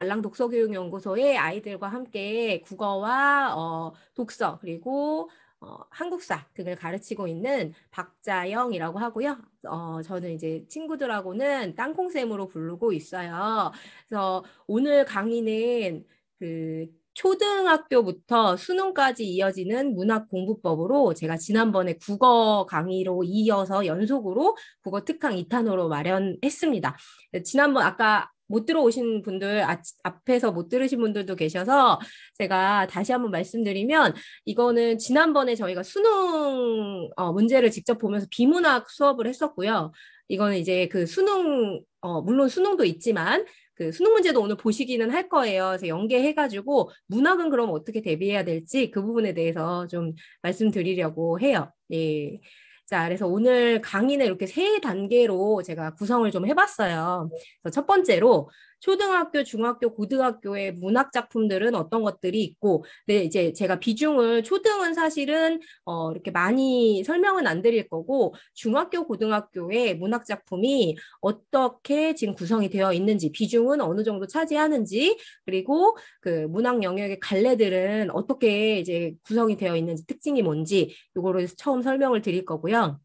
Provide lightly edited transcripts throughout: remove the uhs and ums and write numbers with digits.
알랑독서교육연구소의 아이들과 함께 국어와 독서 그리고 한국사 등을 가르치고 있는 박자영이라고 하고요. 저는 이제 친구들하고는 땅콩쌤으로 부르고 있어요. 그래서 오늘 강의는 그 초등학교부터 수능까지 이어지는 문학공부법으로 제가 지난번에 국어 강의로 이어서 연속으로 국어 특강 2탄으로 마련했습니다. 지난번 아까 못 들어오신 분들, 앞에서 못 들으신 분들도 계셔서 제가 다시 한번 말씀드리면 이거는 지난번에 저희가 수능 문제를 직접 보면서 비문학 수업을 했었고요. 이거는 이제 그 수능, 물론 수능도 있지만 그 수능 문제도 오늘 보시기는 할 거예요. 그래서 연계해가지고 문학은 그럼 어떻게 대비해야 될지 그 부분에 대해서 좀 말씀드리려고 해요. 예. 자, 그래서 오늘 강의는 이렇게 세 단계로 제가 구성을 좀 해봤어요. 그래서 첫 번째로 초등학교, 중학교, 고등학교의 문학 작품들은 어떤 것들이 있고, 근데 이제 제가 비중을 초등은 사실은 이렇게 많이 설명은 안 드릴 거고, 중학교, 고등학교의 문학 작품이 어떻게 지금 구성이 되어 있는지, 비중은 어느 정도 차지하는지, 그리고 그 문학 영역의 갈래들은 어떻게 이제 구성이 되어 있는지, 특징이 뭔지, 요거를 처음 설명을 드릴 거고요.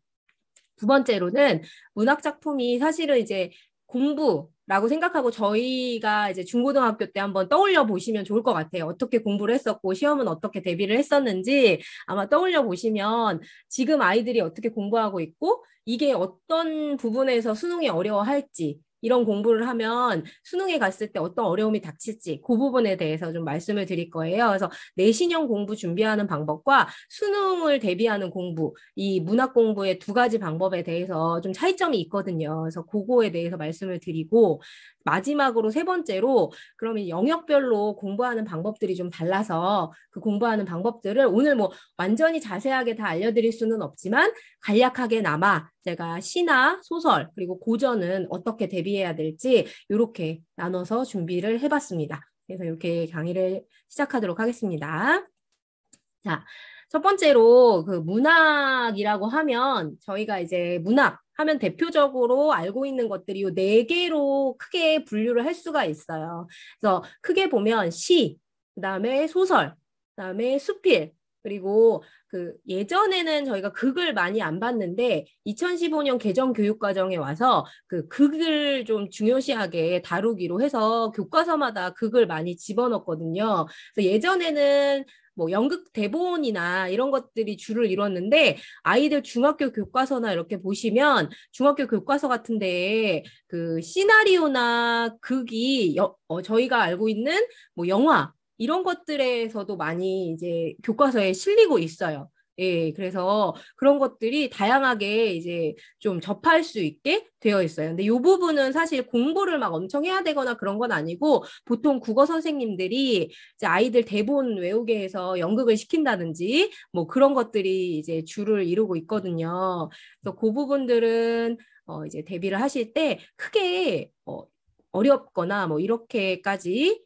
두 번째로는 문학 작품이 사실은 이제 공부라고 생각하고 저희가 이제 중고등학교 때 한번 떠올려 보시면 좋을 것 같아요. 어떻게 공부를 했었고 시험은 어떻게 대비를 했었는지 아마 떠올려 보시면 지금 아이들이 어떻게 공부하고 있고 이게 어떤 부분에서 수능이 어려워할지 이런 공부를 하면 수능에 갔을 때 어떤 어려움이 닥칠지 그 부분에 대해서 좀 말씀을 드릴 거예요. 그래서 내신형 공부 준비하는 방법과 수능을 대비하는 공부, 이 문학 공부의 두 가지 방법에 대해서 좀 차이점이 있거든요. 그래서 그거에 대해서 말씀을 드리고 마지막으로 세 번째로 그러면 영역별로 공부하는 방법들이 좀 달라서 그 공부하는 방법들을 오늘 뭐 완전히 자세하게 다 알려드릴 수는 없지만 간략하게나마 제가 시나 소설 그리고 고전은 어떻게 대비해야 될지 이렇게 나눠서 준비를 해봤습니다. 그래서 이렇게 강의를 시작하도록 하겠습니다. 자, 첫 번째로 그 문학이라고 하면 저희가 이제 문학 하면 대표적으로 알고 있는 것들이 요 네 개로 크게 분류를 할 수가 있어요. 그래서 크게 보면 시, 그다음에 소설, 그다음에 수필, 그리고 그 예전에는 저희가 극을 많이 안 봤는데 2015년 개정 교육과정에 와서 그 극을 좀 중요시하게 다루기로 해서 교과서마다 극을 많이 집어넣었거든요. 그래서 예전에는 뭐 연극 대본이나 이런 것들이 주를 이뤘는데 아이들 중학교 교과서나 이렇게 보시면 중학교 교과서 같은데 그 시나리오나 극이 저희가 알고 있는 뭐 영화 이런 것들에서도 많이 이제 교과서에 실리고 있어요. 예, 그래서 그런 것들이 다양하게 이제 좀 접할 수 있게 되어 있어요. 근데 이 부분은 사실 공부를 막 엄청 해야 되거나 그런 건 아니고 보통 국어 선생님들이 이제 아이들 대본 외우게 해서 연극을 시킨다든지 뭐 그런 것들이 이제 주를 이루고 있거든요. 그래서 그 부분들은 이제 대비를 하실 때 크게 어렵거나 뭐 이렇게까지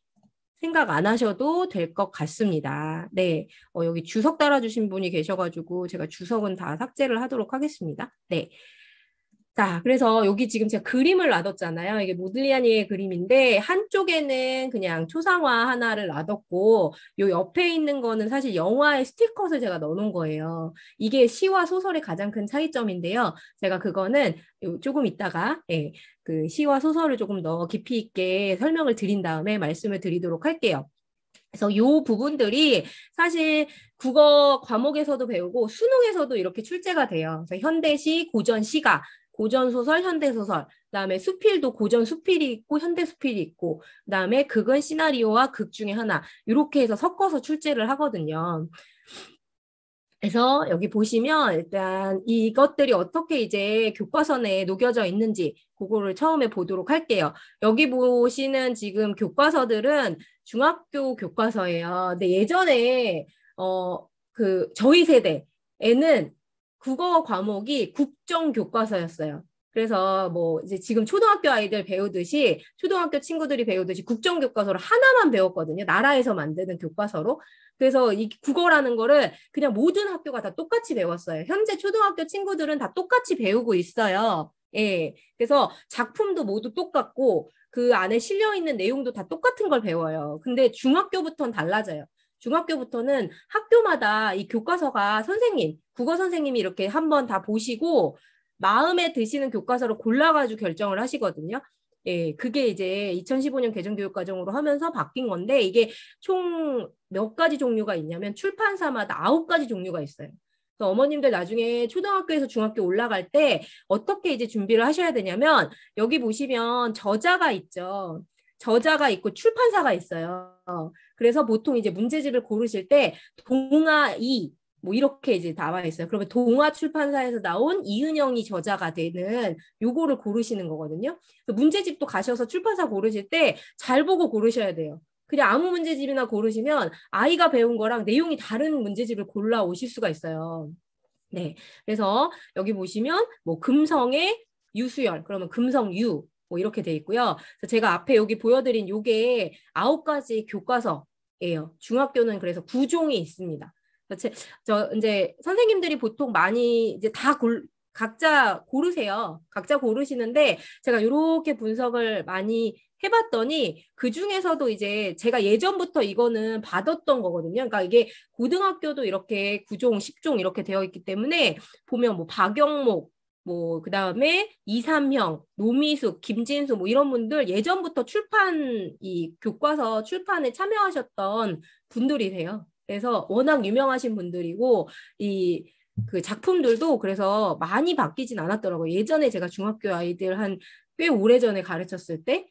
생각 안 하셔도 될 것 같습니다. 네, 여기 주석 달아주신 분이 계셔가지고 제가 주석은 다 삭제를 하도록 하겠습니다. 네. 자, 그래서 여기 지금 제가 그림을 놔뒀잖아요. 이게 모들리아니의 그림인데 한쪽에는 그냥 초상화 하나를 놔뒀고 요 옆에 있는 거는 사실 영화의 스틸컷을 제가 넣어놓은 거예요. 이게 시와 소설의 가장 큰 차이점인데요. 제가 그거는 조금 이따가 그 시와 소설을 조금 더 깊이 있게 설명을 드린 다음에 말씀을 드리도록 할게요. 그래서 요 부분들이 사실 국어 과목에서도 배우고 수능에서도 이렇게 출제가 돼요. 그래서 현대시, 고전시가 고전 소설, 현대 소설. 그다음에 수필도 고전 수필이 있고 현대 수필이 있고 그다음에 극은 시나리오와 극 중에 하나. 이렇게 해서 섞어서 출제를 하거든요. 그래서 여기 보시면 일단 이것들이 어떻게 이제 교과서 내에 녹여져 있는지 그거를 처음에 보도록 할게요. 여기 보시는 지금 교과서들은 중학교 교과서예요. 근데 예전에 그 저희 세대에는 국어 과목이 국정 교과서였어요. 그래서 뭐 이제 지금 초등학교 아이들 배우듯이 초등학교 친구들이 배우듯이 국정 교과서를 하나만 배웠거든요. 나라에서 만드는 교과서로. 그래서 이 국어라는 거를 그냥 모든 학교가 다 똑같이 배웠어요. 현재 초등학교 친구들은 다 똑같이 배우고 있어요. 예. 그래서 작품도 모두 똑같고 그 안에 실려 있는 내용도 다 똑같은 걸 배워요. 근데 중학교부터는 달라져요. 중학교부터는 학교마다 이 교과서가 선생님, 국어 선생님이 이렇게 한번 다 보시고 마음에 드시는 교과서를 골라가지고 결정을 하시거든요. 예, 그게 이제 2015년 개정교육과정으로 하면서 바뀐 건데 이게 총 몇 가지 종류가 있냐면 출판사마다 9가지 종류가 있어요. 그래서 어머님들 나중에 초등학교에서 중학교 올라갈 때 어떻게 이제 준비를 하셔야 되냐면 여기 보시면 저자가 있죠. 저자가 있고 출판사가 있어요. 그래서 보통 이제 문제집을 고르실 때 동아 이 뭐 이렇게 이제 나와 있어요. 그러면 동아 출판사에서 나온 이은영이 저자가 되는 요거를 고르시는 거거든요. 문제집도 가셔서 출판사 고르실 때 잘 보고 고르셔야 돼요. 그냥 아무 문제집이나 고르시면 아이가 배운 거랑 내용이 다른 문제집을 골라 오실 수가 있어요. 네. 그래서 여기 보시면 뭐 금성의 유수열 그러면 금성유 뭐 이렇게 돼 있고요. 그래서 제가 앞에 여기 보여드린 요게 9가지 교과서예요. 중학교는 그래서 9종이 있습니다. 저 이제 선생님들이 보통 많이 이제 각자 고르세요. 각자 고르시는데 제가 이렇게 분석을 많이 해봤더니 그 중에서도 이제 제가 예전부터 이거는 받았던 거거든요. 그러니까 이게 고등학교도 이렇게 9종, 10종 이렇게 되어 있기 때문에 보면 뭐 박영목, 뭐 그다음에 이삼형, 노미숙, 김진수 뭐 이런 분들 예전부터 이 교과서 출판에 참여하셨던 분들이세요. 그래서 워낙 유명하신 분들이고 그 작품들도 그래서 많이 바뀌진 않았더라고요. 예전에 제가 중학교 아이들 한 꽤 오래전에 가르쳤을 때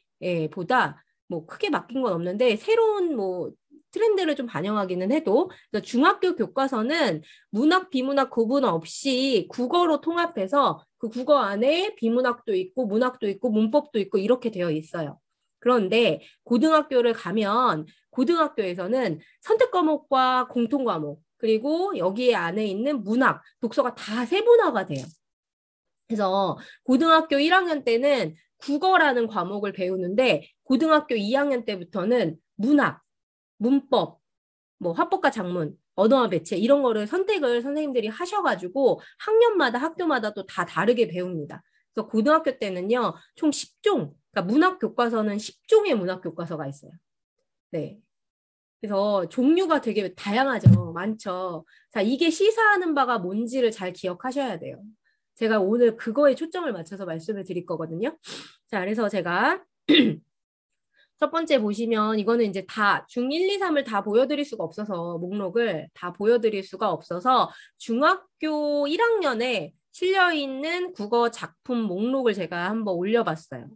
보다 뭐 크게 바뀐 건 없는데 새로운 뭐 트렌드를 좀 반영하기는 해도 중학교 교과서는 문학, 비문학 구분 없이 국어로 통합해서 그 국어 안에 비문학도 있고 문학도 있고 문법도 있고 이렇게 되어 있어요. 그런데 고등학교를 가면 고등학교에서는 선택 과목과 공통 과목 그리고 여기에 안에 있는 문학, 독서가 다 세분화가 돼요. 그래서 고등학교 1학년 때는 국어라는 과목을 배우는데 고등학교 2학년 때부터는 문학, 문법, 뭐 화법과 작문, 언어와 매체 이런 거를 선택을 선생님들이 하셔가지고 학년마다 학교마다 또 다 다르게 배웁니다. 그래서 고등학교 때는요 총 10종, 그러니까 문학 교과서는 10종의 문학 교과서가 있어요. 네. 그래서 종류가 되게 다양하죠. 많죠. 자, 이게 시사하는 바가 뭔지를 잘 기억하셔야 돼요. 제가 오늘 그거에 초점을 맞춰서 말씀을 드릴 거거든요. 자, 그래서 제가 첫 번째 보시면 이거는 이제 다 중1, 2, 3을 다 보여드릴 수가 없어서 목록을 다 보여드릴 수가 없어서 중학교 1학년에 실려있는 국어 작품 목록을 제가 한번 올려봤어요.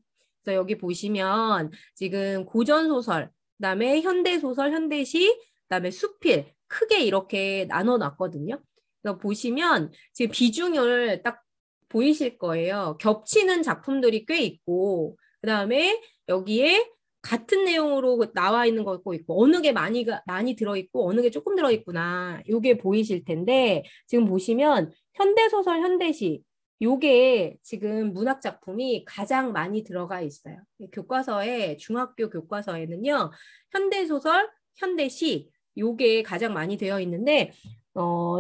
그래서 여기 보시면 지금 고전소설, 그다음에 현대소설, 현대시, 그다음에 수필 크게 이렇게 나눠놨거든요. 그래서 보시면 지금 비중을 딱 보이실 거예요. 겹치는 작품들이 꽤 있고 그다음에 여기에 같은 내용으로 나와 있는 거 있고 어느 게 많이 들어있고 어느 게 조금 들어있구나. 요게 보이실 텐데 지금 보시면 현대소설, 현대시 요게 지금 문학 작품이 가장 많이 들어가 있어요. 교과서에 중학교 교과서에는요. 현대소설, 현대시 요게 가장 많이 되어 있는데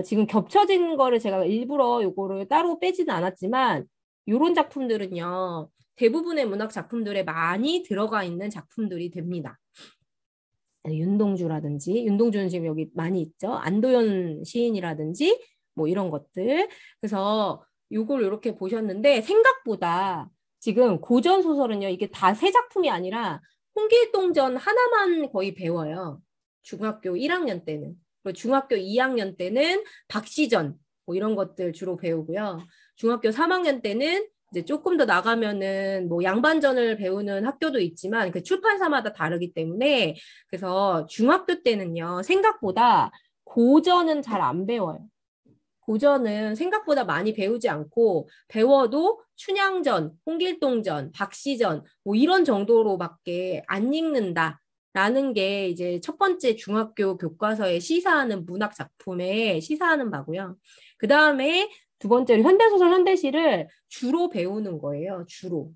지금 겹쳐진 거를 제가 일부러 요거를 따로 빼지는 않았지만 요런 작품들은요. 대부분의 문학 작품들에 많이 들어가 있는 작품들이 됩니다. 윤동주는 지금 여기 많이 있죠. 안도현 시인이라든지 뭐 이런 것들. 그래서 요걸 이렇게 보셨는데 생각보다 지금 고전 소설은요. 이게 다 세 작품이 아니라 홍길동전 하나만 거의 배워요. 중학교 1학년 때는. 그리고 중학교 2학년 때는 박시전 뭐 이런 것들 주로 배우고요. 중학교 3학년 때는 이제 조금 더 나가면은 뭐 양반전을 배우는 학교도 있지만 그 출판사마다 다르기 때문에 그래서 중학교 때는요 생각보다 고전은 잘 안 배워요. 고전은 생각보다 많이 배우지 않고 배워도 춘향전, 홍길동전, 박시전 뭐 이런 정도로밖에 안 읽는다라는 게 이제 첫 번째 중학교 교과서에 시사하는 문학 작품에 시사하는 바고요. 그 다음에 두 번째로 현대소설, 현대시를 주로 배우는 거예요. 주로.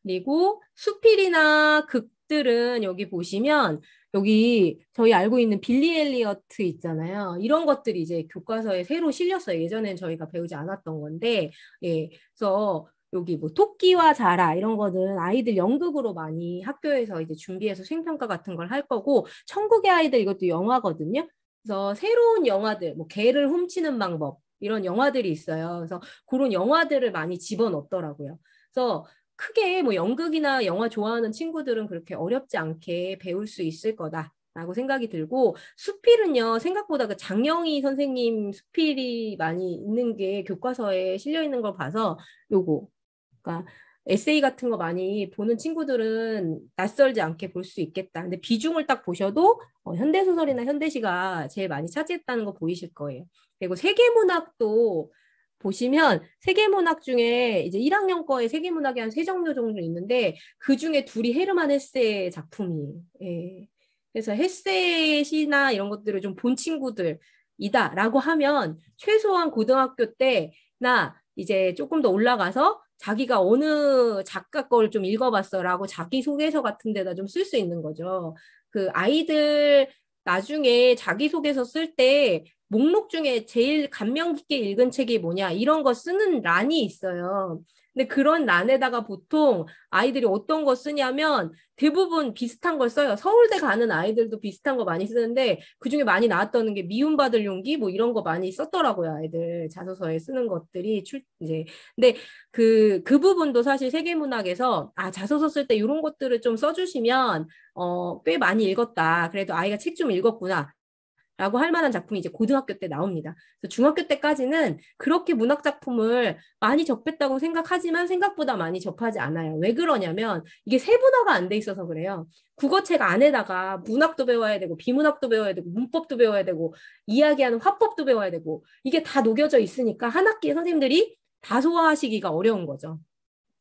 그리고 수필이나 극들은 여기 보시면 여기 저희 알고 있는 빌리 엘리어트 있잖아요. 이런 것들이 이제 교과서에 새로 실렸어요. 예전엔 저희가 배우지 않았던 건데, 예, 그래서 여기 뭐 토끼와 자라 이런 거는 아이들 연극으로 많이 학교에서 이제 준비해서 수행평가 같은 걸 할 거고, 천국의 아이들 이것도 영화거든요. 그래서 새로운 영화들, 뭐 개를 훔치는 방법 이런 영화들이 있어요. 그래서 그런 영화들을 많이 집어넣더라고요. 그래서 크게 뭐 연극이나 영화 좋아하는 친구들은 그렇게 어렵지 않게 배울 수 있을 거다라고 생각이 들고, 수필은요 생각보다 그 장영희 선생님 수필이 많이 있는 게 교과서에 실려 있는 걸 봐서 요거, 그러니까 에세이 같은 거 많이 보는 친구들은 낯설지 않게 볼 수 있겠다. 근데 비중을 딱 보셔도 현대소설이나 현대시가 제일 많이 차지했다는 거 보이실 거예요. 그리고 세계문학도 보시면 세계문학 중에 이제 1학년 거에 세계문학이 한 3종류 정도 있는데 그 중에 둘이 헤르만 헤세 작품이에요. 예. 그래서 헤세 시나 이런 것들을 좀 본 친구들이다라고 하면 최소한 고등학교 때나 이제 조금 더 올라가서 자기가 어느 작가 걸 좀 읽어봤어라고 자기소개서 같은 데다 좀 쓸 수 있는 거죠. 그 아이들 나중에 자기소개서 쓸 때 목록 중에 제일 감명 깊게 읽은 책이 뭐냐 이런 거 쓰는 란이 있어요. 근데 그런 란에다가 보통 아이들이 어떤 거 쓰냐면 대부분 비슷한 걸 써요. 서울대 가는 아이들도 비슷한 거 많이 쓰는데 그중에 많이 나왔던 게 미움받을 용기 뭐 이런 거 많이 썼더라고요. 아이들 자소서에 쓰는 것들이 이제 근데 그 부분도 사실 세계문학에서 자소서 쓸 때 이런 것들을 좀 써주시면 꽤 많이 읽었다. 그래도 아이가 책 좀 읽었구나. 라고 할 만한 작품이 이제 고등학교 때 나옵니다. 그래서 중학교 때까지는 그렇게 문학 작품을 많이 접했다고 생각하지만 생각보다 많이 접하지 않아요. 왜 그러냐면 이게 세분화가 안 돼 있어서 그래요. 국어책 안에다가 문학도 배워야 되고 비문학도 배워야 되고 문법도 배워야 되고 이야기하는 화법도 배워야 되고 이게 다 녹여져 있으니까 한 학기에 선생님들이 다 소화하시기가 어려운 거죠.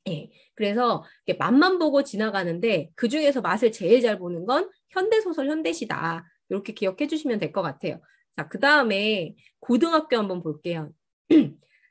예. 그래서 맛만 보고 지나가는데 그 중에서 맛을 제일 잘 보는 건 현대소설, 현대시다. 이렇게 기억해 주시면 될 것 같아요. 자, 그 다음에 고등학교 한번 볼게요.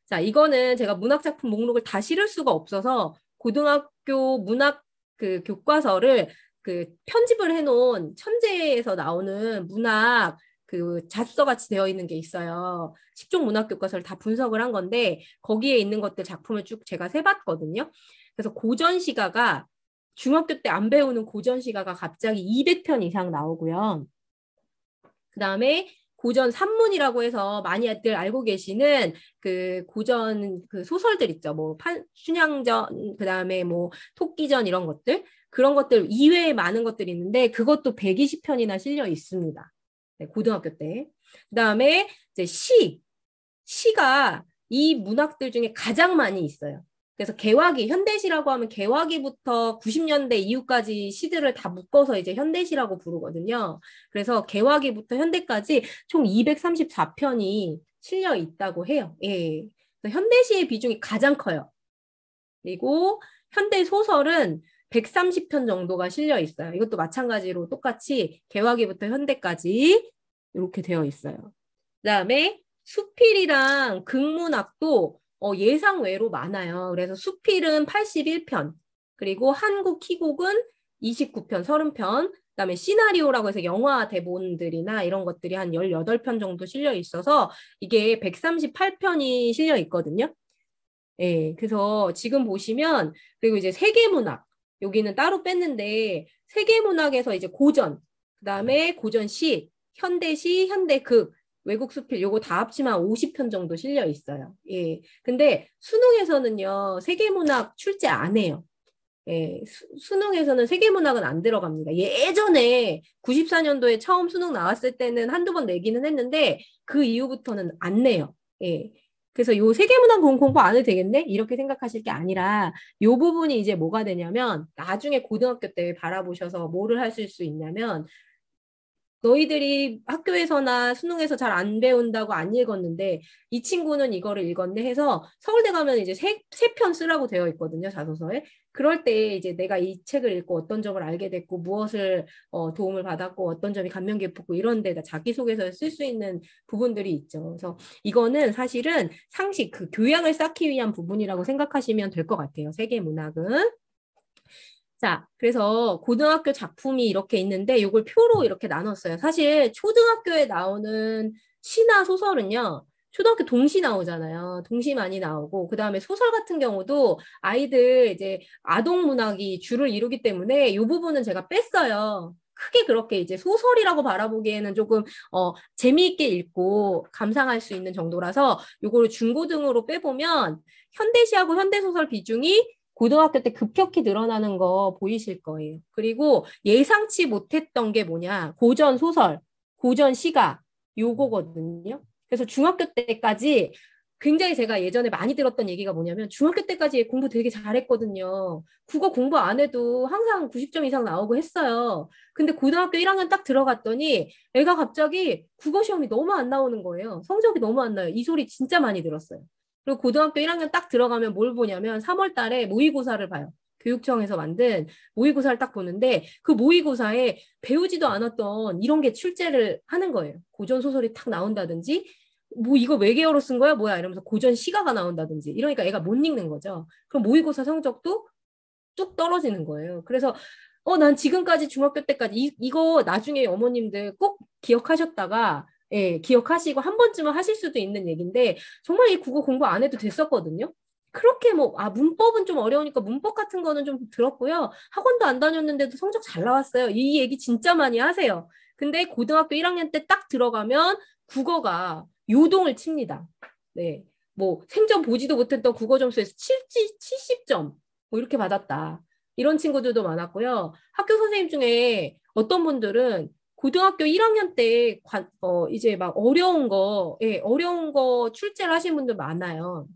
자, 이거는 제가 문학작품 목록을 다 실을 수가 없어서 고등학교 문학 그 교과서를 그 편집을 해놓은 천재에서 나오는 문학 그 자서 같이 되어 있는 게 있어요. 10종 문학 교과서를 다 분석을 한 건데 거기에 있는 것들 작품을 쭉 제가 세봤거든요. 그래서 고전 시가가 중학교 때 안 배우는 고전 시가가 갑자기 200편 이상 나오고요. 그 다음에 고전 산문이라고 해서 많이들 알고 계시는 그 고전 그 소설들 있죠. 뭐 춘향전, 그 다음에 뭐 토끼전 이런 것들. 그런 것들 이외에 많은 것들이 있는데 그것도 120편이나 실려 있습니다. 네, 고등학교 때. 그 다음에 이제 시가 이 문학들 중에 가장 많이 있어요. 그래서 개화기, 현대시라고 하면 개화기부터 90년대 이후까지 시들을 다 묶어서 이제 현대시라고 부르거든요. 그래서 개화기부터 현대까지 총 234편이 실려 있다고 해요. 예. 그래서 현대시의 비중이 가장 커요. 그리고 현대 소설은 130편 정도가 실려 있어요. 이것도 마찬가지로 똑같이 개화기부터 현대까지 이렇게 되어 있어요. 그 다음에 수필이랑 극문학도 예상외로 많아요. 그래서 수필은 81편, 그리고 한국 희곡은 29편, 30편, 그다음에 시나리오라고 해서 영화 대본들이나 이런 것들이 한 18편 정도 실려 있어서 이게 138편이 실려 있거든요. 예, 그래서 지금 보시면 그리고 이제 세계문학 여기는 따로 뺐는데 세계문학에서 이제 고전, 그다음에 고전시, 현대시, 현대극, 외국 수필 요거 다 합치면 50편 정도 실려 있어요. 예. 근데 수능에서는요. 세계문학 출제 안 해요. 예, 수능에서는 세계문학은 안 들어갑니다. 예전에 94년도에 처음 수능 나왔을 때는 한두 번 내기는 했는데 그 이후부터는 안 내요. 예. 그래서 요 세계문학 공부 안 해도 되겠네? 이렇게 생각하실 게 아니라 요 부분이 이제 뭐가 되냐면 나중에 고등학교 때 바라보셔서 뭐를 하실 수 있냐면 너희들이 학교에서나 수능에서 잘 안 배운다고 안 읽었는데 이 친구는 이거를 읽었네 해서 서울대 가면 이제 세 편 쓰라고 되어 있거든요, 자소서에. 그럴 때 이제 내가 이 책을 읽고 어떤 점을 알게 됐고 무엇을 도움을 받았고 어떤 점이 감명 깊었고 이런 데다 자기소개서에 쓸 수 있는 부분들이 있죠. 그래서 이거는 사실은 상식, 그 교양을 쌓기 위한 부분이라고 생각하시면 될 것 같아요, 세계문학은. 자, 그래서 고등학교 작품이 이렇게 있는데 이걸 표로 이렇게 나눴어요. 사실 초등학교에 나오는 시나 소설은요. 초등학교 동시 나오잖아요. 동시 많이 나오고 그다음에 소설 같은 경우도 아이들 이제 아동 문학이 주를 이루기 때문에 이 부분은 제가 뺐어요. 크게 그렇게 이제 소설이라고 바라보기에는 조금 재미있게 읽고 감상할 수 있는 정도라서 요거를 중고등으로 빼보면 현대시하고 현대소설 비중이 고등학교 때 급격히 늘어나는 거 보이실 거예요. 그리고 예상치 못했던 게 뭐냐? 고전 소설, 고전 시가 요거거든요. 그래서 중학교 때까지 굉장히 제가 예전에 많이 들었던 얘기가 뭐냐면 중학교 때까지 공부 되게 잘했거든요. 국어 공부 안 해도 항상 90점 이상 나오고 했어요. 근데 고등학교 1학년 딱 들어갔더니 애가 갑자기 국어 시험이 너무 안 나오는 거예요. 성적이 너무 안 나요. 이 소리 진짜 많이 들었어요. 그리고 고등학교 1학년 딱 들어가면 뭘 보냐면 3월 달에 모의고사를 봐요. 교육청에서 만든 모의고사를 딱 보는데 그 모의고사에 배우지도 않았던 이런 게 출제를 하는 거예요. 고전 소설이 탁 나온다든지 뭐 이거 외계어로 쓴 거야 뭐야 이러면서 고전 시가가 나온다든지 이러니까 애가 못 읽는 거죠. 그럼 모의고사 성적도 뚝 떨어지는 거예요. 그래서 난 지금까지 중학교 때까지 이거 나중에 어머님들 꼭 기억하셨다가 예, 기억하시고 한 번쯤은 하실 수도 있는 얘기인데 정말 이 국어 공부 안 해도 됐었거든요. 그렇게 문법은 좀 어려우니까 문법 같은 거는 좀 들었고요. 학원도 안 다녔는데도 성적 잘 나왔어요. 이 얘기 진짜 많이 하세요. 근데 고등학교 1학년 때 딱 들어가면 국어가 요동을 칩니다. 네. 뭐 생전 보지도 못했던 국어 점수에서 70점 뭐 이렇게 받았다. 이런 친구들도 많았고요. 학교 선생님 중에 어떤 분들은 고등학교 1학년 때 이제 막 어려운 거 출제를 하신 분들 많아요.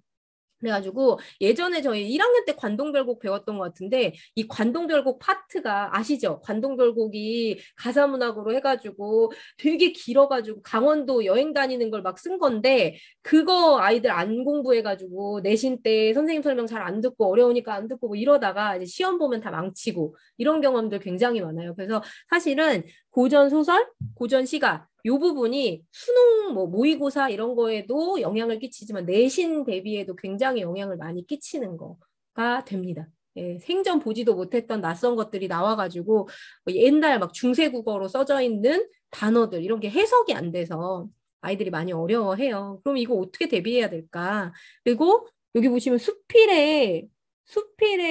그래가지고 예전에 저희 1학년 때 관동별곡 배웠던 것 같은데 이 관동별곡 파트가 아시죠? 관동별곡이 가사문학으로 해가지고 되게 길어가지고 강원도 여행 다니는 걸 막 쓴 건데 그거 아이들 안 공부해가지고 내신 때 선생님 설명 잘 안 듣고 어려우니까 안 듣고 뭐 이러다가 이제 시험 보면 다 망치고 이런 경험들 굉장히 많아요. 그래서 사실은 고전 소설, 고전 시가 요 부분이 수능 모의고사 이런 거에도 영향을 끼치지만 내신 대비에도 굉장히 영향을 많이 끼치는 거가 됩니다. 예, 생전 보지도 못했던 낯선 것들이 나와가지고 옛날 막 중세국어로 써져 있는 단어들 이런 게 해석이 안 돼서 아이들이 많이 어려워해요. 그럼 이거 어떻게 대비해야 될까? 그리고 여기 보시면 수필의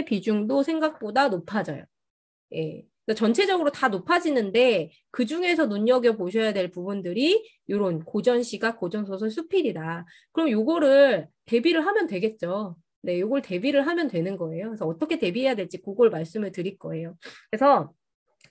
비중도 생각보다 높아져요. 예. 그러니까 전체적으로 다 높아지는데 그 중에서 눈여겨 보셔야 될 부분들이 이런 고전 시각, 고전 소설, 수필이다. 그럼 요거를 대비를 하면 되겠죠. 네, 요걸 대비를 하면 되는 거예요. 그래서 어떻게 대비해야 될지 그걸 말씀을 드릴 거예요. 그래서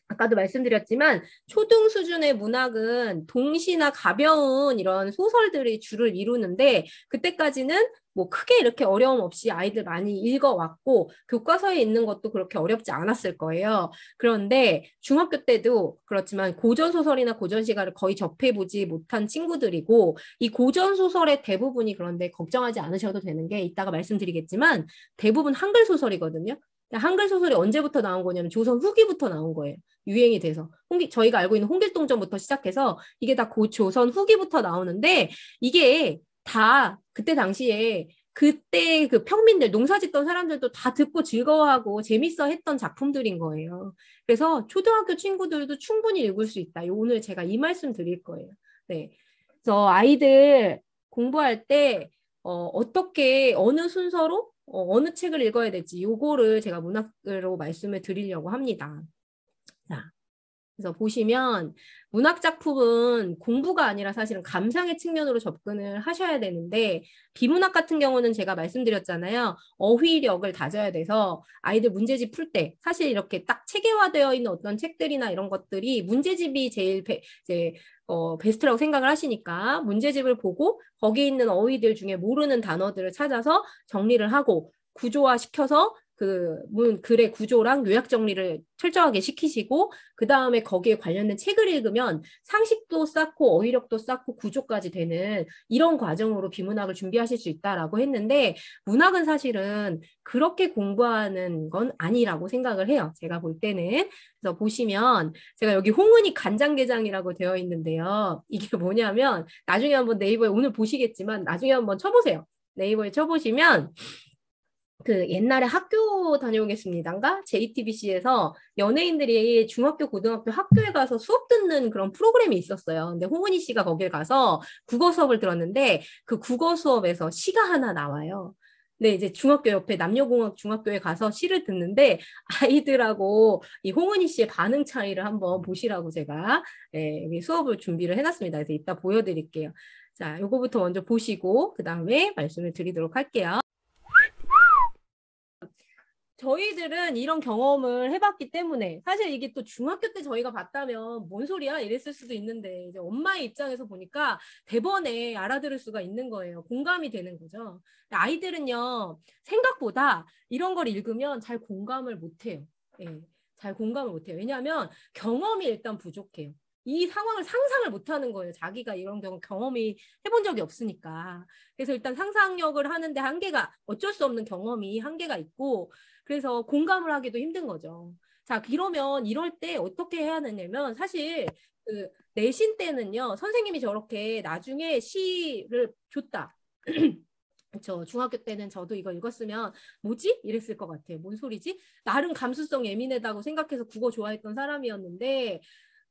아까도 말씀드렸지만 초등 수준의 문학은 동시나 가벼운 이런 소설들이 주를 이루는데 그때까지는 뭐 크게 이렇게 어려움 없이 아이들 많이 읽어왔고 교과서에 있는 것도 그렇게 어렵지 않았을 거예요. 그런데 중학교 때도 그렇지만 고전 소설이나 고전 시가를 거의 접해보지 못한 친구들이고 이 고전 소설의 대부분이 그런데 걱정하지 않으셔도 되는 게 이따가 말씀드리겠지만 대부분 한글 소설이거든요. 한글 소설이 언제부터 나온 거냐면 조선 후기부터 나온 거예요. 유행이 돼서 저희가 알고 있는 홍길동전부터 시작해서 이게 다 조선 후기부터 나오는데 이게 다 그때 당시에 그때 그 평민들 농사짓던 사람들도 다 듣고 즐거워하고 재밌어 했던 작품들인 거예요. 그래서 초등학교 친구들도 충분히 읽을 수 있다. 오늘 제가 이 말씀 드릴 거예요. 네. 그래서 아이들 공부할 때 어떻게 어느 순서로 어느 책을 읽어야 될지 요거를 제가 문학으로 말씀을 드리려고 합니다. 자, 그래서 보시면 문학 작품은 공부가 아니라 사실은 감상의 측면으로 접근을 하셔야 되는데 비문학 같은 경우는 제가 말씀드렸잖아요. 어휘력을 다져야 돼서 아이들 문제집 풀 때 사실 이렇게 딱 체계화되어 있는 어떤 책들이나 이런 것들이 문제집이 제일 이제 베스트라고 생각을 하시니까 문제집을 보고 거기 있는 어휘들 중에 모르는 단어들을 찾아서 정리를 하고 구조화시켜서 글의 구조랑 요약 정리를 철저하게 시키시고 그 다음에 거기에 관련된 책을 읽으면 상식도 쌓고 어휘력도 쌓고 구조까지 되는 이런 과정으로 비문학을 준비하실 수 있다라고 했는데 문학은 사실은 그렇게 공부하는 건 아니라고 생각을 해요. 제가 볼 때는. 그래서 보시면 제가 여기 홍은이 간장게장이라고 되어 있는데요. 이게 뭐냐면 나중에 한번 네이버에 오늘 보시겠지만 나중에 한번 쳐보세요. 네이버에 쳐보시면 그 옛날에 학교 다녀오겠습니다인가? JTBC에서 연예인들이 중학교, 고등학교 학교에 가서 수업 듣는 그런 프로그램이 있었어요. 근데 홍은희 씨가 거길 가서 국어 수업을 들었는데 그 국어 수업에서 시가 하나 나와요. 근데 이제 중학교 옆에 남녀공학 중학교에 가서 시를 듣는데 아이들하고 이 홍은희 씨의 반응 차이를 한번 보시라고 제가 여기 수업을 준비를 해놨습니다. 그래서 이따 보여드릴게요. 자, 요거부터 먼저 보시고 그 다음에 말씀을 드리도록 할게요. 저희들은 이런 경험을 해봤기 때문에 사실 이게 또 중학교 때 저희가 봤다면 뭔 소리야 이랬을 수도 있는데 이제 엄마의 입장에서 보니까 대번에 알아들을 수가 있는 거예요. 공감이 되는 거죠. 아이들은요 생각보다 이런 걸 읽으면 잘 공감을 못해요. 예, 잘 공감을 못해요. 왜냐하면 경험이 일단 부족해요. 이 상황을 상상을 못하는 거예요. 자기가 이런 경험이 해본 적이 없으니까. 그래서 일단 상상력을 하는데 한계가 어쩔 수 없는 경험이 한계가 있고 그래서 공감을 하기도 힘든 거죠. 자, 그러면 이럴 때 어떻게 해야 되냐면 사실 그 내신 때는요. 선생님이 저렇게 나중에 시를 줬다. 저 중학교 때는 저도 이거 읽었으면 뭐지? 이랬을 것 같아요. 뭔 소리지? 나름 감수성 예민하다고 생각해서 국어 좋아했던 사람이었는데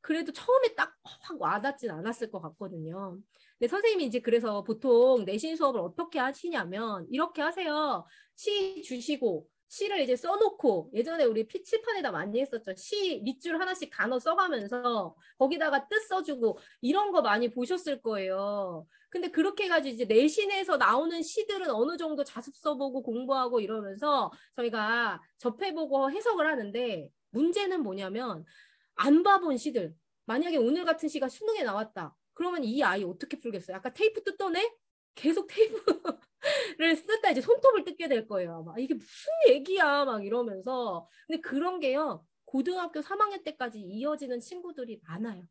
그래도 처음에 딱 확 와닿진 않았을 것 같거든요. 근데 선생님이 이제 그래서 보통 내신 수업을 어떻게 하시냐면 이렇게 하세요. 시 주시고 시를 이제 써놓고 예전에 우리 피치판에다 많이 했었죠. 시 밑줄 하나씩 단어 써가면서 거기다가 뜻 써주고 이런 거 많이 보셨을 거예요. 근데 그렇게 해가지고 이제 내신에서 나오는 시들은 어느 정도 자습 써보고 공부하고 이러면서 저희가 접해보고 해석을 하는데 문제는 뭐냐면 안 봐본 시들 만약에 오늘 같은 시가 수능에 나왔다. 그러면 이 아이 어떻게 풀겠어요? 아까 테이프 뜯어내? 계속 테이프를 쓰다 이제 손톱을 뜯게 될 거예요. 막 이게 무슨 얘기야? 막 이러면서. 근데 그런 게요. 고등학교 3학년 때까지 이어지는 친구들이 많아요.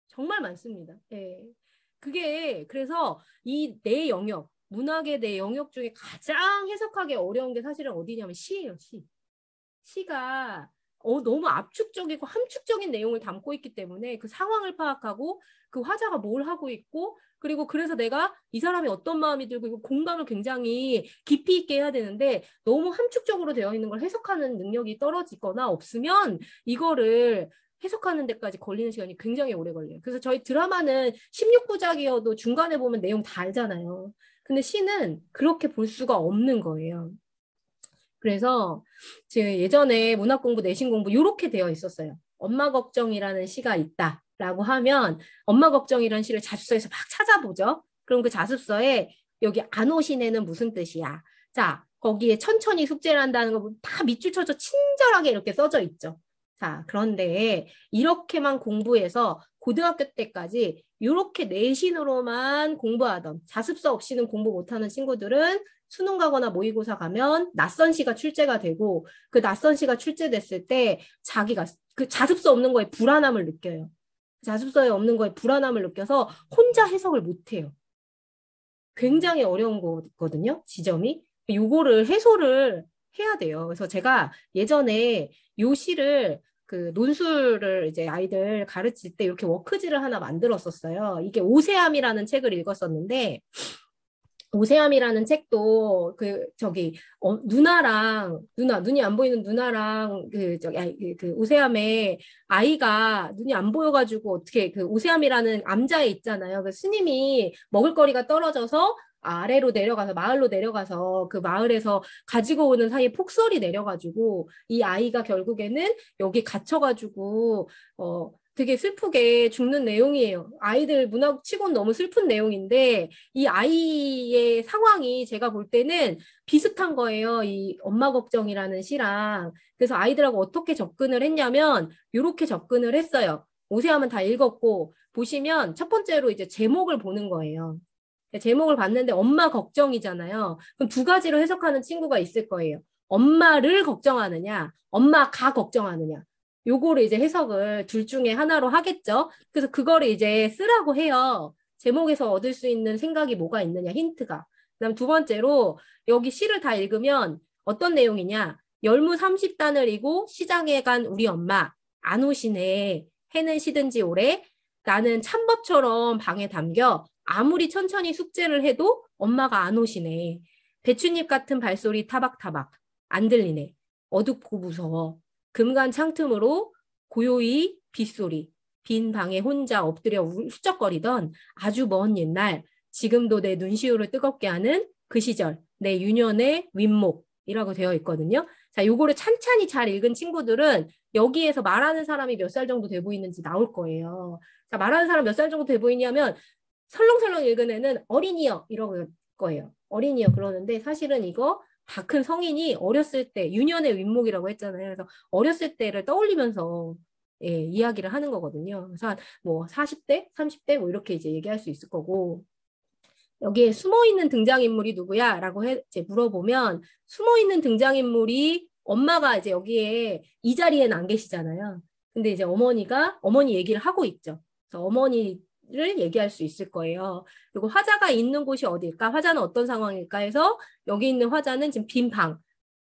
정말 많습니다. 예. 그게 그래서 이 내 영역, 문학의 내 영역 중에 가장 해석하기 어려운 게 사실은 어디냐면 시예요, 시. 시가 너무 압축적이고 함축적인 내용을 담고 있기 때문에 그 상황을 파악하고 그 화자가 뭘 하고 있고 그리고 그래서 내가 이 사람이 어떤 마음이 들고 이거 공감을 굉장히 깊이 있게 해야 되는데 너무 함축적으로 되어 있는 걸 해석하는 능력이 떨어지거나 없으면 이거를 해석하는 데까지 걸리는 시간이 굉장히 오래 걸려요. 그래서 저희 드라마는 16부작이어도 중간에 보면 내용 다 알잖아요. 근데 시는 그렇게 볼 수가 없는 거예요. 그래서 제가 예전에 문학 공부, 내신 공부 이렇게 되어 있었어요. 엄마 걱정이라는 시가 있다라고 하면 엄마 걱정이라는 시를 자습서에서 막 찾아보죠. 그럼 그 자습서에 여기 안 오신 애는 무슨 뜻이야? 자, 거기에 천천히 숙제를 한다는 거 다 밑줄 쳐서 친절하게 이렇게 써져 있죠. 자, 그런데 이렇게만 공부해서 고등학교 때까지 이렇게 내신으로만 공부하던 자습서 없이는 공부 못하는 친구들은 수능 가거나 모의고사 가면 낯선 시가 출제가 되고 그 낯선 시가 출제됐을 때 자기가 그 자습서 없는 거에 불안함을 느껴요. 자습서에 없는 거에 불안함을 느껴서 혼자 해석을 못해요. 굉장히 어려운 거거든요. 지점이. 요거를 해소를 해야 돼요. 그래서 제가 예전에 요 시를 그 논술을 이제 아이들 가르칠 때 이렇게 워크지를 하나 만들었었어요. 이게 오세암이라는 책을 읽었었는데 오세암이라는 책도 그 저기 누나랑 눈이 안 보이는 누나랑 그 저기 그 오세암의 아이가 눈이 안 보여가지고 어떻게 그 오세암이라는 암자에 있잖아요. 그 스님이 먹을거리가 떨어져서 아래로 내려가서 마을로 내려가서 그 마을에서 가지고 오는 사이에 폭설이 내려가지고 이 아이가 결국에는 여기 갇혀가지고 되게 슬프게 죽는 내용이에요. 아이들 문학 치고는 너무 슬픈 내용인데 이 아이의 상황이 제가 볼 때는 비슷한 거예요. 이 엄마 걱정이라는 시랑. 그래서 아이들하고 어떻게 접근을 했냐면 이렇게 접근을 했어요. 오세하면 다 읽었고 보시면 첫 번째로 이제 제목을 보는 거예요. 제목을 봤는데 엄마 걱정이잖아요. 그럼 두 가지로 해석하는 친구가 있을 거예요. 엄마를 걱정하느냐, 엄마가 걱정하느냐. 요거를 이제 해석을 둘 중에 하나로 하겠죠. 그래서 그거를 이제 쓰라고 해요. 제목에서 얻을 수 있는 생각이 뭐가 있느냐, 힌트가. 그다음 두 번째로 여기 시를 다 읽으면 어떤 내용이냐. 열무 30단을 이고 시장에 간 우리 엄마 안 오시네. 해는 시든지 오래. 나는 찬밥처럼 방에 담겨 아무리 천천히 숙제를 해도 엄마가 안 오시네. 배춧잎 같은 발소리 타박타박. 안 들리네. 어둡고 무서워. 금간 창틈으로 고요히 빗소리. 빈 방에 혼자 엎드려 훌쩍거리던 아주 먼 옛날, 지금도 내 눈시울을 뜨겁게 하는 그 시절, 내 유년의 윗목이라고 되어 있거든요. 자, 요거를 찬찬히 잘 읽은 친구들은 여기에서 말하는 사람이 몇 살 정도 돼 보이는지 나올 거예요. 자, 말하는 사람 몇 살 정도 돼 보이냐면 설렁설렁 읽은 애는 어린이요 이러고 거예요. 어린이요 그러는데 사실은 이거 다 큰 성인이 어렸을 때 유년의 윗목이라고 했잖아요. 그래서 어렸을 때를 떠올리면서 예, 이야기를 하는 거거든요. 그래서 뭐 40대, 30대 뭐 이렇게 이제 얘기할 수 있을 거고 여기에 숨어있는 등장인물이 누구야? 라고 이제 물어보면 숨어있는 등장인물이 엄마가 이제 여기에 이 자리에는 안 계시잖아요. 근데 이제 어머니 얘기를 하고 있죠. 그래서 어머니를 얘기할 수 있을 거예요. 그리고 화자가 있는 곳이 어디일까? 화자는 어떤 상황일까 해서 여기 있는 화자는 지금 빈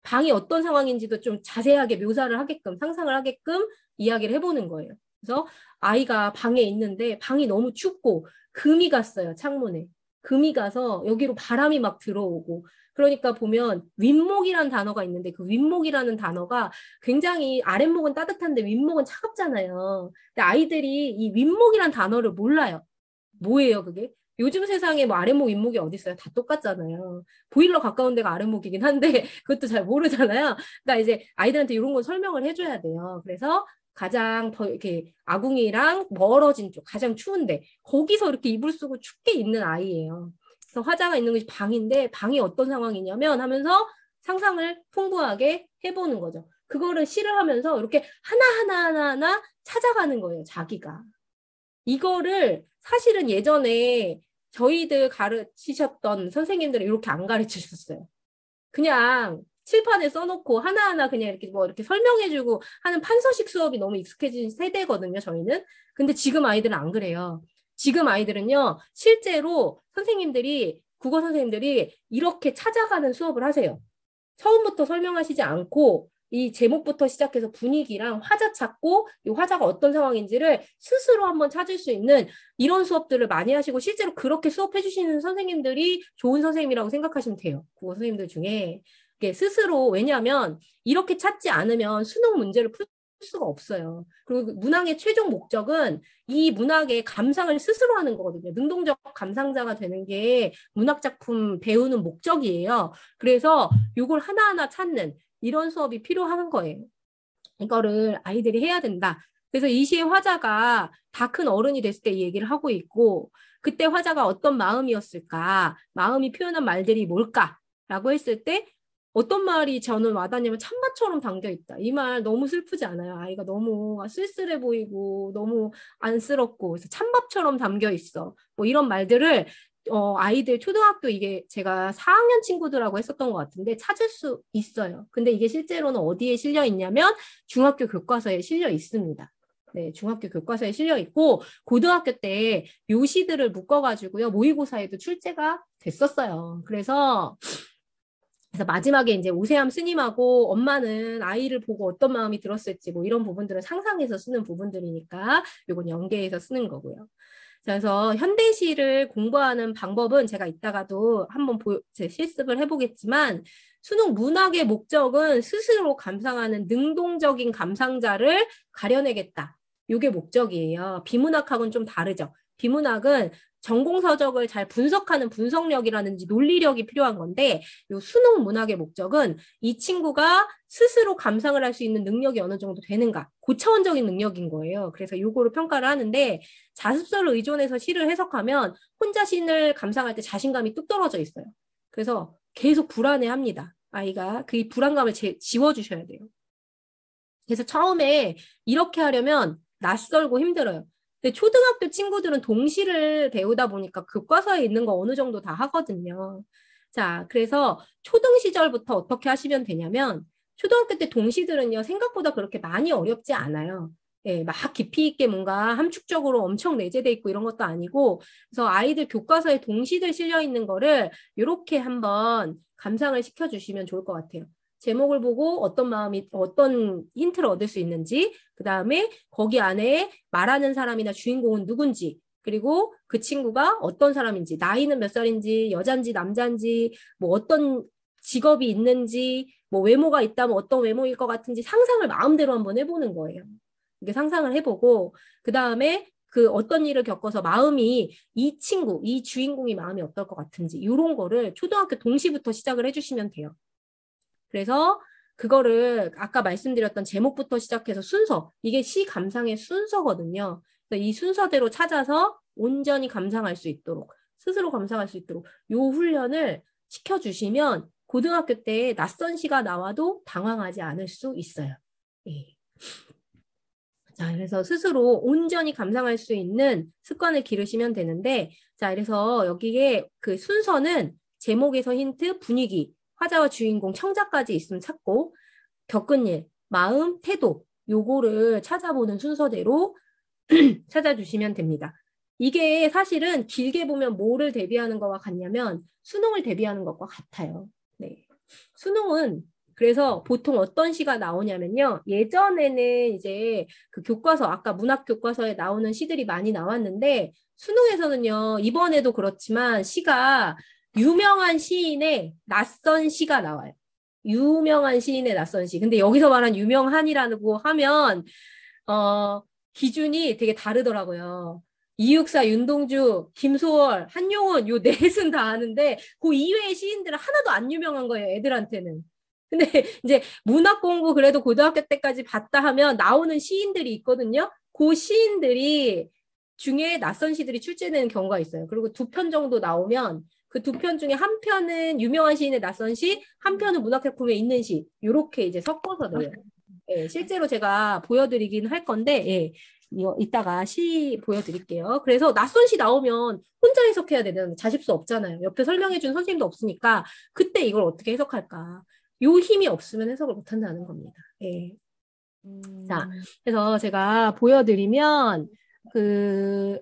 방이 어떤 상황인지도 좀 자세하게 묘사를 하게끔 상상을 하게끔 이야기를 해보는 거예요. 그래서 아이가 방에 있는데 방이 너무 춥고 금이 갔어요. 창문에. 금이 가서 여기로 바람이 막 들어오고 그러니까 보면 윗목이라는 단어가 있는데 그 윗목이라는 단어가 굉장히 아랫목은 따뜻한데 윗목은 차갑잖아요. 근데 아이들이 이 윗목이라는 단어를 몰라요. 뭐예요 그게? 요즘 세상에 뭐 아랫목 윗목이 어디 있어요? 다 똑같잖아요. 보일러 가까운 데가 아랫목이긴 한데 그것도 잘 모르잖아요. 그러니까 이제 아이들한테 이런 거 설명을 해줘야 돼요. 그래서 가장 더 이렇게 아궁이랑 멀어진 쪽, 가장 추운데 거기서 이렇게 이불 쓰고 춥게 있는 아이예요. 그래서 화자가 있는 것이 방인데 방이 어떤 상황이냐면 하면서 상상을 풍부하게 해보는 거죠. 그거를 시를 하면서 이렇게 하나하나 찾아가는 거예요. 자기가. 이거를 사실은 예전에 저희들 가르치셨던 선생님들은 이렇게 안 가르쳐 주셨어요. 그냥 칠판에 써놓고 하나하나 그냥 이렇게 뭐 이렇게 설명해주고 하는 판서식 수업이 너무 익숙해진 세대거든요, 저희는. 근데 지금 아이들은 안 그래요. 지금 아이들은요, 실제로 국어 선생님들이 이렇게 찾아가는 수업을 하세요. 처음부터 설명하시지 않고 이 제목부터 시작해서 분위기랑 화자 찾고 이 화자가 어떤 상황인지를 스스로 한번 찾을 수 있는 이런 수업들을 많이 하시고 실제로 그렇게 수업해 주시는 선생님들이 좋은 선생님이라고 생각하시면 돼요. 국어 선생님들 중에. 스스로 왜냐하면 이렇게 찾지 않으면 수능 문제를 풀 수가 없어요. 그리고 문학의 최종 목적은 이 문학의 감상을 스스로 하는 거거든요. 능동적 감상자가 되는 게 문학작품 배우는 목적이에요. 그래서 이걸 하나하나 찾는 이런 수업이 필요한 거예요. 이거를 아이들이 해야 된다. 그래서 이 시의 화자가 다 큰 어른이 됐을 때 이 얘기를 하고 있고 그때 화자가 어떤 마음이었을까? 마음이 표현한 말들이 뭘까?라고 했을 때 어떤 말이 저는 와닿냐면 찬바처럼 담겨있다. 이 말 너무 슬프지 않아요? 아이가 너무 쓸쓸해 보이고 너무 안쓰럽고 그래서 찬밥처럼 담겨있어. 뭐 이런 말들을 아이들 초등학교 이게 제가 4학년 친구들하고 했었던 것 같은데 찾을 수 있어요. 근데 이게 실제로는 어디에 실려 있냐면 중학교 교과서에 실려 있습니다. 네, 중학교 교과서에 실려 있고 고등학교 때 요시들을 묶어가지고요 모의고사에도 출제가 됐었어요. 그래서 마지막에 이제 오세암 스님하고 엄마는 아이를 보고 어떤 마음이 들었을지 뭐 이런 부분들은 상상해서 쓰는 부분들이니까 이건 연계해서 쓰는 거고요. 그래서 현대시를 공부하는 방법은 제가 이따가도 한번 실습을 해보겠지만 수능 문학의 목적은 스스로 감상하는 능동적인 감상자를 가려내겠다. 이게 목적이에요. 비문학하고는 좀 다르죠. 비문학은 전공서적을 잘 분석하는 분석력이라든지 논리력이 필요한 건데 이 수능 문학의 목적은 이 친구가 스스로 감상을 할 수 있는 능력이 어느 정도 되는가 고차원적인 능력인 거예요. 그래서 이거를 평가를 하는데 자습서를 의존해서 시를 해석하면 혼자 시를 감상할 때 자신감이 뚝 떨어져 있어요. 그래서 계속 불안해합니다. 아이가 그 불안감을 지워주셔야 돼요. 그래서 처음에 이렇게 하려면 낯설고 힘들어요. 근데 초등학교 친구들은 동시를 배우다 보니까 교과서에 있는 거 어느 정도 다 하거든요. 자, 그래서 초등 시절부터 어떻게 하시면 되냐면 초등학교 때 동시들은요 생각보다 그렇게 많이 어렵지 않아요. 예, 막 깊이 있게 뭔가 함축적으로 엄청 내재돼 있고 이런 것도 아니고 그래서 아이들 교과서에 동시들 실려 있는 거를 이렇게 한번 감상을 시켜주시면 좋을 것 같아요. 제목을 보고 어떤 힌트를 얻을 수 있는지, 그 다음에 거기 안에 말하는 사람이나 주인공은 누군지, 그리고 그 친구가 어떤 사람인지, 나이는 몇 살인지, 여잔지, 남잔지, 뭐 어떤 직업이 있는지, 뭐 외모가 있다면 어떤 외모일 것 같은지 상상을 마음대로 한번 해보는 거예요. 이게 상상을 해보고 그 다음에 그 어떤 일을 겪어서 마음이 이 친구, 이 주인공이 마음이 어떨 것 같은지 이런 거를 초등학교 동시부터 시작을 해주시면 돼요. 그래서 그거를 아까 말씀드렸던 제목부터 시작해서 순서, 이게 시 감상의 순서거든요. 그래서 이 순서대로 찾아서 온전히 감상할 수 있도록, 스스로 감상할 수 있도록 요 훈련을 시켜주시면 고등학교 때 낯선 시가 나와도 당황하지 않을 수 있어요. 예. 자, 그래서 스스로 온전히 감상할 수 있는 습관을 기르시면 되는데, 자, 그래서 여기에 그 순서는 제목에서 힌트, 분위기, 화자와 주인공, 청자까지 있으면 찾고, 겪은 일, 마음, 태도, 요거를 찾아보는 순서대로 찾아주시면 됩니다. 이게 사실은 길게 보면 뭐를 대비하는 것과 같냐면 수능을 대비하는 것과 같아요. 네. 수능은 그래서 보통 어떤 시가 나오냐면요. 예전에는 이제 그 교과서, 아까 문학 교과서에 나오는 시들이 많이 나왔는데 수능에서는요. 이번에도 그렇지만 시가 유명한 시인의 낯선 시가 나와요. 유명한 시인의 낯선 시. 근데 여기서 말한 유명한이라고 하면 기준이 되게 다르더라고요. 이육사, 윤동주, 김소월, 한용운 요 넷은 다 아는데 그 이외의 시인들은 하나도 안 유명한 거예요. 애들한테는. 근데 이제 문학 공부 그래도 고등학교 때까지 봤다 하면 나오는 시인들이 있거든요. 그 시인들이 중에 낯선 시들이 출제되는 경우가 있어요. 그리고 2편 정도 나오면 그 2편 중에 한 편은 유명한 시인의 낯선 시, 한 편은 문학작품에 있는 시. 이렇게 이제 섞어서 내요. 예, 실제로 제가 보여드리긴 할 건데, 예, 이따가 시 보여드릴게요. 그래서 낯선 시 나오면 혼자 해석해야 되는 자실 수 없잖아요. 옆에 설명해준 선생님도 없으니까 그때 이걸 어떻게 해석할까? 요 힘이 없으면 해석을 못한다는 겁니다. 예. 자, 그래서 제가 보여드리면 그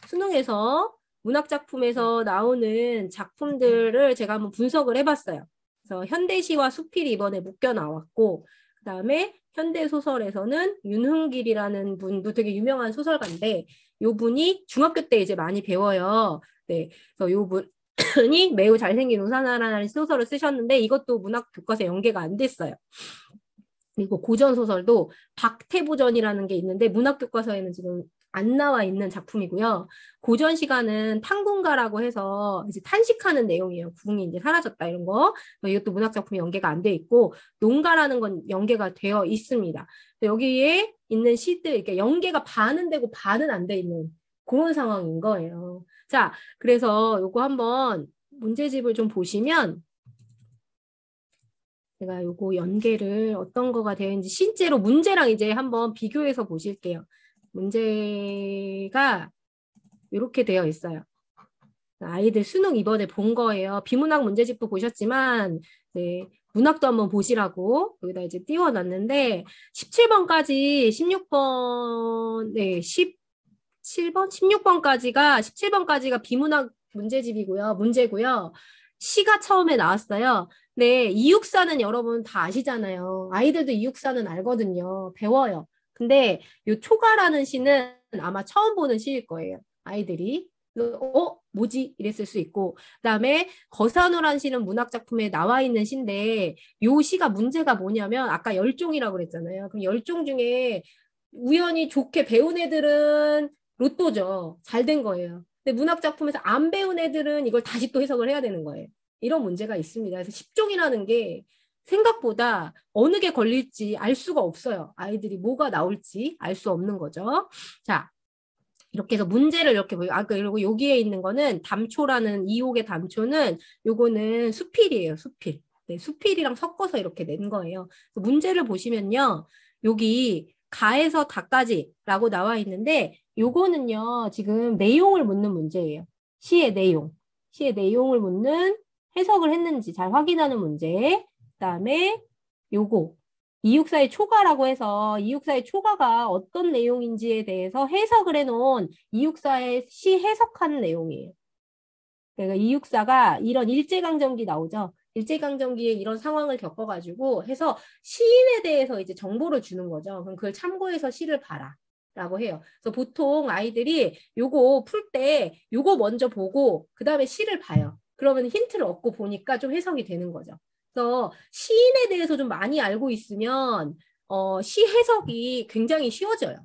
수능에서 문학작품에서 나오는 작품들을 제가 한번 분석을 해봤어요. 그래서 현대시와 수필이 이번에 묶여 나왔고 그 다음에 현대소설에서는 윤흥길이라는 분도 되게 유명한 소설가인데 요 분이 중학교 때 이제 많이 배워요. 네, 그래서 요 분이 매우 잘생긴 우산하라는 소설을 쓰셨는데 이것도 문학 교과서에 연계가 안 됐어요. 그리고 고전 소설도 박태부전이라는 게 있는데 문학 교과서에는 지금 안 나와 있는 작품이고요. 고전 시간은 탕군가라고 해서 이제 탄식하는 내용이에요. 궁이 이제 사라졌다 이런 거. 이것도 문학 작품이 연계가 안 돼 있고 농가라는 건 연계가 되어 있습니다. 여기에 있는 시들 이렇게 연계가 반은 되고 반은 안 돼 있는 그런 상황인 거예요. 자, 그래서 요거 한번 문제집을 좀 보시면 제가 요거 연계를 어떤 거가 되어 있는지 실제로 문제랑 이제 한번 비교해서 보실게요. 문제가 이렇게 되어 있어요. 아이들 수능 이번에 본 거예요. 비문학 문제집도 보셨지만 네, 문학도 한번 보시라고 여기다 이제 띄워놨는데 17번까지 16번 네 17번 17번까지가 비문학 문제집이고요. 문제고요. 시가 처음에 나왔어요. 네, 이육사는 여러분 다 아시잖아요. 아이들도 이육사는 알거든요. 배워요. 근데 요 초가라는 시는 아마 처음 보는 시일 거예요. 아이들이. 뭐지? 이랬을 수 있고. 그다음에 거산호란 시는 문학작품에 나와 있는 시인데 요 시가 문제가 뭐냐면 아까 열종이라고 그랬잖아요. 그럼 열종 중에 우연히 좋게 배운 애들은 로또죠. 잘 된 거예요. 근데 문학작품에서 안 배운 애들은 이걸 다시 또 해석을 해야 되는 거예요. 이런 문제가 있습니다. 그래서 10종이라는 게 생각보다 어느 게 걸릴지 알 수가 없어요. 아이들이 뭐가 나올지 알 수 없는 거죠. 자, 이렇게 해서 문제를 이렇게 보여. 그리고 여기에 있는 거는 담초라는 이옥의 담초는 요거는 수필이에요. 수필. 네, 수필이랑 섞어서 이렇게 낸 거예요. 문제를 보시면요. 여기 가에서 다까지라고 나와 있는데 요거는요. 지금 내용을 묻는 문제예요. 시의 내용. 시의 내용을 묻는 해석을 했는지 잘 확인하는 문제. 그다음에 요거 이육사의 초가라고 해서 이육사의 초가가 어떤 내용인지에 대해서 해석을 해놓은 이육사의 시 해석하는 내용이에요. 그러니까 이육사가 이런 일제강점기 나오죠. 일제강점기에 이런 상황을 겪어가지고 해서 시인에 대해서 이제 정보를 주는 거죠. 그럼 그걸 참고해서 시를 봐라. 라고 해요. 그래서 보통 아이들이 요거 풀 때 요거 먼저 보고 그 다음에 시를 봐요. 그러면 힌트를 얻고 보니까 좀 해석이 되는 거죠. 그래서 시인에 대해서 좀 많이 알고 있으면 시 해석이 굉장히 쉬워져요.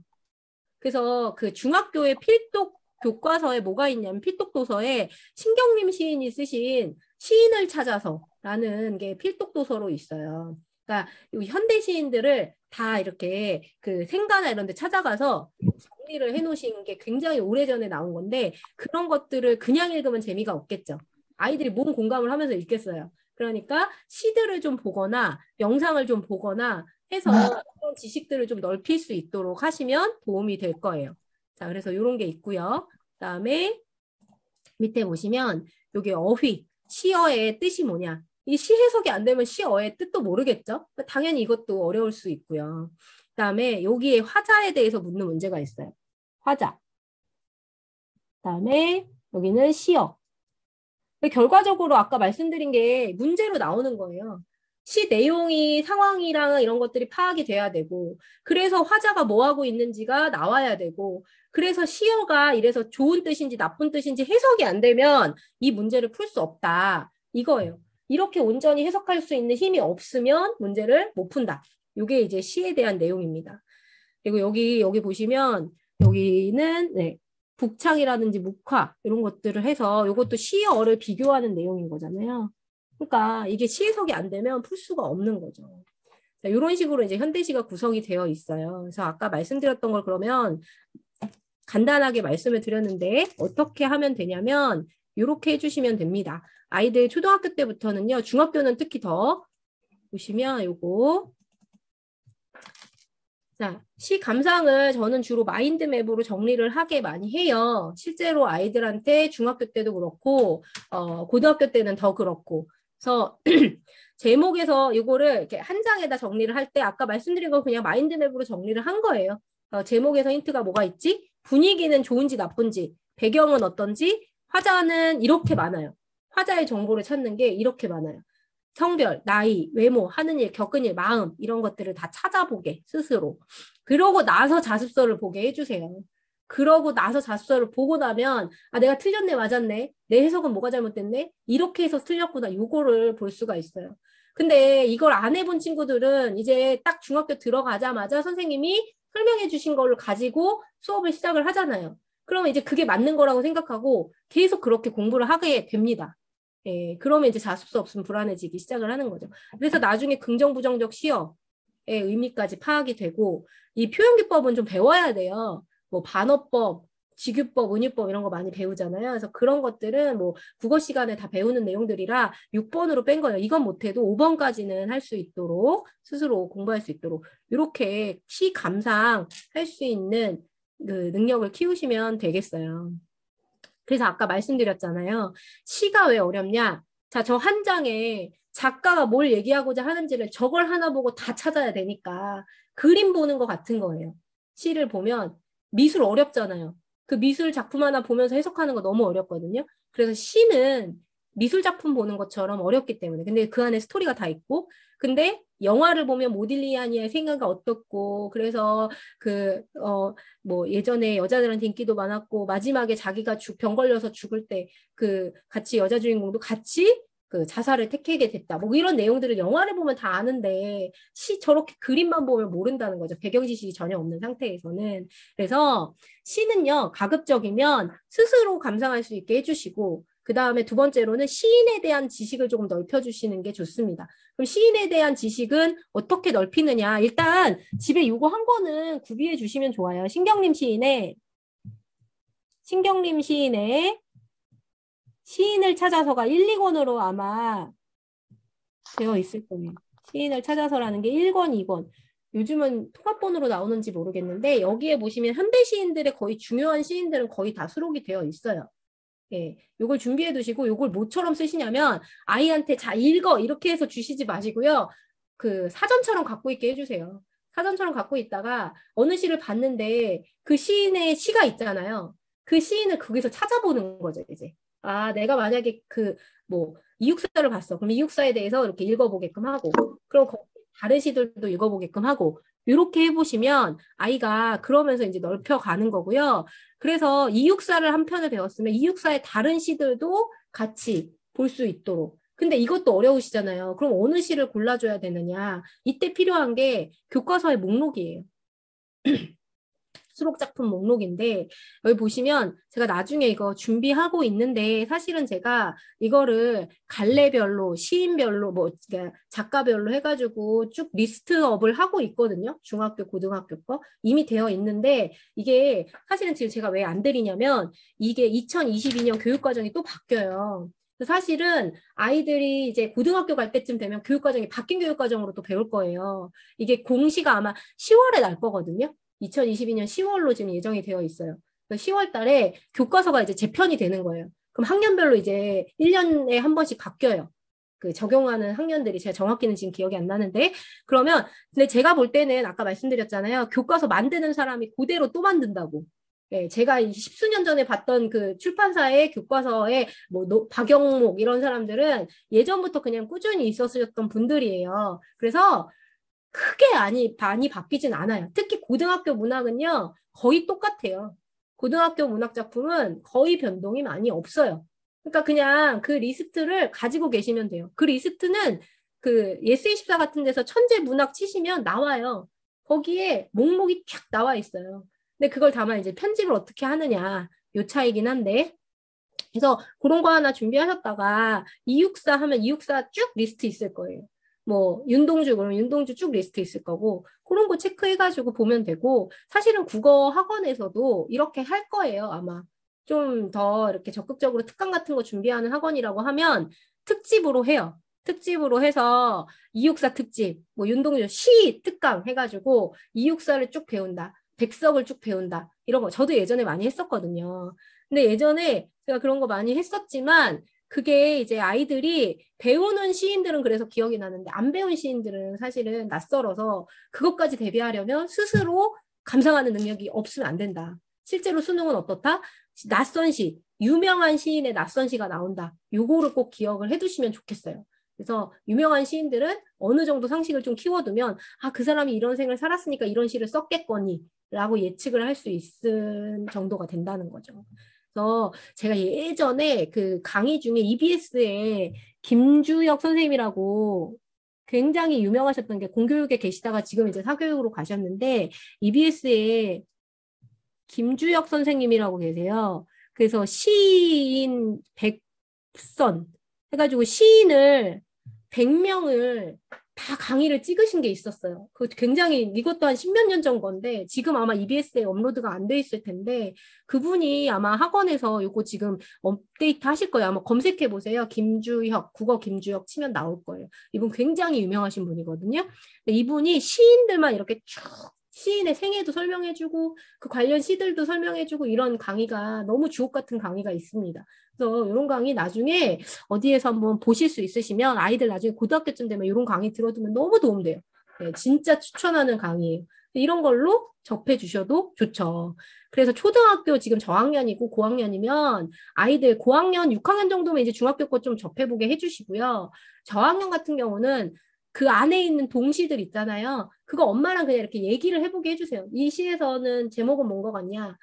그래서 그 중학교의 필독 교과서에 뭐가 있냐면 필독 도서에 신경림 시인이 쓰신 시인을 찾아서라는 게 필독 도서로 있어요. 그러니까 현대 시인들을 다 이렇게 그 생가나 이런 데 찾아가서 정리를 해놓으신 게 굉장히 오래전에 나온 건데 그런 것들을 그냥 읽으면 재미가 없겠죠. 아이들이 몸 공감을 하면서 읽겠어요. 그러니까 시들을 좀 보거나 영상을 좀 보거나 해서 그런 지식들을 좀 넓힐 수 있도록 하시면 도움이 될 거예요. 자, 그래서 이런 게 있고요. 그다음에 밑에 보시면 여기 어휘, 시어의 뜻이 뭐냐. 이 시 해석이 안 되면 시어의 뜻도 모르겠죠. 당연히 이것도 어려울 수 있고요. 그다음에 여기에 화자에 대해서 묻는 문제가 있어요. 화자. 그다음에 여기는 시어. 결과적으로 아까 말씀드린 게 문제로 나오는 거예요. 시 내용이 상황이랑 이런 것들이 파악이 돼야 되고 그래서 화자가 뭐 하고 있는지가 나와야 되고 그래서 시어가 이래서 좋은 뜻인지 나쁜 뜻인지 해석이 안 되면 이 문제를 풀 수 없다. 이거예요. 이렇게 온전히 해석할 수 있는 힘이 없으면 문제를 못 푼다. 이게 이제 시에 대한 내용입니다. 그리고 여기 보시면 여기는 북창이라든지 묵화 이런 것들을 해서 이것도 시어를 비교하는 내용인 거잖아요. 그러니까 이게 시 해석이 안 되면 풀 수가 없는 거죠. 자, 이런 식으로 이제 현대시가 구성이 되어 있어요. 그래서 아까 말씀드렸던 걸 그러면 간단하게 말씀을 드렸는데 어떻게 하면 되냐면 이렇게 해주시면 됩니다. 아이들 초등학교 때부터는요. 중학교는 특히 더 보시면 요거 자, 시 감상을 저는 주로 마인드맵으로 정리를 하게 많이 해요. 실제로 아이들한테 중학교 때도 그렇고 고등학교 때는 더 그렇고 그래서 제목에서 이거를 이렇게 한 장에다 정리를 할 때 아까 말씀드린 거 그냥 마인드맵으로 정리를 한 거예요. 제목에서 힌트가 뭐가 있지? 분위기는 좋은지 나쁜지, 배경은 어떤지, 화자는 이렇게 많아요. 화자의 정보를 찾는 게 이렇게 많아요. 성별, 나이, 외모, 하는 일, 겪은 일, 마음 이런 것들을 다 찾아보게 스스로. 그러고 나서 자습서를 보게 해주세요. 그러고 나서 자습서를 보고 나면 아 내가 틀렸네 맞았네 내 해석은 뭐가 잘못됐네 이렇게 해서 틀렸구나 요거를 볼 수가 있어요. 근데 이걸 안 해본 친구들은 이제 딱 중학교 들어가자마자 선생님이 설명해 주신 걸로 가지고 수업을 시작을 하잖아요. 그러면 이제 그게 맞는 거라고 생각하고 계속 그렇게 공부를 하게 됩니다. 예, 그러면 이제 자습서 없으면 불안해지기 시작을 하는 거죠. 그래서 나중에 긍정 부정적 시어의 의미까지 파악이 되고 이 표현기법은 좀 배워야 돼요. 뭐 반어법, 직유법, 은유법 이런 거 많이 배우잖아요. 그래서 그런 것들은 뭐 국어 시간에 다 배우는 내용들이라 6번으로 뺀 거예요. 이건 못해도 5번까지는 할 수 있도록 스스로 공부할 수 있도록 이렇게 시 감상 할 수 있는 그 능력을 키우시면 되겠어요. 그래서 아까 말씀드렸잖아요. 시가 왜 어렵냐? 자, 저 한 장에 작가가 뭘 얘기하고자 하는지를 저걸 하나 보고 다 찾아야 되니까 그림 보는 거 같은 거예요. 시를 보면 미술 어렵잖아요. 그 미술 작품 하나 보면서 해석하는 거 너무 어렵거든요. 그래서 시는 미술 작품 보는 것처럼 어렵기 때문에. 근데 그 안에 스토리가 다 있고 근데 영화를 보면 모딜리아니의 생각이 어떻고 그래서 뭐 예전에 여자들한테 인기도 많았고 마지막에 자기가 병 걸려서 죽을 때 그 같이 여자 주인공도 같이 그 자살을 택하게 됐다. 뭐 이런 내용들을 영화를 보면 다 아는데 저렇게 그림만 보면 모른다는 거죠. 배경 지식이 전혀 없는 상태에서는. 그래서 시는요. 가급적이면 스스로 감상할 수 있게 해주시고 그 다음에 두 번째로는 시인에 대한 지식을 조금 넓혀주시는 게 좋습니다. 그럼 시인에 대한 지식은 어떻게 넓히느냐. 일단 집에 이거 한 권은 구비해 주시면 좋아요. 신경림 시인의 시인을 찾아서가 1, 2권으로 아마 되어 있을 거예요. 시인을 찾아서라는 게 1권, 2권. 요즘은 통합본으로 나오는지 모르겠는데 여기에 보시면 현대 시인들의 거의 중요한 시인들은 거의 다 수록이 되어 있어요. 예, 요걸 준비해 두시고 요걸 뭐처럼 쓰시냐면 아이한테 자 읽어 이렇게 해서 주시지 마시고요. 그 사전처럼 갖고 있게 해주세요. 사전처럼 갖고 있다가 어느 시를 봤는데 그 시인의 시가 있잖아요. 그 시인을 거기서 찾아보는 거죠, 이제. 아, 내가 만약에 뭐 이육사를 봤어. 그럼 이육사에 대해서 이렇게 읽어보게끔 하고 그럼 다른 시들도 읽어보게끔 하고 이렇게 해보시면 아이가 그러면서 이제 넓혀가는 거고요. 그래서 이육사를 한 편을 배웠으면 이육사의 다른 시들도 같이 볼 수 있도록 근데 이것도 어려우시잖아요. 그럼 어느 시를 골라줘야 되느냐? 이때 필요한 게 교과서의 목록이에요. 수록 작품 목록인데 여기 보시면 제가 나중에 이거 준비하고 있는데 사실은 제가 이거를 갈래별로 시인별로 뭐 그러니까 작가별로 해가지고 쭉 리스트업을 하고 있거든요. 중학교 고등학교 거 이미 되어 있는데 이게 사실은 지금 제가 왜 안 드리냐면 이게 2022년 교육과정이 또 바뀌어요. 사실은 아이들이 이제 고등학교 갈 때쯤 되면 교육과정이 바뀐 교육과정으로 또 배울 거예요. 이게 공시가 아마 10월에 날 거거든요. 2022년 10월로 지금 예정이 되어 있어요. 10월 달에 교과서가 이제 재편이 되는 거예요. 그럼 학년별로 이제 1년에 한 번씩 바뀌어요. 그 적용하는 학년들이 제가 정확히는 지금 기억이 안 나는데 그러면 근데 제가 볼 때는 아까 말씀드렸잖아요. 교과서 만드는 사람이 그대로 또 만든다고. 예, 제가 10수년 전에 봤던 그 출판사의 교과서에 뭐 박영목 이런 사람들은 예전부터 그냥 꾸준히 있었었던 분들이에요. 그래서 크게 많이 바뀌진 않아요. 특히 고등학교 문학은요, 거의 똑같아요. 고등학교 문학 작품은 거의 변동이 많이 없어요. 그러니까 그냥 그 리스트를 가지고 계시면 돼요. 그 리스트는 그 예스24 같은 데서 천재 문학 치시면 나와요. 거기에 목록이 쫙 나와 있어요. 근데 그걸 다만 이제 편집을 어떻게 하느냐, 요 차이긴 한데. 그래서 그런 거 하나 준비하셨다가 264 하면 264 쭉 리스트 있을 거예요. 뭐 윤동주 그러면 윤동주 쭉 리스트 있을 거고 그런 거 체크해가지고 보면 되고 사실은 국어 학원에서도 이렇게 할 거예요. 아마 좀 더 이렇게 적극적으로 특강 같은 거 준비하는 학원이라고 하면 특집으로 해요. 특집으로 해서 264 특집, 뭐 윤동주 시 특강 해가지고 264를 쭉 배운다. 백석을 쭉 배운다. 이런 거 저도 예전에 많이 했었거든요. 근데 예전에 제가 그런 거 많이 했었지만 그게 이제 아이들이 배우는 시인들은 그래서 기억이 나는데 안 배운 시인들은 사실은 낯설어서 그것까지 대비하려면 스스로 감상하는 능력이 없으면 안 된다. 실제로 수능은 어떻다? 낯선 시, 유명한 시인의 낯선 시가 나온다. 요거를 꼭 기억을 해두시면 좋겠어요. 그래서 유명한 시인들은 어느 정도 상식을 좀 키워두면 아, 그 사람이 이런 생을 살았으니까 이런 시를 썼겠거니 라고 예측을 할 수 있을 정도가 된다는 거죠. 그래서 제가 예전에 그 강의 중에 EBS에 김주혁 선생님이라고 굉장히 유명하셨던 게 공교육에 계시다가 지금 이제 사교육으로 가셨는데 EBS에 김주혁 선생님이라고 계세요. 그래서 시인 100선 해가지고 시인을 100명을 다 강의를 찍으신 게 있었어요. 그 굉장히 이것도 한 10몇 년 전 건데 지금 아마 EBS에 업로드가 안 돼 있을 텐데 그분이 아마 학원에서 요거 지금 업데이트 하실 거예요. 아마 검색해 보세요. 김주혁, 국어 김주혁 치면 나올 거예요. 이분 굉장히 유명하신 분이거든요. 이분이 시인들만 이렇게 쭉 시인의 생애도 설명해주고 그 관련 시들도 설명해주고 이런 강의가 너무 주옥 같은 강의가 있습니다. 그래서 이런 강의 나중에 어디에서 한번 보실 수 있으시면 아이들 나중에 고등학교쯤 되면 이런 강의 들어두면 너무 도움돼요. 네, 진짜 추천하는 강의예요. 이런 걸로 접해 주셔도 좋죠. 그래서 초등학교 지금 저학년이고 고학년이면 아이들 고학년 6학년 정도면 이제 중학교 거 좀 접해보게 해주시고요. 저학년 같은 경우는 그 안에 있는 동시들 있잖아요. 그거 엄마랑 그냥 이렇게 얘기를 해보게 해주세요. 이 시에서는 제목은 뭔 것 같냐?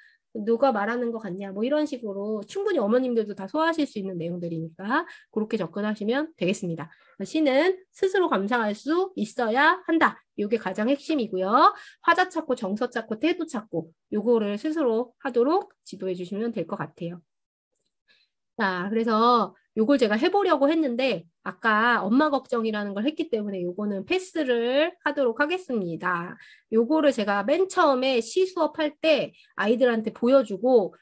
누가 말하는 것 같냐? 뭐 이런 식으로 충분히 어머님들도 다 소화하실 수 있는 내용들이니까 그렇게 접근하시면 되겠습니다. 시는 스스로 감상할 수 있어야 한다. 이게 가장 핵심이고요. 화자 찾고 정서 찾고 태도 찾고 요거를 스스로 하도록 지도해 주시면 될 것 같아요. 자, 그래서 요걸 제가 해보려고 했는데 아까 엄마 걱정이라는 걸 했기 때문에 요거는 패스를 하도록 하겠습니다. 요거를 제가 맨 처음에 시 수업할 때 아이들한테 보여주고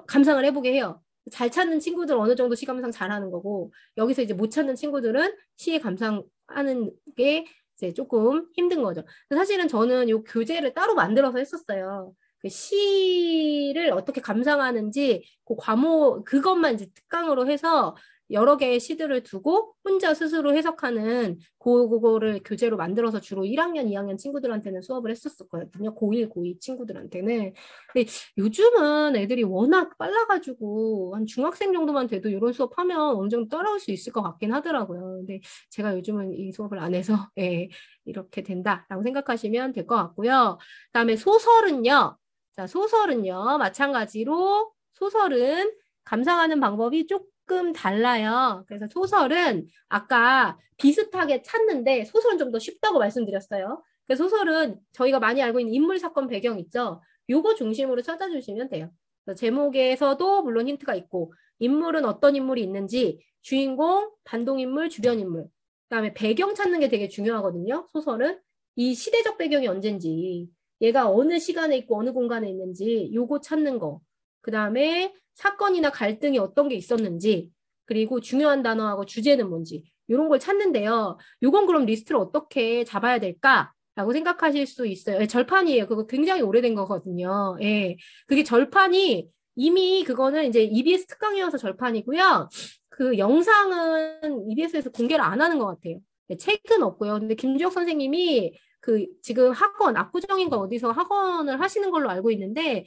감상을 해보게 해요. 잘 찾는 친구들은 어느 정도 시 감상 잘하는 거고 여기서 이제 못 찾는 친구들은 시에 감상하는 게 이제 조금 힘든 거죠. 사실은 저는 요 교재를 따로 만들어서 했었어요. 그 시를 어떻게 감상하는지 그 과목 그것만 이제 특강으로 해서 여러 개의 시들을 두고 혼자 스스로 해석하는 그거를 교재로 만들어서 주로 1학년, 2학년 친구들한테는 수업을 했었거든요. 고1, 고2 친구들한테는. 근데 요즘은 애들이 워낙 빨라가지고 한 중학생 정도만 돼도 이런 수업하면 어느 정도 따라올 수 있을 것 같긴 하더라고요. 근데 제가 요즘은 이 수업을 안 해서 예, 이렇게 된다라고 생각하시면 될 것 같고요. 그다음에 소설은요. 자, 소설은요. 마찬가지로 소설은 감상하는 방법이 조금 조금 달라요. 그래서 소설은 아까 비슷하게 찾는데 소설은 좀 더 쉽다고 말씀드렸어요. 그래서 소설은 저희가 많이 알고 있는 인물, 사건, 배경 있죠? 요거 중심으로 찾아주시면 돼요. 제목에서도 물론 힌트가 있고 인물은 어떤 인물이 있는지 주인공, 반동인물, 주변인물 그다음에 배경 찾는 게 되게 중요하거든요. 소설은 이 시대적 배경이 언젠지 얘가 어느 시간에 있고 어느 공간에 있는지 요거 찾는 거 그다음에 사건이나 갈등이 어떤 게 있었는지 그리고 중요한 단어하고 주제는 뭔지 이런 걸 찾는데요. 요건 그럼 리스트를 어떻게 잡아야 될까라고 생각하실 수 있어요. 예, 절판이에요. 그거 굉장히 오래된 거거든요. 예. 그게 절판이 이미 그거는 이제 EBS 특강이어서 절판이고요. 그 영상은 EBS에서 공개를 안 하는 것 같아요. 네, 책은 없고요. 근데 김주혁 선생님이 그 지금 학원, 압구정인가 어디서 학원을 하시는 걸로 알고 있는데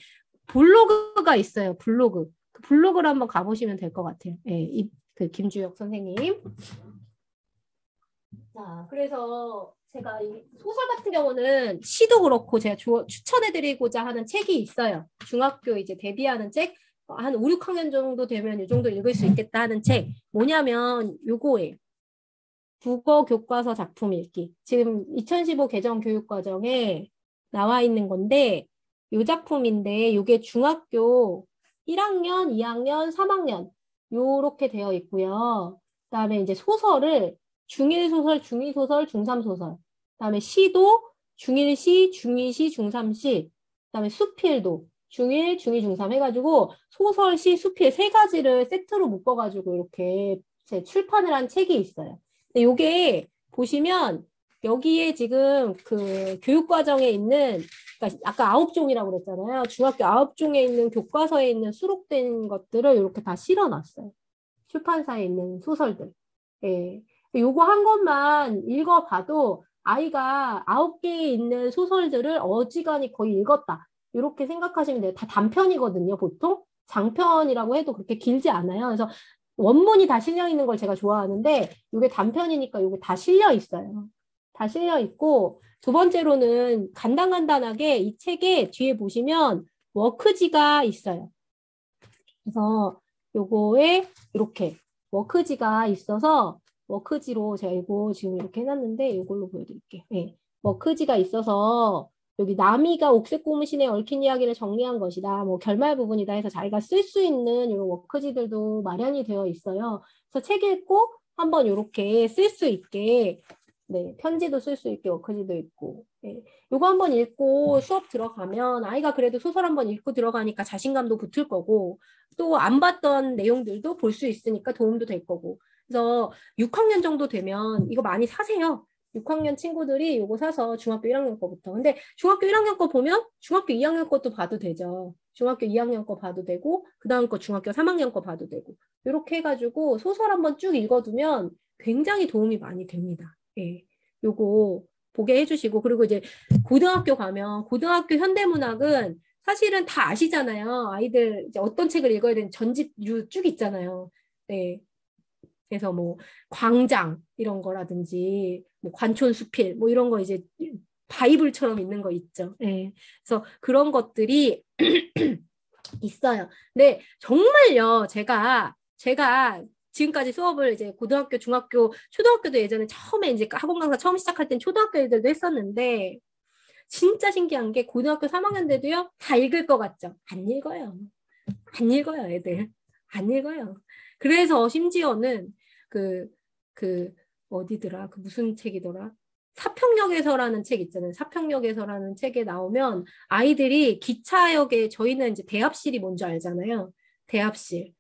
블로그가 있어요. 블로그. 그 블로그를 한번 가보시면 될 것 같아요. 예, 그 김주혁 선생님. 자, 그래서 제가 이 소설 같은 경우는 시도 그렇고 제가 추천해드리고자 하는 책이 있어요. 중학교 이제 데뷔하는 책. 한 5, 6학년 정도 되면 이 정도 읽을 수 있겠다 하는 책. 뭐냐면 요거예요. 국어 교과서 작품 읽기. 지금 2015 개정 교육과정에 나와 있는 건데 요 작품인데 요게 중학교 1학년, 2학년, 3학년 요렇게 되어 있고요. 그다음에 이제 소설을 중1소설, 중2소설, 중3소설. 그다음에 시도 중1시, 중2시, 중3시. 그다음에 수필도 중1, 중2, 중3 해가지고 소설, 시, 수필 세 가지를 세트로 묶어가지고 이렇게 제 출판을 한 책이 있어요. 근데 요게 보시면 여기에 지금 그 교육과정에 있는 그러니까 아까 9종이라고 그랬잖아요. 중학교 9종에 있는 교과서에 있는 수록된 것들을 이렇게 다 실어놨어요. 출판사에 있는 소설들. 예. 요거 한 것만 읽어봐도 아이가 9개에 있는 소설들을 어지간히 거의 읽었다. 이렇게 생각하시면 돼요. 다 단편이거든요, 보통. 장편이라고 해도 그렇게 길지 않아요. 그래서 원문이 다 실려 있는 걸 제가 좋아하는데 이게 단편이니까 이게 다 실려 있어요. 다 실려 있고 두 번째로는 간단간단하게 이 책에 뒤에 보시면 워크지가 있어요. 그래서 요거에 이렇게 워크지가 있어서 워크지로 제가 이거 지금 이렇게 해놨는데 이걸로 보여드릴게요. 네. 워크지가 있어서 여기 나미가 옥색 고무신에 얽힌 이야기를 정리한 것이다. 뭐 결말 부분이다 해서 자기가 쓸 수 있는 이런 워크지들도 마련이 되어 있어요. 그래서 책 읽고 한번 이렇게 쓸 수 있게 네, 편지도 쓸 수 있게 워크지도 있고 네. 요거 한번 읽고 수업 들어가면 아이가 그래도 소설 한번 읽고 들어가니까 자신감도 붙을 거고 또 안 봤던 내용들도 볼 수 있으니까 도움도 될 거고 그래서 6학년 정도 되면 이거 많이 사세요. 6학년 친구들이 이거 사서 중학교 1학년 거부터. 근데 중학교 1학년 거 보면 중학교 2학년 것도 봐도 되죠. 중학교 2학년 거 봐도 되고 그 다음 거 중학교 3학년 거 봐도 되고 이렇게 해가지고 소설 한번 쭉 읽어두면 굉장히 도움이 많이 됩니다. 예, 요거 보게 해주시고 그리고 이제 고등학교 가면 고등학교 현대문학은 사실은 다 아시잖아요. 아이들 이제 어떤 책을 읽어야 되는지 전집류 쭉 있잖아요. 네. 그래서 뭐 광장 이런 거라든지 뭐 관촌수필 뭐 이런 거 이제 바이블처럼 있는 거 있죠. 네. 그래서 그런 것들이 있어요. 근데 정말요, 제가 지금까지 수업을 이제 고등학교, 중학교, 초등학교도 예전에 처음에 이제 학원 강사 처음 시작할 땐 초등학교 애들도 했었는데 진짜 신기한 게 고등학교 3학년 때도요 다 읽을 것 같죠? 안 읽어요. 안 읽어요, 애들. 안 읽어요. 그래서 심지어는 그 어디더라? 그 무슨 책이더라? 사평역에서라는 책 있잖아요. 사평역에서라는 책에 나오면 아이들이 기차역에 저희는 이제 대합실이 뭔지 알잖아요. 대합실.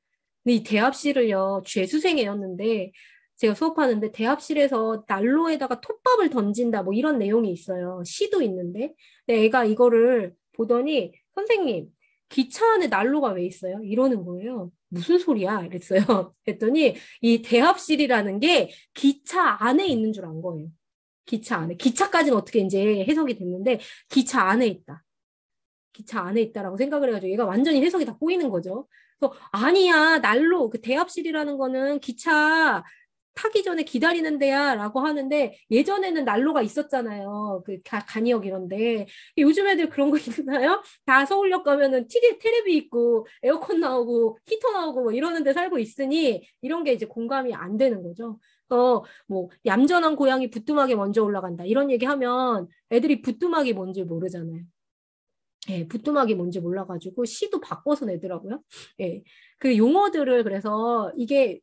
근데 이 대합실을요 죄수생이었는데 제가 수업하는데 대합실에서 난로에다가 톱밥을 던진다 뭐 이런 내용이 있어요. 시도 있는데. 근데 애가 이거를 보더니 선생님 기차 안에 난로가 왜 있어요? 이러는 거예요. 무슨 소리야? 이랬어요. 그랬더니 이 대합실이라는 게 기차 안에 있는 줄 안 거예요. 기차 안에. 기차까지는 어떻게 이제 해석이 됐는데 기차 안에 있다. 기차 안에 있다라고 생각을 해가지고 얘가 완전히 해석이 다 꼬이는 거죠. 그래서 아니야 난로 그 대합실이라는 거는 기차 타기 전에 기다리는 데야 라고 하는데 예전에는 난로가 있었잖아요. 그 간이역 이런데. 요즘 애들 그런 거 있나요? 다 서울역 가면은 테레비 있고 에어컨 나오고 히터 나오고 뭐 이러는 데 살고 있으니 이런 게 이제 공감이 안 되는 거죠. 뭐 얌전한 고양이 부뚜막에 먼저 올라간다 이런 얘기하면 애들이 부뚜막이 뭔지 모르잖아요. 예, 부뚜막이 뭔지 몰라가지고 시도 바꿔서 내더라고요. 예, 그 용어들을 그래서 이게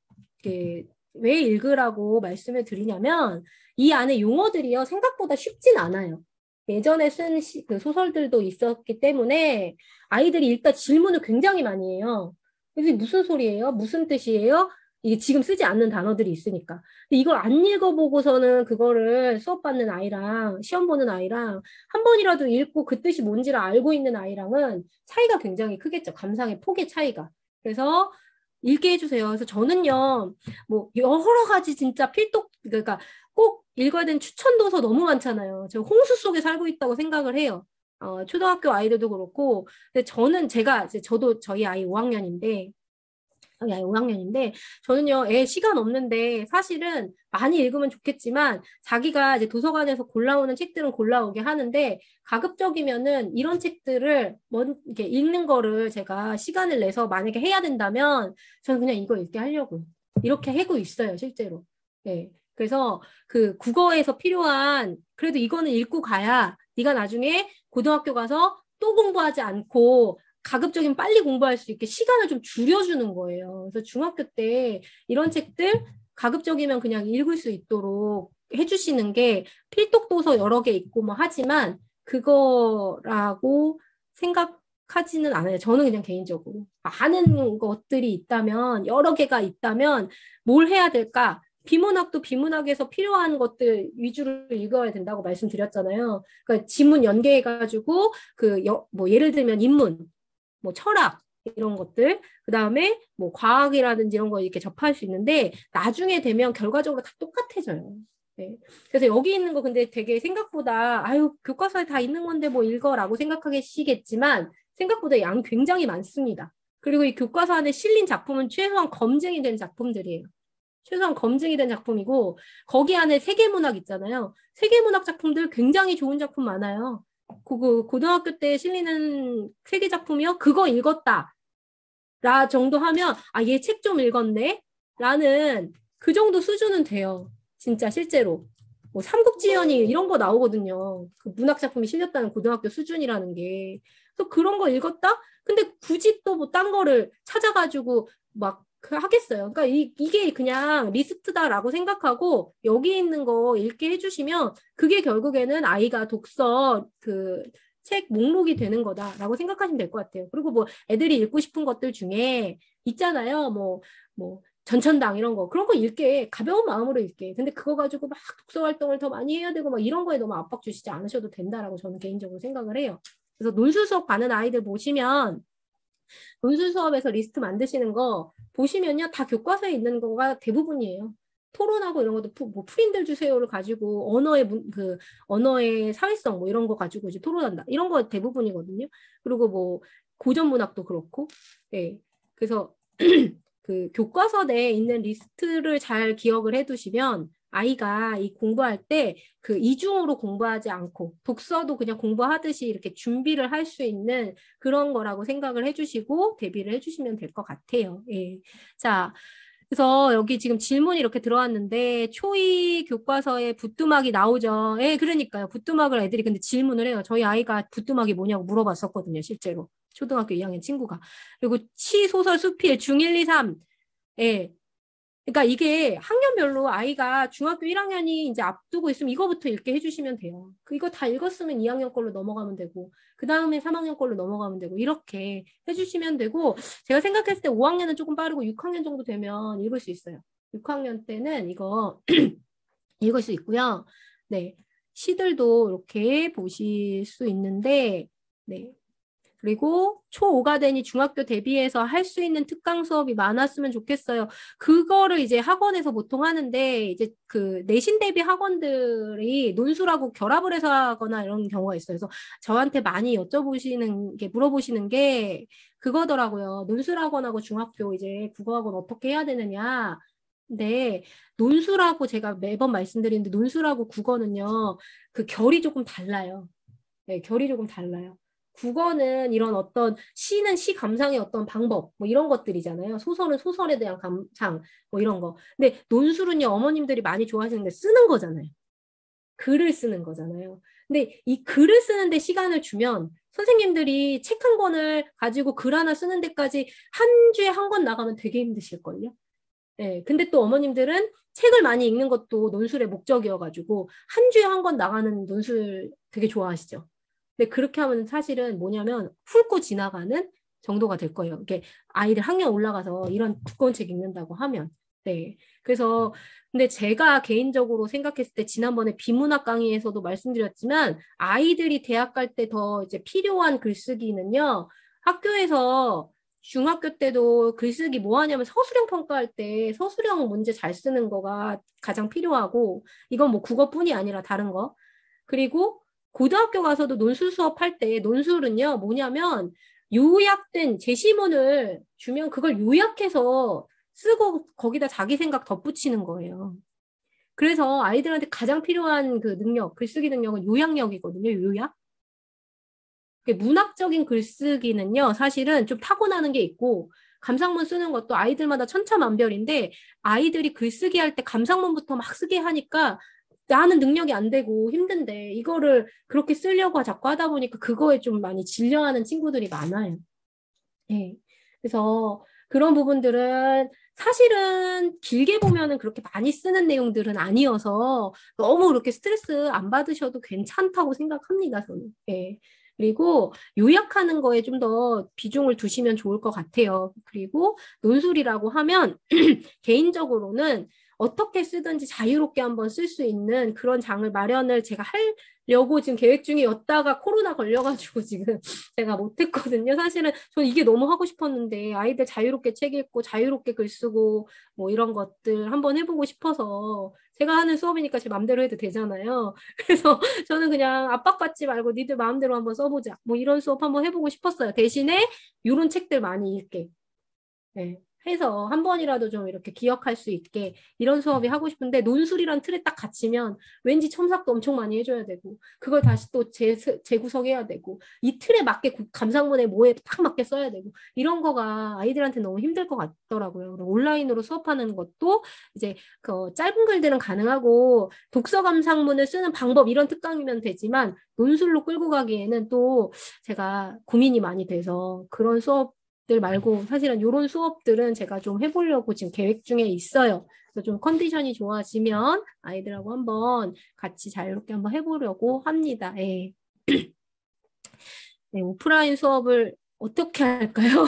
왜 읽으라고 말씀을 드리냐면 이 안에 용어들이요 생각보다 쉽진 않아요. 예전에 쓴 그 소설들도 있었기 때문에 아이들이 일단 질문을 굉장히 많이 해요. 이게 무슨 소리예요? 무슨 뜻이에요? 이게 지금 쓰지 않는 단어들이 있으니까. 근데 이걸 안 읽어보고서는 그거를 수업 받는 아이랑 시험 보는 아이랑 한 번이라도 읽고 그 뜻이 뭔지를 알고 있는 아이랑은 차이가 굉장히 크겠죠. 감상의 폭의 차이가. 그래서 읽게 해주세요. 그래서 저는요, 뭐 여러 가지 진짜 그러니까 꼭 읽어야 되는 추천 도서 너무 많잖아요. 저 홍수 속에 살고 있다고 생각을 해요. 초등학교 아이들도 그렇고, 근데 저도 저희 아이 5학년인데, 야, 5학년인데 저는요, 애 시간 없는데 사실은 많이 읽으면 좋겠지만 자기가 이제 도서관에서 골라오는 책들은 골라오게 하는데 가급적이면은 이런 책들을 이렇게 읽는 거를 제가 시간을 내서 만약에 해야 된다면 저는 그냥 이거 읽게 하려고요. 이렇게 하고 있어요, 실제로. 네. 그래서 그 국어에서 필요한 그래도 이거는 읽고 가야 네가 나중에 고등학교 가서 또 공부하지 않고 가급적이면 빨리 공부할 수 있게 시간을 좀 줄여주는 거예요. 그래서 중학교 때 이런 책들 가급적이면 그냥 읽을 수 있도록 해주시는 게 필독 도서 여러 개 있고 뭐 하지만 그거라고 생각하지는 않아요. 저는 그냥 개인적으로 아는 것들이 있다면 여러 개가 있다면 뭘 해야 될까? 비문학도 비문학에서 필요한 것들 위주로 읽어야 된다고 말씀드렸잖아요. 그러니까 지문 연계해가지고 뭐 예를 들면 인문 뭐 철학 이런 것들 그 다음에 뭐 과학이라든지 이런 거 이렇게 접할 수 있는데 나중에 되면 결과적으로 다 똑같아져요. 네. 그래서 여기 있는 거 근데 되게 생각보다 아유 교과서에 다 있는 건데 뭐 읽어라고 생각하시겠지만 생각보다 양 굉장히 많습니다. 그리고 이 교과서 안에 실린 작품은 최소한 검증이 된 작품들이에요. 최소한 검증이 된 작품이고 거기 안에 세계문학 있잖아요. 세계문학 작품들 굉장히 좋은 작품 많아요. 고등학교 때 실리는 세계 작품이요? 그거 읽었다. 라 정도 하면 얘 책 좀 읽었네? 라는 그 정도 수준은 돼요. 진짜 실제로. 뭐 삼국지연이 이런 거 나오거든요. 그 문학 작품이 실렸다는 고등학교 수준이라는 게. 그래서 그런 거 읽었다? 근데 굳이 또 뭐 딴 거를 찾아가지고 막 하겠어요. 그러니까 이게 그냥 리스트다라고 생각하고 여기 있는 거 읽게 해주시면 그게 결국에는 아이가 독서 책 목록이 되는 거다라고 생각하시면 될 것 같아요. 그리고 뭐 애들이 읽고 싶은 것들 중에 있잖아요. 뭐 전천당 이런 거 그런 거 읽게 가벼운 마음으로 읽게. 근데 그거 가지고 막 독서 활동을 더 많이 해야 되고 막 이런 거에 너무 압박 주시지 않으셔도 된다라고 저는 개인적으로 생각을 해요. 그래서 논술 수업 가는 아이들 보시면 논술 수업에서 리스트 만드시는 거 보시면요. 다 교과서에 있는 거가 대부분이에요. 토론하고 이런 것도 뭐 프린들 주세요를 가지고 언어의 사회성 뭐 이런 거 가지고 이제 토론한다. 이런 거 대부분이거든요. 그리고 뭐 고전 문학도 그렇고. 네. 그래서 그 교과서 내에 있는 리스트를 잘 기억을 해 두시면 아이가 이 공부할 때 그 이중으로 공부하지 않고 독서도 그냥 공부하듯이 이렇게 준비를 할 수 있는 그런 거라고 생각을 해주시고 대비를 해주시면 될 것 같아요. 예. 자, 그래서 여기 지금 질문이 이렇게 들어왔는데 초2 교과서에 부뚜막이 나오죠. 예, 그러니까요. 부뚜막을 애들이 근데 질문을 해요. 저희 아이가 부뚜막이 뭐냐고 물어봤었거든요. 실제로. 초등학교 2학년 친구가. 그리고 시소설 수필 중1, 2, 3. 예. 그러니까 이게 학년별로 아이가 중학교 1학년이 이제 앞두고 있으면 이거부터 읽게 해주시면 돼요. 이거 다 읽었으면 2학년 걸로 넘어가면 되고 그 다음에 3학년 걸로 넘어가면 되고 이렇게 해주시면 되고 제가 생각했을 때 5학년은 조금 빠르고 6학년 정도 되면 읽을 수 있어요. 6학년 때는 이거 읽을 수 있고요. 네, 시들도 이렇게 보실 수 있는데 네. 그리고 초5가 되니 중학교 대비해서 할 수 있는 특강 수업이 많았으면 좋겠어요. 그거를 이제 학원에서 보통 하는데 이제 그 내신 대비 학원들이 논술하고 결합을 해서 하거나 이런 경우가 있어요. 그래서 저한테 많이 물어보시는 게 그거더라고요. 논술학원하고 중학교 이제 국어학원 어떻게 해야 되느냐. 네, 논술하고 제가 매번 말씀드리는데 논술하고 국어는요, 그 결이 조금 달라요. 네, 결이 조금 달라요. 국어는 이런 어떤 시는 시 감상의 어떤 방법 뭐 이런 것들이잖아요. 소설은 소설에 대한 감상 뭐 이런 거. 근데 논술은요, 어머님들이 많이 좋아하시는 게 쓰는 거잖아요. 글을 쓰는 거잖아요. 근데 이 글을 쓰는데 시간을 주면 선생님들이 책 한 권을 가지고 글 하나 쓰는 데까지 한 주에 한 권 나가면 되게 힘드실걸요. 네, 근데 또 어머님들은 책을 많이 읽는 것도 논술의 목적이어가지고 한 주에 한 권 나가는 논술 되게 좋아하시죠. 근데 그렇게 하면 사실은 뭐냐면 훑고 지나가는 정도가 될 거예요. 이렇게 아이들 학년 올라가서 이런 두꺼운 책 읽는다고 하면. 네. 그래서 근데 제가 개인적으로 생각했을 때 지난번에 비문학 강의에서도 말씀드렸지만 아이들이 대학 갈 때 더 이제 필요한 글쓰기는요. 학교에서 중학교 때도 글쓰기 뭐 하냐면 서술형 평가할 때 서술형 문제 잘 쓰는 거가 가장 필요하고 이건 뭐 국어뿐이 아니라 다른 거. 그리고 고등학교 가서도 논술 수업할 때 논술은요 뭐냐면 요약된 제시문을 주면 그걸 요약해서 쓰고 거기다 자기 생각 덧붙이는 거예요. 그래서 아이들한테 가장 필요한 그 능력, 글쓰기 능력은 요약력이거든요. 요약. 문학적인 글쓰기는요, 사실은 좀 타고나는 게 있고, 감상문 쓰는 것도 아이들마다 천차만별인데, 아이들이 글쓰기 할 때 감상문부터 막 쓰게 하니까 나는 능력이 안 되고 힘든데, 이거를 그렇게 쓰려고 자꾸 하다 보니까 그거에 좀 많이 질려하는 친구들이 많아요. 네. 그래서 그런 부분들은 사실은 길게 보면은 그렇게 많이 쓰는 내용들은 아니어서 너무 그렇게 스트레스 안 받으셔도 괜찮다고 생각합니다, 저는. 예. 그리고 요약하는 거에 좀 더 비중을 두시면 좋을 것 같아요. 그리고 논술이라고 하면 개인적으로는 어떻게 쓰든지 자유롭게 한번 쓸 수 있는 그런 장을 마련을 제가 하려고 지금 계획 중이었다가 코로나 걸려가지고 지금 제가 못했거든요. 사실은 저는 이게 너무 하고 싶었는데 아이들 자유롭게 책 읽고 자유롭게 글 쓰고 뭐 이런 것들 한번 해보고 싶어서 제가 하는 수업이니까 제 마음대로 해도 되잖아요. 그래서 저는 그냥 압박받지 말고 니들 마음대로 한번 써보자. 뭐 이런 수업 한번 해보고 싶었어요. 대신에 이런 책들 많이 읽게. 네. 해서 한 번이라도 좀 이렇게 기억할 수 있게 이런 수업이 하고 싶은데 논술이란 틀에 딱 갇히면 왠지 첨삭도 엄청 많이 해줘야 되고 그걸 다시 또 재구성해야 되고 이 틀에 맞게 감상문에 뭐에 딱 맞게 써야 되고 이런 거가 아이들한테 너무 힘들 것 같더라고요. 그리고 온라인으로 수업하는 것도 이제 그 짧은 글들은 가능하고 독서 감상문을 쓰는 방법 이런 특강이면 되지만 논술로 끌고 가기에는 또 제가 고민이 많이 돼서 그런 수업 들 말고 사실은 이런 수업들은 제가 좀 해보려고 지금 계획 중에 있어요. 그래서 좀 컨디션이 좋아지면 아이들하고 한번 같이 자유롭게 한번 해보려고 합니다. 예. 네, 오프라인 수업을 어떻게 할까요?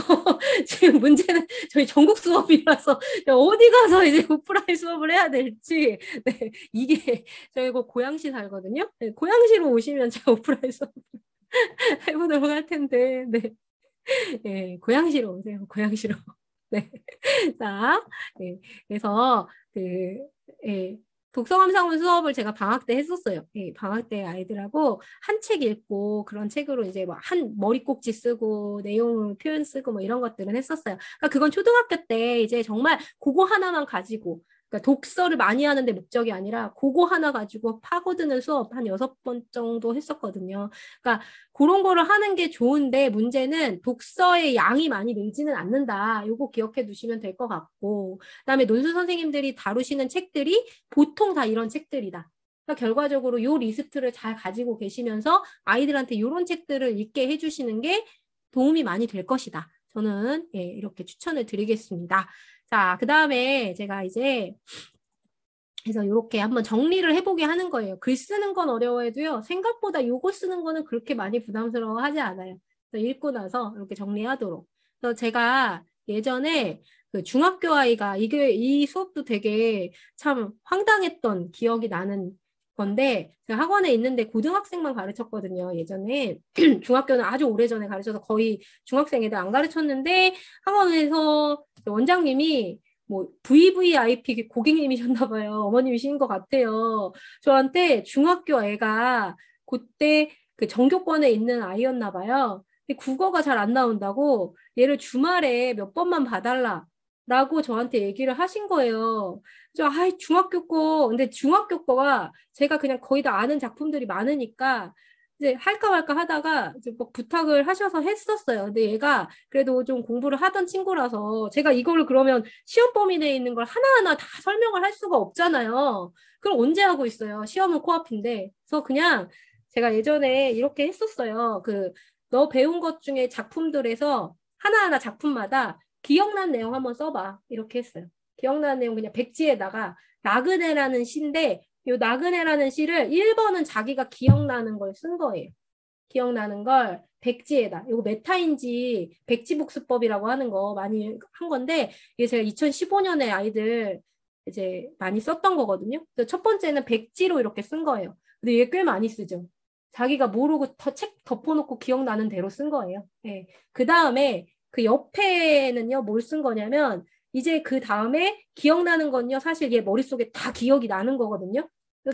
지금 문제는 저희 전국 수업이라서 어디 가서 이제 오프라인 수업을 해야 될지. 네, 이게 저희 고양시 살거든요. 네, 고양시로 오시면 제가 오프라인 수업 해보도록 할 텐데. 네. 예, 고양시로 오세요. 고양시로. 네. 자, 예, 그래서 그 예, 독서 감상문 수업을 제가 방학 때 했었어요. 예, 방학 때 아이들하고 한 책 읽고 그런 책으로 이제 뭐 한 머리꼭지 쓰고 내용 표현 쓰고 뭐 이런 것들은 했었어요. 그러니까 그건 초등학교 때 이제 정말 그거 하나만 가지고 그러니까 독서를 많이 하는데 목적이 아니라 그거 하나 가지고 파고드는 수업 한 6번 정도 했었거든요. 그러니까 그런 거를 하는 게 좋은데 문제는 독서의 양이 많이 늘지는 않는다. 요거 기억해 두시면 될 것 같고 그다음에 논술 선생님들이 다루시는 책들이 보통 다 이런 책들이다. 그러니까 결과적으로 요 리스트를 잘 가지고 계시면서 아이들한테 이런 책들을 읽게 해주시는 게 도움이 많이 될 것이다. 저는 예, 이렇게 추천을 드리겠습니다. 자, 그 다음에 제가 이제 그래서 이렇게 한번 정리를 해보게 하는 거예요. 글 쓰는 건 어려워해도요. 생각보다 요거 쓰는 거는 그렇게 많이 부담스러워하지 않아요. 그래서 읽고 나서 이렇게 정리하도록. 그래서 제가 예전에 그 중학교 아이가 이 수업도 되게 참 황당했던 기억이 나는 건데 제가 학원에 있는데 고등학생만 가르쳤거든요. 예전에 중학교는 아주 오래전에 가르쳐서 거의 중학생 애들 안 가르쳤는데 학원에서 원장님이 뭐 VVIP 고객님이셨나 봐요. 어머님이신 것 같아요. 저한테 중학교 애가 그때 그 전교권에 있는 아이였나 봐요. 근데 국어가 잘 안 나온다고 얘를 주말에 몇 번만 봐달라. 라고 저한테 얘기를 하신 거예요. 중학교 거, 근데 중학교 거가 제가 그냥 거의 다 아는 작품들이 많으니까 이제 할까 말까 하다가 이제 뭐 부탁을 하셔서 했었어요. 근데 얘가 그래도 좀 공부를 하던 친구라서 제가 이거를 그러면 시험 범위 내에 있는 걸 하나하나 다 설명을 할 수가 없잖아요. 그럼 언제 하고 있어요? 시험은 코앞인데. 그래서 그냥 제가 예전에 이렇게 했었어요. 너 배운 것 중에 작품들에서 하나하나 작품마다 기억난 내용 한번 써봐. 이렇게 했어요. 기억나는 내용 그냥 백지에다가 나그네라는 시인데 이 나그네라는 시를 1번은 자기가 기억나는 걸 쓴 거예요. 기억나는 걸 백지에다. 이거 메타인지 백지복습법이라고 하는 거 많이 한 건데 이게 제가 2015년에 아이들 이제 많이 썼던 거거든요. 그래서 첫 번째는 백지로 이렇게 쓴 거예요. 근데 얘 꽤 많이 쓰죠. 자기가 모르고 책 덮어놓고 기억나는 대로 쓴 거예요. 네. 그 다음에 그 옆에는요, 뭘 쓴 거냐면 이제 그 다음에 기억나는 건요, 사실 얘 머릿속에 다 기억이 나는 거거든요.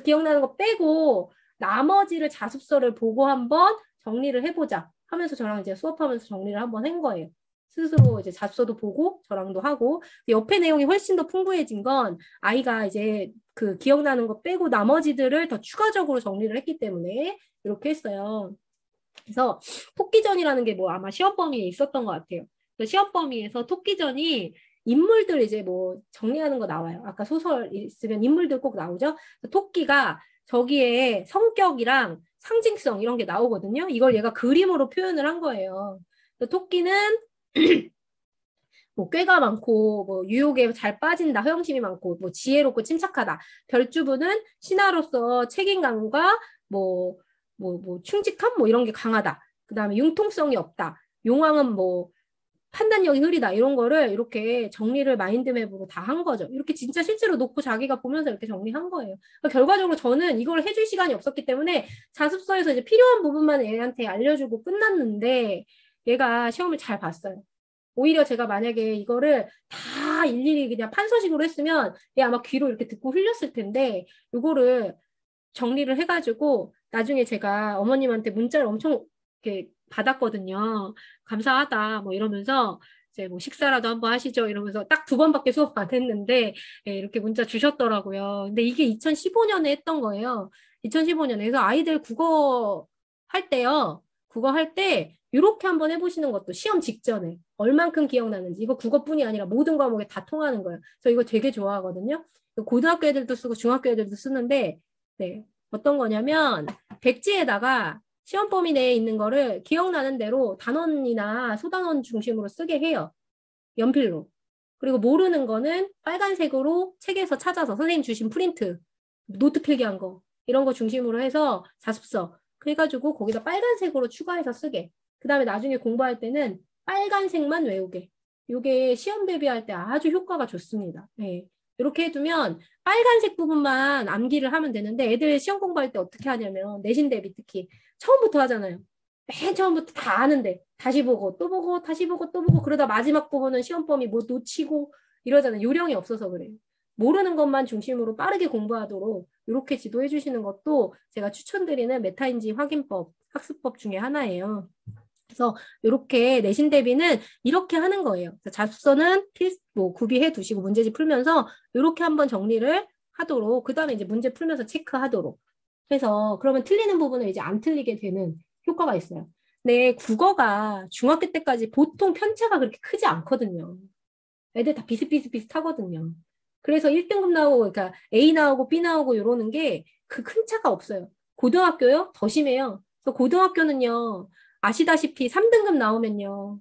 기억나는 거 빼고 나머지를 자습서를 보고 한번 정리를 해보자 하면서 저랑 이제 수업하면서 정리를 한번 한 거예요. 스스로 이제 자습서도 보고 저랑도 하고 옆에 내용이 훨씬 더 풍부해진 건 아이가 이제 그 기억나는 거 빼고 나머지들을 더 추가적으로 정리를 했기 때문에 이렇게 했어요. 그래서 토끼전이라는 게 뭐 아마 시험 범위에 있었던 것 같아요. 시험 범위에서 토끼전이 인물들 이제 뭐 정리하는 거 나와요. 아까 소설 있으면 인물들 꼭 나오죠. 토끼가 저기에 성격이랑 상징성 이런 게 나오거든요. 이걸 얘가 그림으로 표현을 한 거예요. 토끼는 뭐 꾀가 많고 뭐 유혹에 잘 빠진다, 허영심이 많고 뭐 지혜롭고 침착하다. 별주부는 신하로서 책임감과 뭐 충직함 뭐 이런 게 강하다. 그다음에 융통성이 없다. 용왕은 뭐 판단력이 흐리다. 이런 거를 이렇게 정리를 마인드맵으로 다 한 거죠. 이렇게 진짜 실제로 놓고 자기가 보면서 이렇게 정리한 거예요. 그러니까 결과적으로 저는 이걸 해줄 시간이 없었기 때문에 자습서에서 이제 필요한 부분만 애한테 알려주고 끝났는데 얘가 시험을 잘 봤어요. 오히려 제가 만약에 이거를 다 일일이 그냥 판서식으로 했으면 얘 아마 귀로 이렇게 듣고 흘렸을 텐데 이거를 정리를 해가지고 나중에 제가 어머님한테 문자를 엄청 이렇게 받았거든요. 감사하다 뭐 이러면서 이제 뭐 식사라도 한번 하시죠 이러면서 딱 2번밖에 수업 안 했는데 예, 이렇게 문자 주셨더라고요. 근데 이게 2015년에 했던 거예요. 2015년에. 그래서 아이들 국어 할 때요. 국어 할 때 이렇게 한번 해보시는 것도 시험 직전에 얼만큼 기억나는지 이거 국어뿐이 아니라 모든 과목에 다 통하는 거예요. 저 이거 되게 좋아하거든요. 고등학교 애들도 쓰고 중학교 애들도 쓰는데 네, 어떤 거냐면 백지에다가 시험 범위 내에 있는 거를 기억나는 대로 단원이나 소단원 중심으로 쓰게 해요. 연필로. 그리고 모르는 거는 빨간색으로 책에서 찾아서 선생님 주신 프린트, 노트 필기한 거 이런 거 중심으로 해서 자습서 그래가지고 거기다 빨간색으로 추가해서 쓰게. 그 다음에 나중에 공부할 때는 빨간색만 외우게. 이게 시험 대비할 때 아주 효과가 좋습니다. 네. 이렇게 해두면 빨간색 부분만 암기를 하면 되는데 애들 시험 공부할 때 어떻게 하냐면 내신 대비 특히 처음부터 하잖아요. 맨 처음부터 다 아는데 다시 보고 또 보고 다시 보고 또 보고 그러다 마지막 부분은 시험 범위 뭐 놓치고 이러잖아요. 요령이 없어서 그래요. 모르는 것만 중심으로 빠르게 공부하도록 이렇게 지도해 주시는 것도 제가 추천드리는 메타인지 확인법, 학습법 중에 하나예요. 그래서 이렇게 내신 대비는 이렇게 하는 거예요. 자습서는 뭐 구비해 두시고 문제집 풀면서 이렇게 한번 정리를 하도록 그 다음에 이제 문제 풀면서 체크하도록 해서 그러면 틀리는 부분을 이제 안 틀리게 되는 효과가 있어요. 근데 국어가 중학교 때까지 보통 편차가 그렇게 크지 않거든요. 애들 다 비슷비슷비슷하거든요. 그래서 1등급 나오고 그러니까 A 나오고 B 나오고 이러는 게 그 큰 차가 없어요. 고등학교요? 더 심해요. 그래서 고등학교는요. 아시다시피 3등급 나오면요.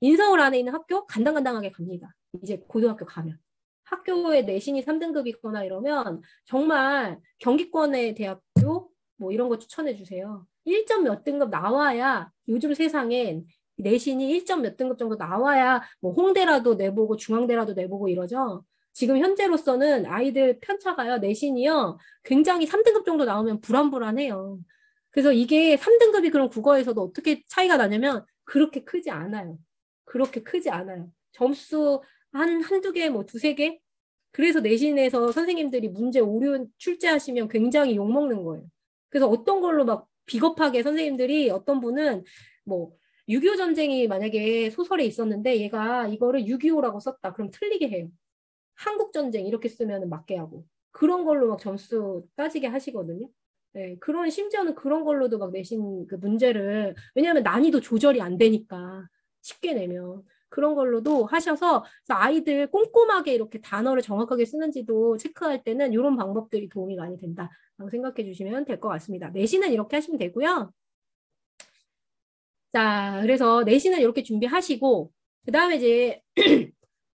인서울 안에 있는 학교 간당간당하게 갑니다. 이제 고등학교 가면. 학교의 내신이 3등급이거나 이러면 정말 경기권의 대학교 뭐 이런 거 추천해 주세요. 1점 몇 등급 나와야 요즘 세상엔 내신이 1점 몇 등급 정도 나와야 뭐 홍대라도 내보고 중앙대라도 내보고 이러죠. 지금 현재로서는 아이들 편차가요. 내신이요. 굉장히 3등급 정도 나오면 불안불안해요. 그래서 이게 3등급이 그런 국어에서도 어떻게 차이가 나냐면 그렇게 크지 않아요. 그렇게 크지 않아요. 점수 한두 개, 뭐 두세 개? 그래서 내신에서 선생님들이 문제 오류 출제하시면 굉장히 욕먹는 거예요. 그래서 어떤 걸로 막 비겁하게 선생님들이 어떤 분은 뭐 6.25 전쟁이 만약에 소설에 있었는데 얘가 이거를 6.25라고 썼다. 그럼 틀리게 해요. 한국 전쟁 이렇게 쓰면 맞게 하고. 그런 걸로 막 점수 따지게 하시거든요. 네, 그런 심지어는 그런 걸로도 막 내신 그 문제를 왜냐하면 난이도 조절이 안 되니까 쉽게 내면 그런 걸로도 하셔서 그래서 아이들 꼼꼼하게 이렇게 단어를 정확하게 쓰는지도 체크할 때는 이런 방법들이 도움이 많이 된다라고 생각해 주시면 될 것 같습니다. 내신은 이렇게 하시면 되고요. 자, 그래서 내신은 이렇게 준비하시고 그 다음에 이제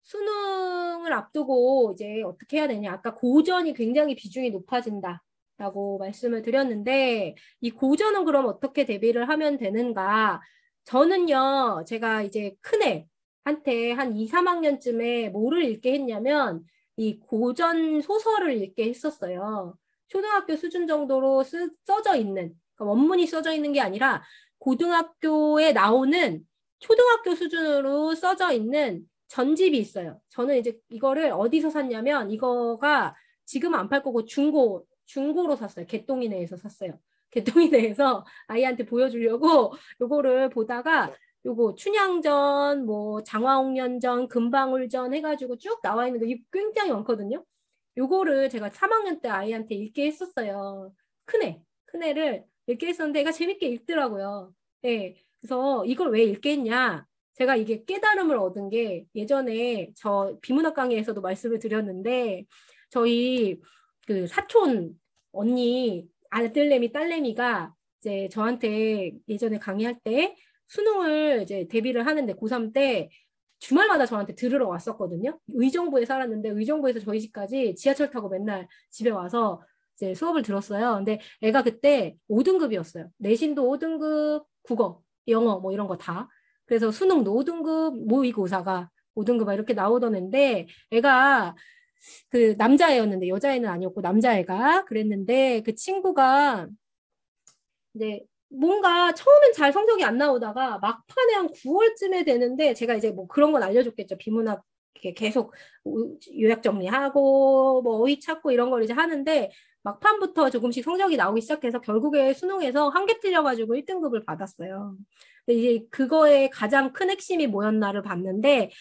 수능을 앞두고 이제 어떻게 해야 되냐. 아까 고전이 굉장히 비중이 높아진다라고 말씀을 드렸는데 이 고전은 그럼 어떻게 대비를 하면 되는가? 저는요, 제가 이제 큰애한테 한 2, 3학년쯤에 뭐를 읽게 했냐면 이 고전 소설을 읽게 했었어요. 초등학교 수준 정도로 써져 있는, 그러니까 원문이 써져 있는 게 아니라 고등학교에 나오는 초등학교 수준으로 써져 있는 전집이 있어요. 저는 이제 이거를 어디서 샀냐면 이거가 지금 안 팔 거고 중고로 샀어요. 개똥이네에서 샀어요. 개똥이네에서 아이한테 보여주려고 요거를 보다가 요거 춘향전, 뭐 장화홍련전, 금방울전 해가지고 쭉 나와 있는 거 굉장히 많거든요. 요거를 제가 3학년 때 아이한테 읽게 했었어요. 큰애를 읽게 했었는데 애가 재밌게 읽더라고요. 네, 그래서 이걸 왜 읽게 했냐? 제가 이게 깨달음을 얻은 게 예전에 저 비문학 강의에서도 말씀을 드렸는데 저희 그 사촌 언니 아들내미 딸내미가 이제 저한테 예전에 강의할 때 수능을 이제 대비를 하는데 고3 때 주말마다 저한테 들으러 왔었거든요. 의정부에 살았는데 의정부에서 저희 집까지 지하철 타고 맨날 집에 와서 이제 수업을 들었어요. 근데 애가 그때 5등급이었어요. 내신도 5등급, 국어, 영어 뭐 이런 거 다. 그래서 수능도 5등급, 모의고사가 5등급 이렇게 나오던 애인데 애가 그 남자애였는데 여자애는 아니었고 남자애가 그랬는데 그 친구가 이제 뭔가 처음엔 잘 성적이 안 나오다가 막판에 한 9월쯤에 되는데 제가 이제 뭐 그런 건 알려줬겠죠. 비문학 이렇게 계속 요약 정리하고 뭐 어휘 찾고 이런 걸 이제 하는데 막판부터 조금씩 성적이 나오기 시작해서 결국에 수능에서 한 개 틀려가지고 1등급을 받았어요. 근데 이제 그거의 가장 큰 핵심이 뭐였나를 봤는데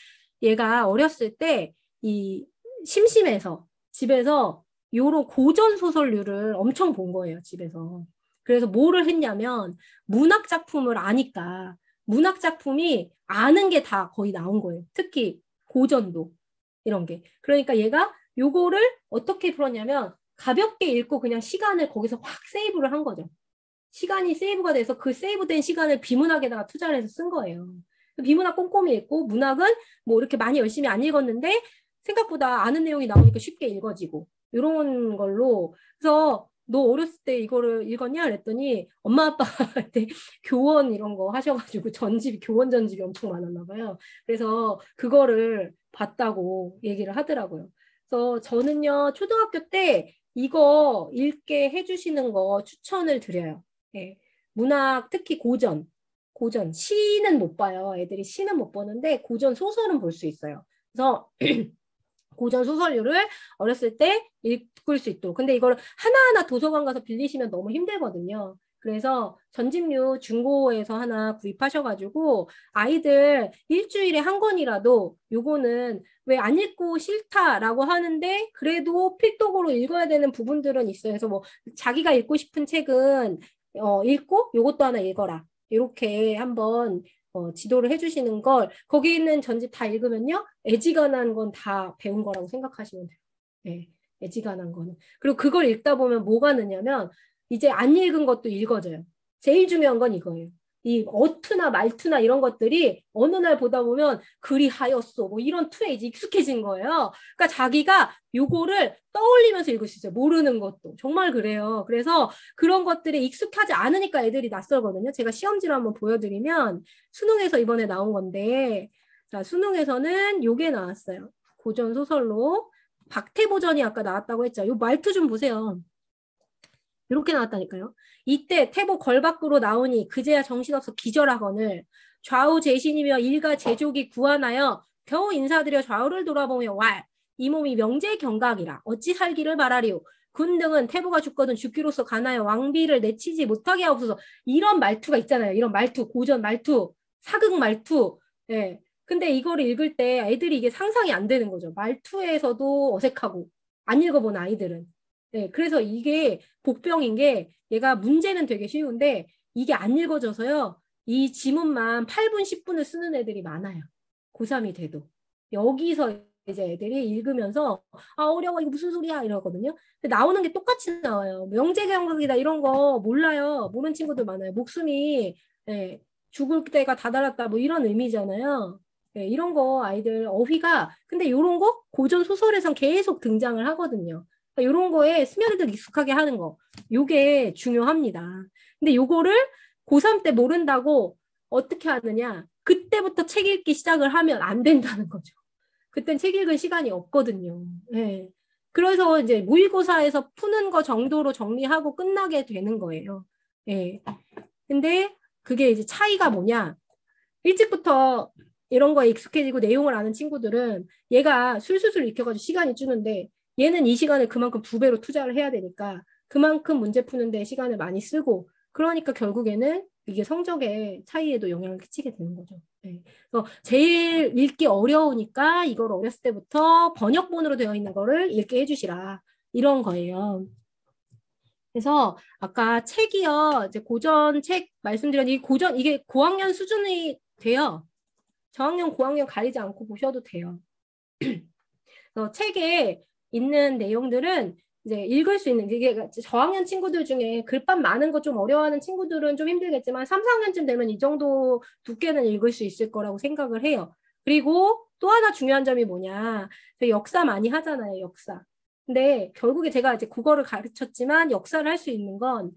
얘가 어렸을 때 이 심심해서 집에서 요런 고전 소설류를 엄청 본 거예요, 집에서. 그래서 뭐를 했냐면 문학 작품을 아니까 문학 작품이 아는 게 다 거의 나온 거예요. 특히 고전도 이런 게. 그러니까 얘가 요거를 어떻게 풀었냐면 가볍게 읽고 그냥 시간을 거기서 확 세이브를 한 거죠. 시간이 세이브가 돼서 그 세이브된 시간을 비문학에다가 투자를 해서 쓴 거예요. 비문학 꼼꼼히 읽고 문학은 뭐 이렇게 많이 열심히 안 읽었는데 생각보다 아는 내용이 나오니까 쉽게 읽어지고 이런 걸로 그래서 너 어렸을 때 이거를 읽었냐? 그랬더니 엄마 아빠한테 교원 이런 거 하셔가지고 전집이 교원 전집이 엄청 많았나 봐요. 그래서 그거를 봤다고 얘기를 하더라고요. 그래서 저는요 초등학교 때 이거 읽게 해주시는 거 추천을 드려요. 네. 문학 특히 고전 시는 못 봐요. 애들이 시는 못 보는데 고전 소설은 볼 수 있어요. 그래서 고전 소설류를 어렸을 때 읽을 수 있도록. 근데 이걸 하나하나 도서관 가서 빌리시면 너무 힘들거든요. 그래서 전집류 중고에서 하나 구입하셔가지고 아이들 일주일에 한 권이라도 요거는 왜 안 읽고 싫다라고 하는데 그래도 필독으로 읽어야 되는 부분들은 있어요. 그래서 뭐 자기가 읽고 싶은 책은 읽고 요것도 하나 읽어라. 이렇게 한번 지도를 해주시는 걸 거기 있는 전집 다 읽으면요 애지간한 건 다 배운 거라고 생각하시면 돼요. 네, 애지간한 거는. 그리고 그걸 읽다 보면 뭐가 느냐면 이제 안 읽은 것도 읽어져요. 제일 중요한 건 이거예요. 이 어투나 말투나 이런 것들이 어느 날 보다 보면 그리 하였소 뭐 이런 투에 이제 익숙해진 거예요. 그러니까 자기가 요거를 떠올리면서 읽을 수 있어요. 모르는 것도. 정말 그래요. 그래서 그런 것들이 익숙하지 않으니까 애들이 낯설거든요. 제가 시험지를 한번 보여드리면 수능에서 이번에 나온 건데 자 수능에서는 요게 나왔어요. 고전 소설로 박태보전이 아까 나왔다고 했죠. 요 말투 좀 보세요. 이렇게 나왔다니까요. 이때 태보 걸 밖으로 나오니 그제야 정신없어 기절하거늘 좌우 제신이며 일가 제족이 구하나여 겨우 인사드려 좌우를 돌아보며 왈 이 몸이 명제 경각이라 어찌 살기를 바라리오 군등은 태보가 죽거든 죽기로서 가나요 왕비를 내치지 못하게 하옵소서 이런 말투가 있잖아요. 이런 말투 고전 말투 사극 말투. 예. 근데 이거를 읽을 때 애들이 이게 상상이 안 되는 거죠. 말투에서도 어색하고 안 읽어본 아이들은. 예. 그래서 이게 복병인 게 얘가 문제는 되게 쉬운데 이게 안 읽어져서요. 이 지문만 8분, 10분을 쓰는 애들이 많아요. 고3이 돼도. 여기서 이제 애들이 읽으면서 아 어려워 이거 무슨 소리야 이러거든요. 근데 나오는 게 똑같이 나와요. 명제경각이다 이런 거 몰라요. 모르는 친구들 많아요. 목숨이 예, 죽을 때가 다다랐다 뭐 이런 의미잖아요. 예, 이런 거 아이들 어휘가 근데 이런 거 고전 소설에선 계속 등장을 하거든요. 그러니까 이런 거에 스며들 익숙하게 하는 거 요게 중요합니다. 근데 요거를 고3 때 모른다고 어떻게 하느냐 그때부터 책 읽기 시작을 하면 안 된다는 거죠. 그땐 책 읽을 시간이 없거든요. 예. 그래서 이제 모의고사에서 푸는 거 정도로 정리하고 끝나게 되는 거예요. 예. 근데 그게 이제 차이가 뭐냐? 일찍부터 이런 거에 익숙해지고 내용을 아는 친구들은 얘가 술술술 익혀가지고 시간이 주는데 얘는 이 시간을 그만큼 2배로 투자를 해야 되니까 그만큼 문제 푸는데 시간을 많이 쓰고 그러니까 결국에는 이게 성적의 차이에도 영향을 끼치게 되는 거죠. 네. 그래서 제일 읽기 어려우니까 이걸 어렸을 때부터 번역본으로 되어 있는 거를 읽게 해주시라 이런 거예요. 그래서 아까 책이요, 이제 고전 책 말씀드렸는데 이 고전 이게 고학년 수준이 돼요. 저학년, 고학년 가리지 않고 보셔도 돼요. 그래서 책에 있는 내용들은 이제 읽을 수 있는 이게 저학년 친구들 중에 글밥 많은 거 좀 어려워하는 친구들은 좀 힘들겠지만 3, 4학년쯤 되면 이 정도 두께는 읽을 수 있을 거라고 생각을 해요. 그리고 또 하나 중요한 점이 뭐냐. 역사 많이 하잖아요, 역사. 근데 결국에 제가 이제 국어를 가르쳤지만 역사를 할 수 있는 건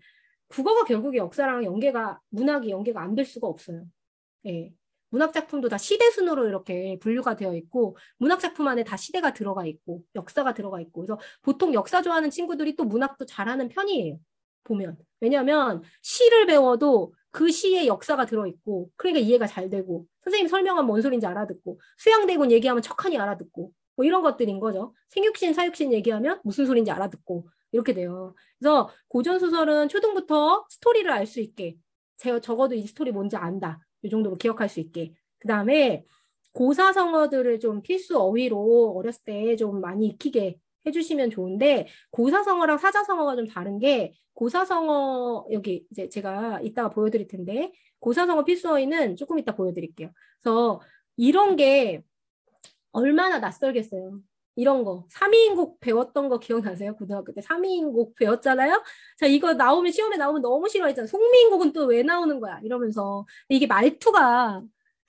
국어가 결국에 역사랑 연계가 문학이 연계가 안 될 수가 없어요. 예. 문학 작품도 다 시대 순으로 이렇게 분류가 되어 있고 문학 작품 안에 다 시대가 들어가 있고 역사가 들어가 있고 그래서 보통 역사 좋아하는 친구들이 또 문학도 잘하는 편이에요. 보면. 왜냐하면 시를 배워도 그 시에 역사가 들어있고 그러니까 이해가 잘 되고 선생님 설명하면 뭔 소리인지 알아듣고 수양대군 얘기하면 척하니 알아듣고 뭐 이런 것들인 거죠. 생육신, 사육신 얘기하면 무슨 소리인지 알아듣고 이렇게 돼요. 그래서 고전소설은 초등부터 스토리를 알 수 있게 제가 적어도 이 스토리 뭔지 안다. 이 정도로 기억할 수 있게. 그 다음에 고사성어들을 좀 필수 어휘로 어렸을 때 좀 많이 익히게 해주시면 좋은데 고사성어랑 사자성어가 좀 다른 게 고사성어 여기 이제 제가 이따가 보여드릴 텐데 고사성어 필수 어휘는 조금 이따 보여드릴게요. 그래서 이런 게 얼마나 낯설겠어요. 이런 거. 3위인곡 배웠던 거 기억나세요? 고등학교 때 3위인곡 배웠잖아요? 자, 이거 나오면 시험에 나오면 너무 싫어했잖아요. 송미인곡은 또 왜 나오는 거야? 이러면서. 이게 말투가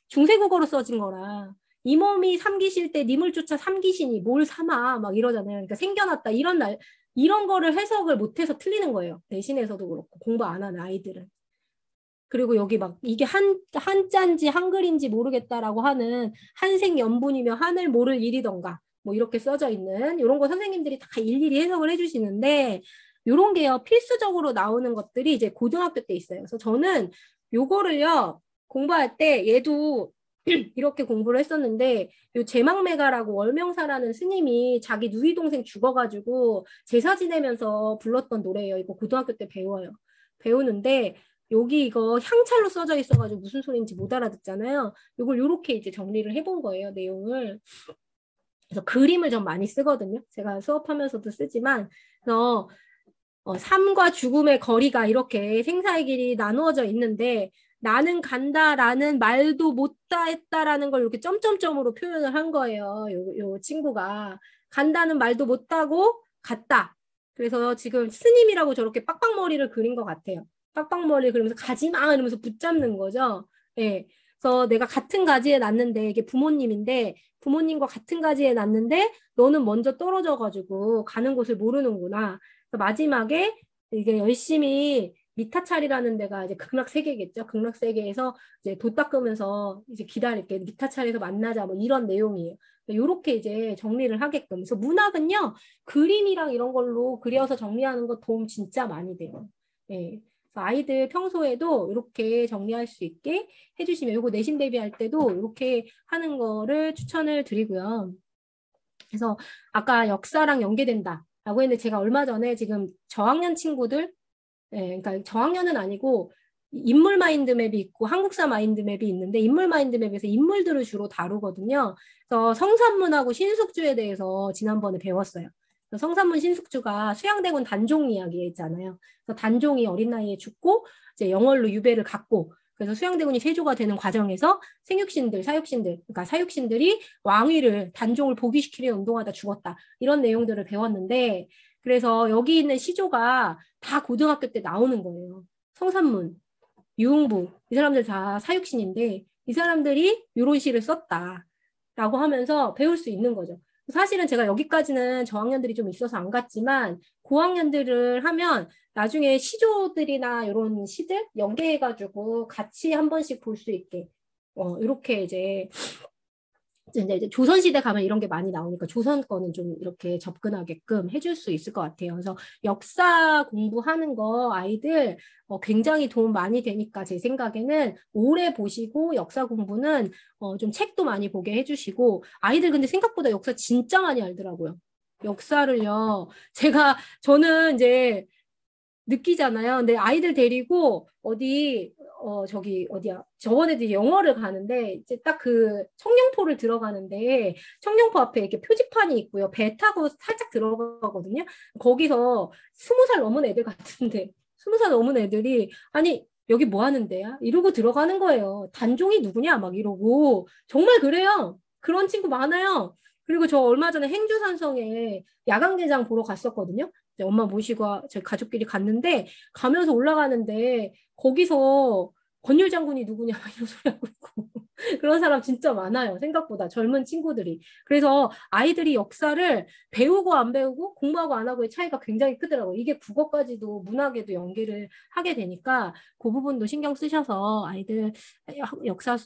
중세국어로 써진 거라. 이 몸이 삼기실 때 님을 쫓아 삼기시니 뭘 삼아 막 이러잖아요. 그러니까 생겨났다. 이런 거를 해석을 못해서 틀리는 거예요. 내신에서도 그렇고 공부 안 하는 아이들은. 그리고 여기 막 이게 한자인지 한글인지 모르겠다라고 하는 한생연분이며 하늘 모를 일이던가 뭐 이렇게 써져 있는 이런 거 선생님들이 다 일일이 해석을 해주시는데 이런 게요 필수적으로 나오는 것들이 이제 고등학교 때 있어요. 그래서 저는 요거를요 공부할 때 얘도 이렇게 공부를 했었는데 요 제망매가라고 월명사라는 스님이 자기 누이 동생 죽어가지고 제사 지내면서 불렀던 노래예요. 이거 고등학교 때 배우는데 여기 이거 향찰로 써져 있어가지고 무슨 소리인지 못 알아듣잖아요. 이걸 이렇게 이제 정리를 해본 거예요, 내용을. 그래서 그림을 좀 많이 쓰거든요. 제가 수업하면서도 쓰지만, 그래서 삶과 죽음의 거리가 이렇게 생사의 길이 나누어져 있는데 나는 간다라는 말도 못다 했다라는 걸 이렇게 점점점으로 표현을 한 거예요. 요 친구가 간다는 말도 못하고 갔다. 그래서 지금 스님이라고 저렇게 빡빡머리를 그린 것 같아요. 빡빡머리 그러면서 가지마 이러면서 붙잡는 거죠. 예. 그래서 내가 같은 가지에 났는데 이게 부모님인데 부모님과 같은 가지에 났는데 너는 먼저 떨어져가지고 가는 곳을 모르는구나. 마지막에 이게 열심히 미타찰이라는 데가 이제 극락세계겠죠. 극락세계에서 이제 도 닦으면서 이제 기다릴게. 미타찰에서 만나자. 뭐 이런 내용이에요. 요렇게 이제 정리를 하게끔. 그래서 문학은요, 그림이랑 이런 걸로 그려서 정리하는 거 도움 진짜 많이 돼요. 예. 그래서 아이들 평소에도 이렇게 정리할 수 있게 해주시면 요거 내신 대비할 때도 이렇게 하는 거를 추천을 드리고요. 그래서 아까 역사랑 연계된다. 라고 했는데 제가 얼마 전에 지금 저학년 친구들, 예, 그러니까 저학년은 아니고 인물 마인드맵이 있고 한국사 마인드맵이 있는데 인물 마인드맵에서 인물들을 주로 다루거든요. 그래서 성산문하고 신숙주에 대해서 지난번에 배웠어요. 성산문 신숙주가 수양대군 단종 이야기 있잖아요. 그래서 단종이 어린 나이에 죽고 이제 영월로 유배를 갔고 그래서 수양대군이 세조가 되는 과정에서 생육신들, 사육신들, 그러니까 사육신들이 왕위를 단종을 복위시키려 운동하다 죽었다. 이런 내용들을 배웠는데 그래서 여기 있는 시조가 다 고등학교 때 나오는 거예요. 성산문, 유흥부 이 사람들 다 사육신인데 이 사람들이 이런 시를 썼다라고 하면서 배울 수 있는 거죠. 사실은 제가 여기까지는 저학년들이 좀 있어서 안 갔지만 고학년들을 하면 나중에 시조들이나 이런 시들 연계해가지고 같이 한 번씩 볼 수 있게 이렇게 이제 조선시대 가면 이런 게 많이 나오니까 조선 거는 좀 이렇게 접근하게끔 해줄 수 있을 것 같아요. 그래서 역사 공부하는 거 아이들 굉장히 도움 많이 되니까 제 생각에는 오래 보시고 역사 공부는 좀 책도 많이 보게 해주시고 아이들 근데 생각보다 역사 진짜 많이 알더라고요. 역사를요. 저는 이제 느끼잖아요. 근데 아이들 데리고 저기 어디야? 저번에도 영어를 가는데 이제 딱 그 청룡포를 들어가는데 청룡포 앞에 이렇게 표지판이 있고요. 배 타고 살짝 들어가거든요. 거기서 20살 넘은 애들 같은데 20살 넘은 애들이 아니 여기 뭐 하는 데야? 이러고 들어가는 거예요. 단종이 누구냐? 막 이러고 정말 그래요. 그런 친구 많아요. 그리고 저 얼마 전에 행주산성에 야광대장 보러 갔었거든요. 엄마 모시고 저희 가족끼리 갔는데 가면서 올라가는데 거기서 권율 장군이 누구냐 이런 소리 하고 있고 그런 사람 진짜 많아요. 생각보다 젊은 친구들이. 그래서 아이들이 역사를 배우고 안 배우고 공부하고 안 하고의 차이가 굉장히 크더라고요. 이게 국어까지도 문학에도 연계를 하게 되니까 그 부분도 신경 쓰셔서 아이들 역사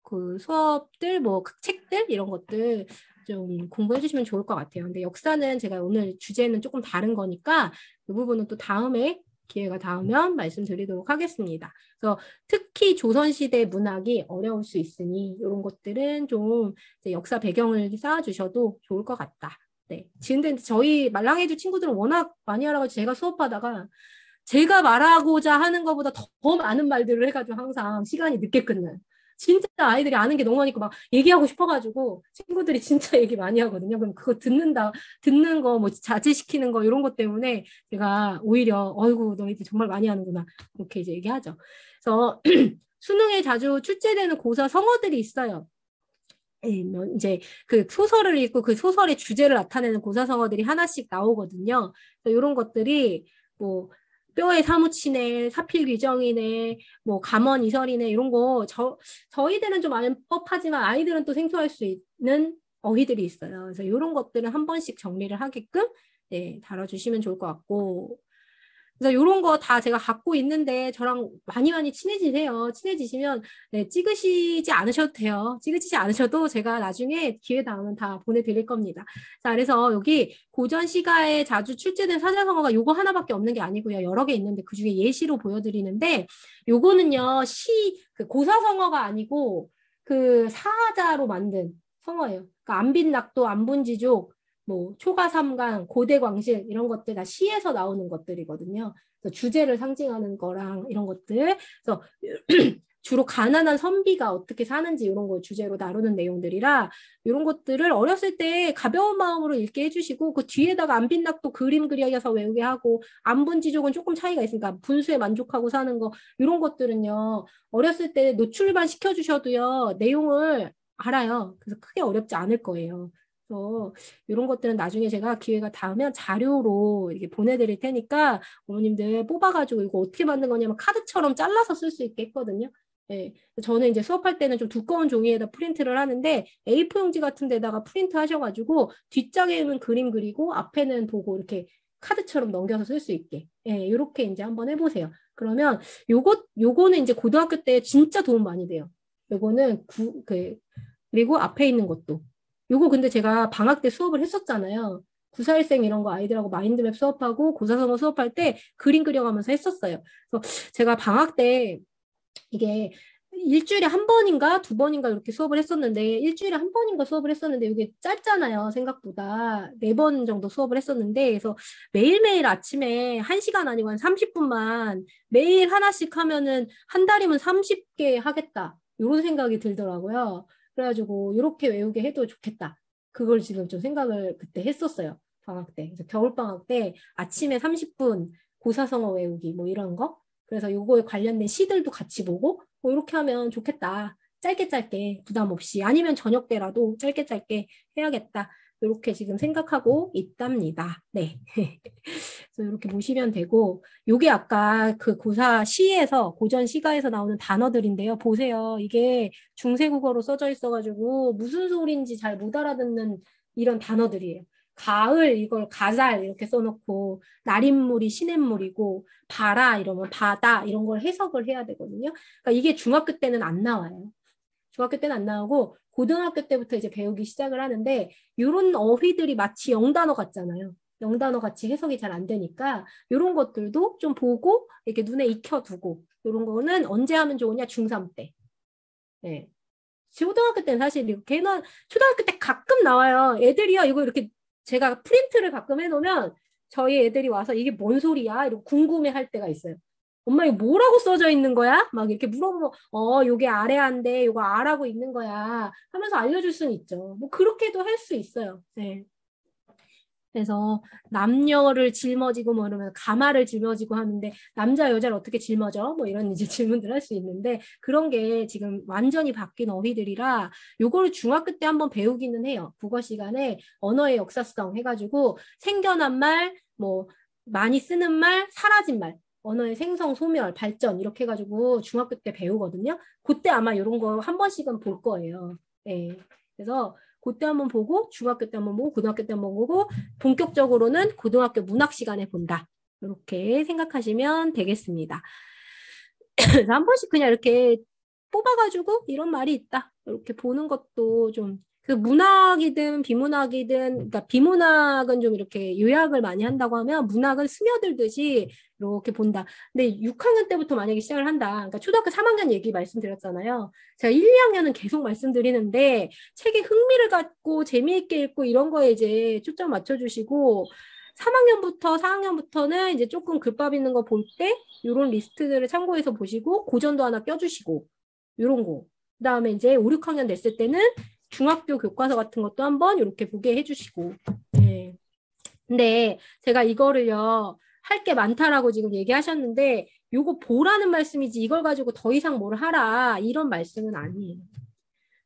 그 수업들 뭐 책들 이런 것들 좀 공부해 주시면 좋을 것 같아요. 근데 역사는 제가 오늘 주제는 조금 다른 거니까 이 부분은 또 다음에 기회가 닿으면 말씀드리도록 하겠습니다. 그래서 특히 조선시대 문학이 어려울 수 있으니 이런 것들은 좀 이제 역사 배경을 쌓아주셔도 좋을 것 같다. 네. 지금 저희 말랑해주 친구들은 워낙 많이 알아가지고 제가 수업하다가 제가 말하고자 하는 것보다 더 많은 말들을 해가지고 항상 시간이 늦게 끝나요. 진짜 아이들이 아는 게 너무 많으니까 막 얘기하고 싶어가지고 친구들이 진짜 얘기 많이 하거든요. 그럼 그거 듣는 거 뭐 자제시키는 거 이런 것 때문에 제가 오히려 어이구 너희들 정말 많이 하는구나 이렇게 이제 얘기하죠. 그래서 수능에 자주 출제되는 고사 성어들이 있어요. 이제 그 소설을 읽고 그 소설의 주제를 나타내는 고사 성어들이 하나씩 나오거든요. 이런 것들이 뭐 뼈에 사무치네, 사필귀정이네, 뭐 감언이설이네 이런 거 저희들은 좀 알 법하지만 아이들은 또 생소할 수 있는 어휘들이 있어요. 그래서 이런 것들은 한 번씩 정리를 하게끔 네, 다뤄주시면 좋을 것 같고 그래서 이런 거 다 제가 갖고 있는데 저랑 많이 친해지세요. 친해지시면 네, 찍으시지 않으셔도 돼요. 찍으시지 않으셔도 제가 나중에 기회 닿으면 다 보내드릴 겁니다. 자, 그래서 여기 고전 시가에 자주 출제된 사자성어가 요거 하나밖에 없는 게 아니고요. 여러 개 있는데 그중에 예시로 보여드리는데 요거는요. 그 고사성어가 아니고 그 사자로 만든 성어예요. 그러니까 안빈낙도, 안분지족, 뭐 초가삼강, 고대광실 이런 것들 다 시에서 나오는 것들이거든요. 그래서 주제를 상징하는 거랑 이런 것들. 그래서 주로 가난한 선비가 어떻게 사는지 이런 거 주제로 다루는 내용들이라 이런 것들을 어렸을 때 가벼운 마음으로 읽게 해주시고 그 뒤에다가 안빈낙도 그림 그려서 외우게 하고 안분지족은 조금 차이가 있으니까 분수에 만족하고 사는 거 이런 것들은요. 어렸을 때 노출만 시켜주셔도요. 내용을 알아요. 그래서 크게 어렵지 않을 거예요. 그래서 이런 것들은 나중에 제가 기회가 닿으면 자료로 이렇게 보내드릴 테니까 어머님들 뽑아가지고 이거 어떻게 만든 거냐면 카드처럼 잘라서 쓸 수 있게 했거든요. 네. 저는 이제 수업할 때는 좀 두꺼운 종이에다 프린트를 하는데 A4 용지 같은 데다가 프린트 하셔가지고 뒷장에는 그림 그리고 앞에는 보고 이렇게 카드처럼 넘겨서 쓸 수 있게 네, 이렇게 이제 한번 해보세요. 그러면 요거는 이제 고등학교 때 진짜 도움 많이 돼요. 요거는 그리고 앞에 있는 것도 요거 근데 제가 방학 때 수업을 했었잖아요. 941생 이런 거 아이들하고 마인드맵 수업하고 고사성어 수업할 때 그림 그려가면서 했었어요. 그래서 제가 방학 때 이게 일주일에 한 번인가 두 번인가 이렇게 수업을 했었는데 일주일에 한 번인가 수업을 했었는데 이게 짧잖아요. 생각보다 네 번 정도 수업을 했었는데 그래서 매일매일 아침에 1시간 아니고 한 30분만 매일 하나씩 하면은 한 달이면 30개 하겠다. 이런 생각이 들더라고요. 그래가지고 이렇게 외우게 해도 좋겠다. 그걸 지금 좀 생각을 그때 했었어요. 방학 때. 그래서 겨울방학 때 아침에 30분 고사성어 외우기 뭐 이런 거. 그래서 요거에 관련된 시들도 같이 보고 뭐 이렇게 하면 좋겠다. 짧게 짧게 부담 없이 아니면 저녁 때라도 짧게 짧게 해야겠다. 이렇게 지금 생각하고 있답니다. 네. 그래서 이렇게 보시면 되고 요게 아까 그 고사 시에서 고전 시가에서 나오는 단어들인데요. 보세요. 이게 중세국어로 써져 있어가지고 무슨 소리인지 잘 못 알아듣는 이런 단어들이에요. 가을 이걸 가잘 이렇게 써놓고 날인물이 시냇물이고 바라 이러면 바다 이런 걸 해석을 해야 되거든요. 그러니까 이게 중학교 때는 안 나와요. 중학교 때는 안 나오고 고등학교 때부터 이제 배우기 시작을 하는데 이런 어휘들이 마치 영단어 같잖아요. 영단어 같이 해석이 잘 안 되니까 이런 것들도 좀 보고 이렇게 눈에 익혀두고 이런 거는 언제 하면 좋으냐? 중3 때. 네. 초등학교 때는 사실 이렇게 해놓은 초등학교 때 가끔 나와요. 애들이요. 이거 이렇게 제가 프린트를 가끔 해놓으면 저희 애들이 와서 이게 뭔 소리야? 이러고 궁금해할 때가 있어요. 엄마 이거 뭐라고 써져 있는 거야? 막 이렇게 물어보면 요게 아래한데 요거 아라고 있는 거야 하면서 알려줄 수는 있죠. 뭐 그렇게도 할 수 있어요. 네. 그래서 남녀를 짊어지고 뭐 이러면 가마를 짊어지고 하는데 남자 여자를 어떻게 짊어져? 뭐 이런 이제 질문들 할 수 있는데 그런 게 지금 완전히 바뀐 어휘들이라 요거를 중학교 때 한번 배우기는 해요. 국어 시간에 언어의 역사성 해가지고 생겨난 말, 뭐 많이 쓰는 말, 사라진 말 언어의 생성, 소멸, 발전 이렇게 해가지고 중학교 때 배우거든요. 그때 아마 이런 거 한 번씩은 볼 거예요. 네. 그래서 그때 한번 보고 중학교 때 한번 보고 고등학교 때 한번 보고 본격적으로는 고등학교 문학 시간에 본다. 이렇게 생각하시면 되겠습니다. 그래서 한 번씩 그냥 이렇게 뽑아가지고 이런 말이 있다. 이렇게 보는 것도 좀 그 문학이든 비문학이든 그러니까 비문학은 좀 이렇게 요약을 많이 한다고 하면 문학은 스며들듯이 이렇게 본다. 근데 6학년 때부터 만약에 시작을 한다. 그러니까 초등학교 3학년 얘기 말씀드렸잖아요. 제가 1, 2학년은 계속 말씀드리는데 책에 흥미를 갖고 재미있게 읽고 이런 거에 이제 초점 맞춰주시고 3학년부터 4학년부터는 이제 조금 글밥 있는 거 볼 때 이런 리스트들을 참고해서 보시고 고전도 하나 껴주시고 이런 거. 그다음에 이제 5, 6학년 됐을 때는 중학교 교과서 같은 것도 한번 이렇게 보게 해주시고. 네. 근데 제가 이거를요 할 게 많다라고 지금 얘기하셨는데 요거 보라는 말씀이지 이걸 가지고 더 이상 뭘 하라 이런 말씀은 아니에요.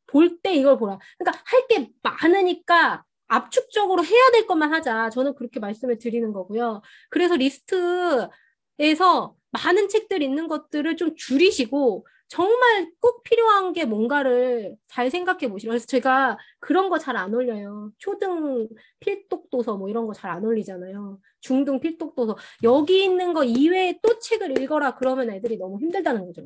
볼 때 이걸 보라. 그러니까 할 게 많으니까 압축적으로 해야 될 것만 하자. 저는 그렇게 말씀을 드리는 거고요. 그래서 리스트에서 많은 책들 있는 것들을 좀 줄이시고 정말 꼭 필요한 게 뭔가를 잘 생각해 보시라. 그래서 제가 그런 거 잘 안 올려요. 초등 필독도서 뭐 이런 거 잘 안 올리잖아요. 중등 필독도서. 여기 있는 거 이외에 또 책을 읽어라 그러면 애들이 너무 힘들다는 거죠.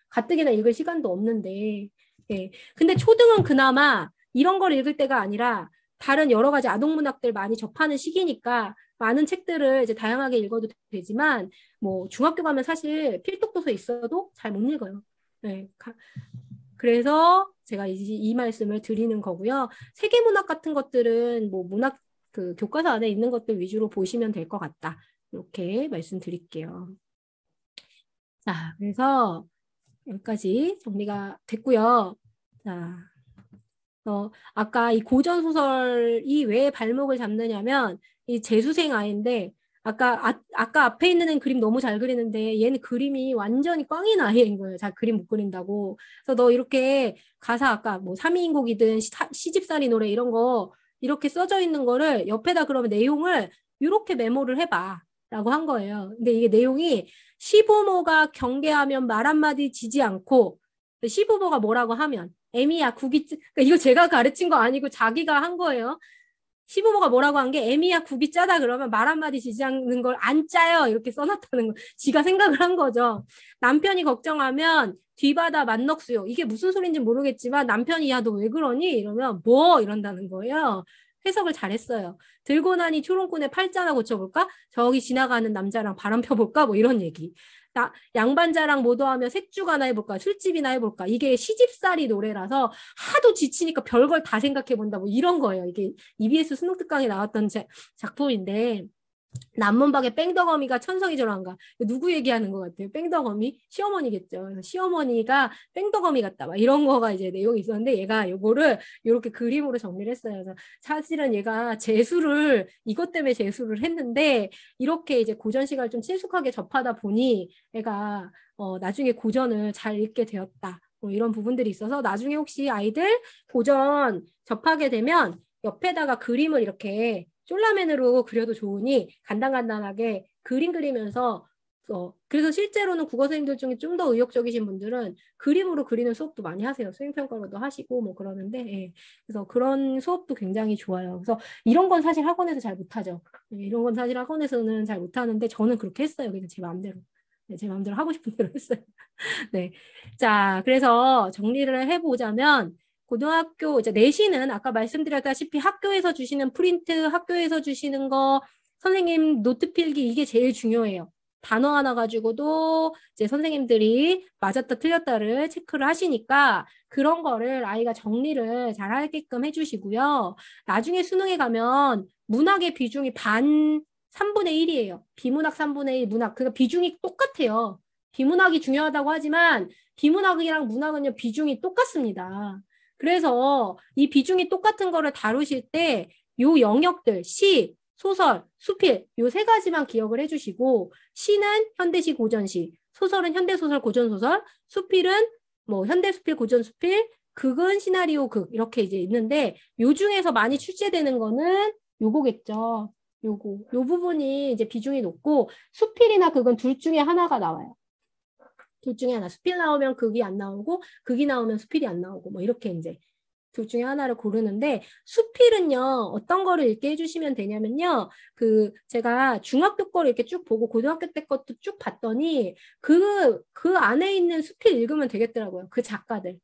가뜩이나 읽을 시간도 없는데. 네. 근데 초등은 그나마 이런 걸 읽을 때가 아니라 다른 여러 가지 아동문학들 많이 접하는 시기니까 많은 책들을 이제 다양하게 읽어도 되지만 뭐 중학교 가면 사실 필독도서 있어도 잘 못 읽어요. 네. 그래서 제가 이 말씀을 드리는 거고요. 세계문학 같은 것들은 뭐 문학 그 교과서 안에 있는 것들 위주로 보시면 될 것 같다. 이렇게 말씀드릴게요. 자, 그래서 여기까지 정리가 됐고요. 자, 아까 이 고전 소설이 왜 발목을 잡느냐면 이 재수생 아이인데 아까 앞에 있는 애는 그림 너무 잘 그리는데 얘는 그림이 완전히 꽝인 아이인 거예요. 잘 그림 못 그린다고. 그래서 너 이렇게 가사 아까 뭐 3인곡이든 시집살이 노래 이런 거 이렇게 써져 있는 거를 옆에다 그러면 내용을 이렇게 메모를 해봐. 라고 한 거예요. 근데 이게 내용이 시부모가 경계하면 말 한마디 지지 않고 시부모가 뭐라고 하면 애미야 국이 그러니까 이거 제가 가르친 거 아니고 자기가 한 거예요. 시부모가 뭐라고 한 게 애미야 국이 짜다 그러면 말 한마디 지지 않는 걸 안 짜요 이렇게 써놨다는 거. 지가 생각을 한 거죠. 남편이 걱정하면 뒤바다 만넋수요. 이게 무슨 소리인지 모르겠지만 남편이 야 너 왜 그러니? 이러면 뭐 이런다는 거예요. 해석을 잘했어요. 들고 나니 초롱꾼의 팔자나 고쳐볼까? 저기 지나가는 남자랑 바람 펴볼까? 뭐 이런 얘기. 양반자랑 모도하며 색주가나 해볼까, 술집이나 해볼까. 이게 시집살이 노래라서 하도 지치니까 별걸 다 생각해본다. 뭐 이런 거예요. 이게 EBS 수능 특강에 나왔던 작품인데 남문박의 뺑덕어미가 천성이 저런가. 누구 얘기하는 것 같아요? 뺑덕어미? 시어머니겠죠. 그래서 시어머니가 뺑덕어미 같다. 막 이런 거가 이제 내용이 있었는데 얘가 요거를 이렇게 그림으로 정리를 했어요. 그래서 사실은 얘가 재수를 이것 때문에 재수를 했는데 이렇게 이제 고전 시가를 좀 친숙하게 접하다 보니 얘가 나중에 고전을 잘 읽게 되었다. 뭐 이런 부분들이 있어서 나중에 혹시 아이들 고전 접하게 되면 옆에다가 그림을 이렇게 쫄라맨으로 그려도 좋으니 간단간단하게 그림 그리면서 그래서 실제로는 국어 선생님들 중에 좀 더 의욕적이신 분들은 그림으로 그리는 수업도 많이 하세요. 수행평가로도 하시고 뭐 그러는데 예. 그래서 그런 수업도 굉장히 좋아요. 그래서 이런 건 사실 학원에서 잘 못하죠. 예, 이런 건 사실 학원에서는 잘 못하는데 저는 그렇게 했어요. 그냥 제 마음대로. 네, 제 마음대로 하고 싶은 대로 했어요. 네. 자, 그래서 정리를 해보자면 고등학교 이제 내신은 아까 말씀드렸다시피 학교에서 주시는 프린트, 학교에서 주시는 거, 선생님 노트 필기 이게 제일 중요해요. 단어 하나 가지고도 이제 선생님들이 맞았다 틀렸다를 체크를 하시니까 그런 거를 아이가 정리를 잘 하게끔 해주시고요. 나중에 수능에 가면 문학의 비중이 반 3분의 1이에요. 비문학 3분의 1, 문학. 그러니까 비중이 똑같아요. 비문학이 중요하다고 하지만 비문학이랑 문학은요 비중이 똑같습니다. 그래서 이 비중이 똑같은 거를 다루실 때 요 영역들 시, 소설, 수필 요 세 가지만 기억을 해주시고 시는 현대시, 고전시, 소설은 현대소설, 고전소설, 수필은 뭐 현대수필, 고전수필, 극은 시나리오 극 이렇게 이제 있는데 요 중에서 많이 출제되는 거는 요거겠죠. 요 부분이 이제 비중이 높고 수필이나 극은 둘 중에 하나가 나와요. 둘 중에 하나. 수필 나오면 극이 안 나오고 극이 나오면 수필이 안 나오고 뭐 이렇게 이제 둘 중에 하나를 고르는데 수필은요 어떤 거를 읽게 해주시면 되냐면요 그 제가 중학교 거를 이렇게 쭉 보고 고등학교 때 것도 쭉 봤더니 그 안에 있는 수필 읽으면 되겠더라고요. 그 작가들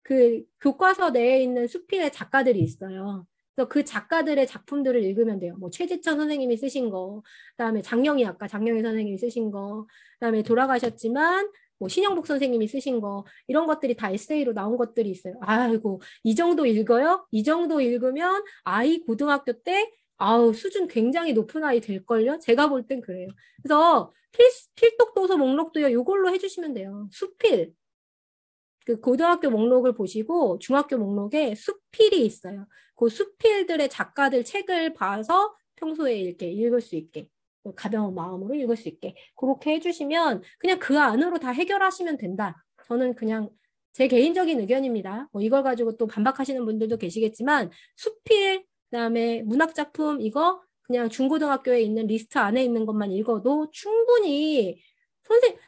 그 교과서 내에 있는 수필의 작가들이 있어요. 그래서 그 작가들의 작품들을 읽으면 돼요. 뭐 최지천 선생님이 쓰신 거, 그다음에 아까 장영희 선생님이 쓰신 거, 그다음에 돌아가셨지만 뭐 신영복 선생님이 쓰신 거 이런 것들이 다 에세이로 나온 것들이 있어요. 아이고 이 정도 읽어요? 이 정도 읽으면 아이 고등학교 때 아우 수준 굉장히 높은 아이 될걸요? 제가 볼 땐 그래요. 그래서 필독 도서 목록도요. 이걸로 해주시면 돼요. 수필. 그 고등학교 목록을 보시고 중학교 목록에 수필이 있어요. 그 수필들의 작가들 책을 봐서 평소에 이렇게 읽을 수 있게 가벼운 마음으로 읽을 수 있게 그렇게 해주시면 그냥 그 안으로 다 해결하시면 된다. 저는 그냥 제 개인적인 의견입니다. 뭐 이걸 가지고 또 반박하시는 분들도 계시겠지만 수필 그다음에 문학작품 이거 그냥 중고등학교에 있는 리스트 안에 있는 것만 읽어도 충분히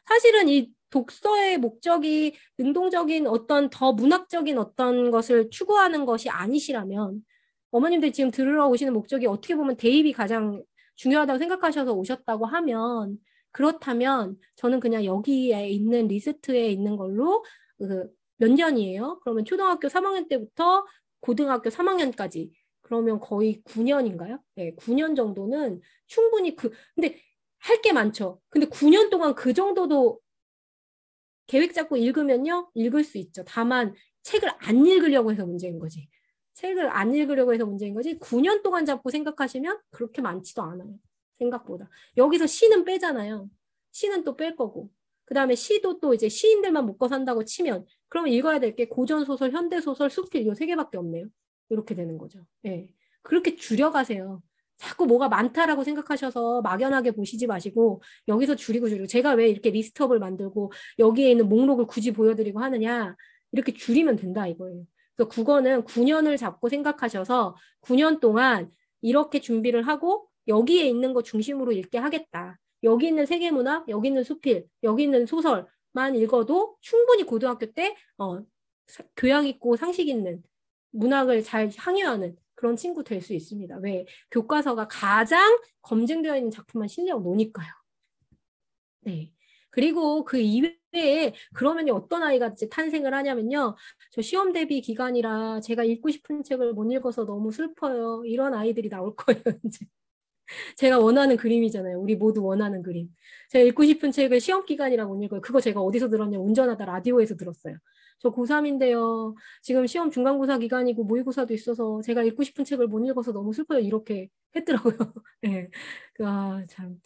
사실은 이 독서의 목적이 능동적인 어떤 더 문학적인 어떤 것을 추구하는 것이 아니시라면 어머님들 지금 들으러 오시는 목적이 어떻게 보면 대입이 가장 중요하다고 생각하셔서 오셨다고 하면 그렇다면 저는 그냥 여기에 있는 리스트에 있는 걸로 몇 년이에요? 그러면 초등학교 3학년 때부터 고등학교 3학년까지 그러면 거의 9년인가요? 네, 9년 정도는 충분히 근데 할 게 많죠. 근데 9년 동안 그 정도도 계획 잡고 읽으면요. 읽을 수 있죠. 다만 책을 안 읽으려고 해서 문제인 거지. 책을 안 읽으려고 해서 문제인 거지. 9년 동안 잡고 생각하시면 그렇게 많지도 않아요. 생각보다. 여기서 시는 빼잖아요. 시는 또 뺄 거고. 그 다음에 시도 또 이제 시인들만 묶어 산다고 치면 그러면 읽어야 될 게 고전소설, 현대소설, 수필 이 세 개밖에 없네요. 이렇게 되는 거죠. 네. 그렇게 줄여가세요. 자꾸 뭐가 많다라고 생각하셔서 막연하게 보시지 마시고 여기서 줄이고 제가 왜 이렇게 리스트업을 만들고 여기에 있는 목록을 굳이 보여드리고 하느냐 이렇게 줄이면 된다 이거예요. 그래서 국어는 9년을 잡고 생각하셔서 9년 동안 이렇게 준비를 하고 여기에 있는 거 중심으로 읽게 하겠다. 여기 있는 세계문학, 여기 있는 수필, 여기 있는 소설만 읽어도 충분히 고등학교 때 교양 있고 상식 있는 문학을 잘 향유하는 그런 친구 될 수 있습니다. 왜? 교과서가 가장 검증되어 있는 작품만 실력 노니까요. 네. 그리고 그 이외에 그러면 어떤 아이가 이제 탄생을 하냐면요. 저 시험 대비 기간이라 제가 읽고 싶은 책을 못 읽어서 너무 슬퍼요. 이런 아이들이 나올 거예요. 이제. 제가 원하는 그림이잖아요. 우리 모두 원하는 그림. 제가 읽고 싶은 책을 시험 기간이라 못 읽어요. 그거 제가 어디서 들었냐? 운전하다 라디오에서 들었어요. 저 고3인데요. 지금 시험 중간고사 기간이고 모의고사도 있어서 제가 읽고 싶은 책을 못 읽어서 너무 슬퍼요. 이렇게 했더라고요. 네. 아, 참.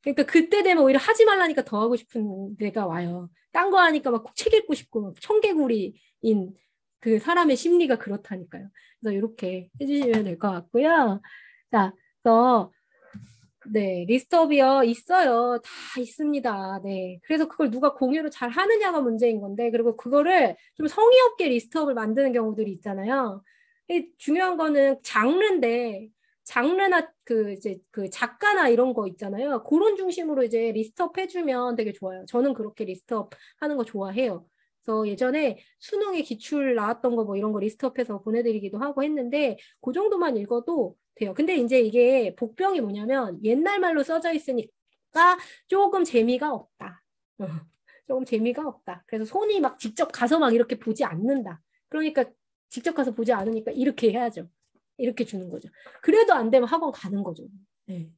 그러니까 그때 되면 오히려 하지 말라니까 더 하고 싶은 데가 와요. 딴 거 하니까 막 꼭 책 읽고 싶고 막 청개구리인 그 사람의 심리가 그렇다니까요. 그래서 이렇게 해주시면 될 것 같고요. 자, 그래서 네, 리스트업이요. 있어요. 다 있습니다. 네. 그래서 그걸 누가 공유를 잘 하느냐가 문제인 건데, 그리고 그거를 좀 성의 없게 리스트업을 만드는 경우들이 있잖아요. 중요한 거는 장르인데, 장르나 그 이제 그 작가나 이런 거 있잖아요. 그런 중심으로 이제 리스트업 해주면 되게 좋아요. 저는 그렇게 리스트업 하는 거 좋아해요. 그래서 예전에 수능에 기출 나왔던 거 뭐 이런 거 리스트업해서 보내드리기도 하고 했는데, 그 정도만 읽어도 돼요. 근데 이제 이게 복병이 뭐냐면 옛날 말로 써져 있으니까 조금 재미가 없다. 조금 재미가 없다. 그래서 손이 막 직접 가서 막 이렇게 보지 않는다. 그러니까 직접 가서 보지 않으니까 이렇게 해야죠. 이렇게 주는 거죠. 그래도 안 되면 학원 가는 거죠. 네.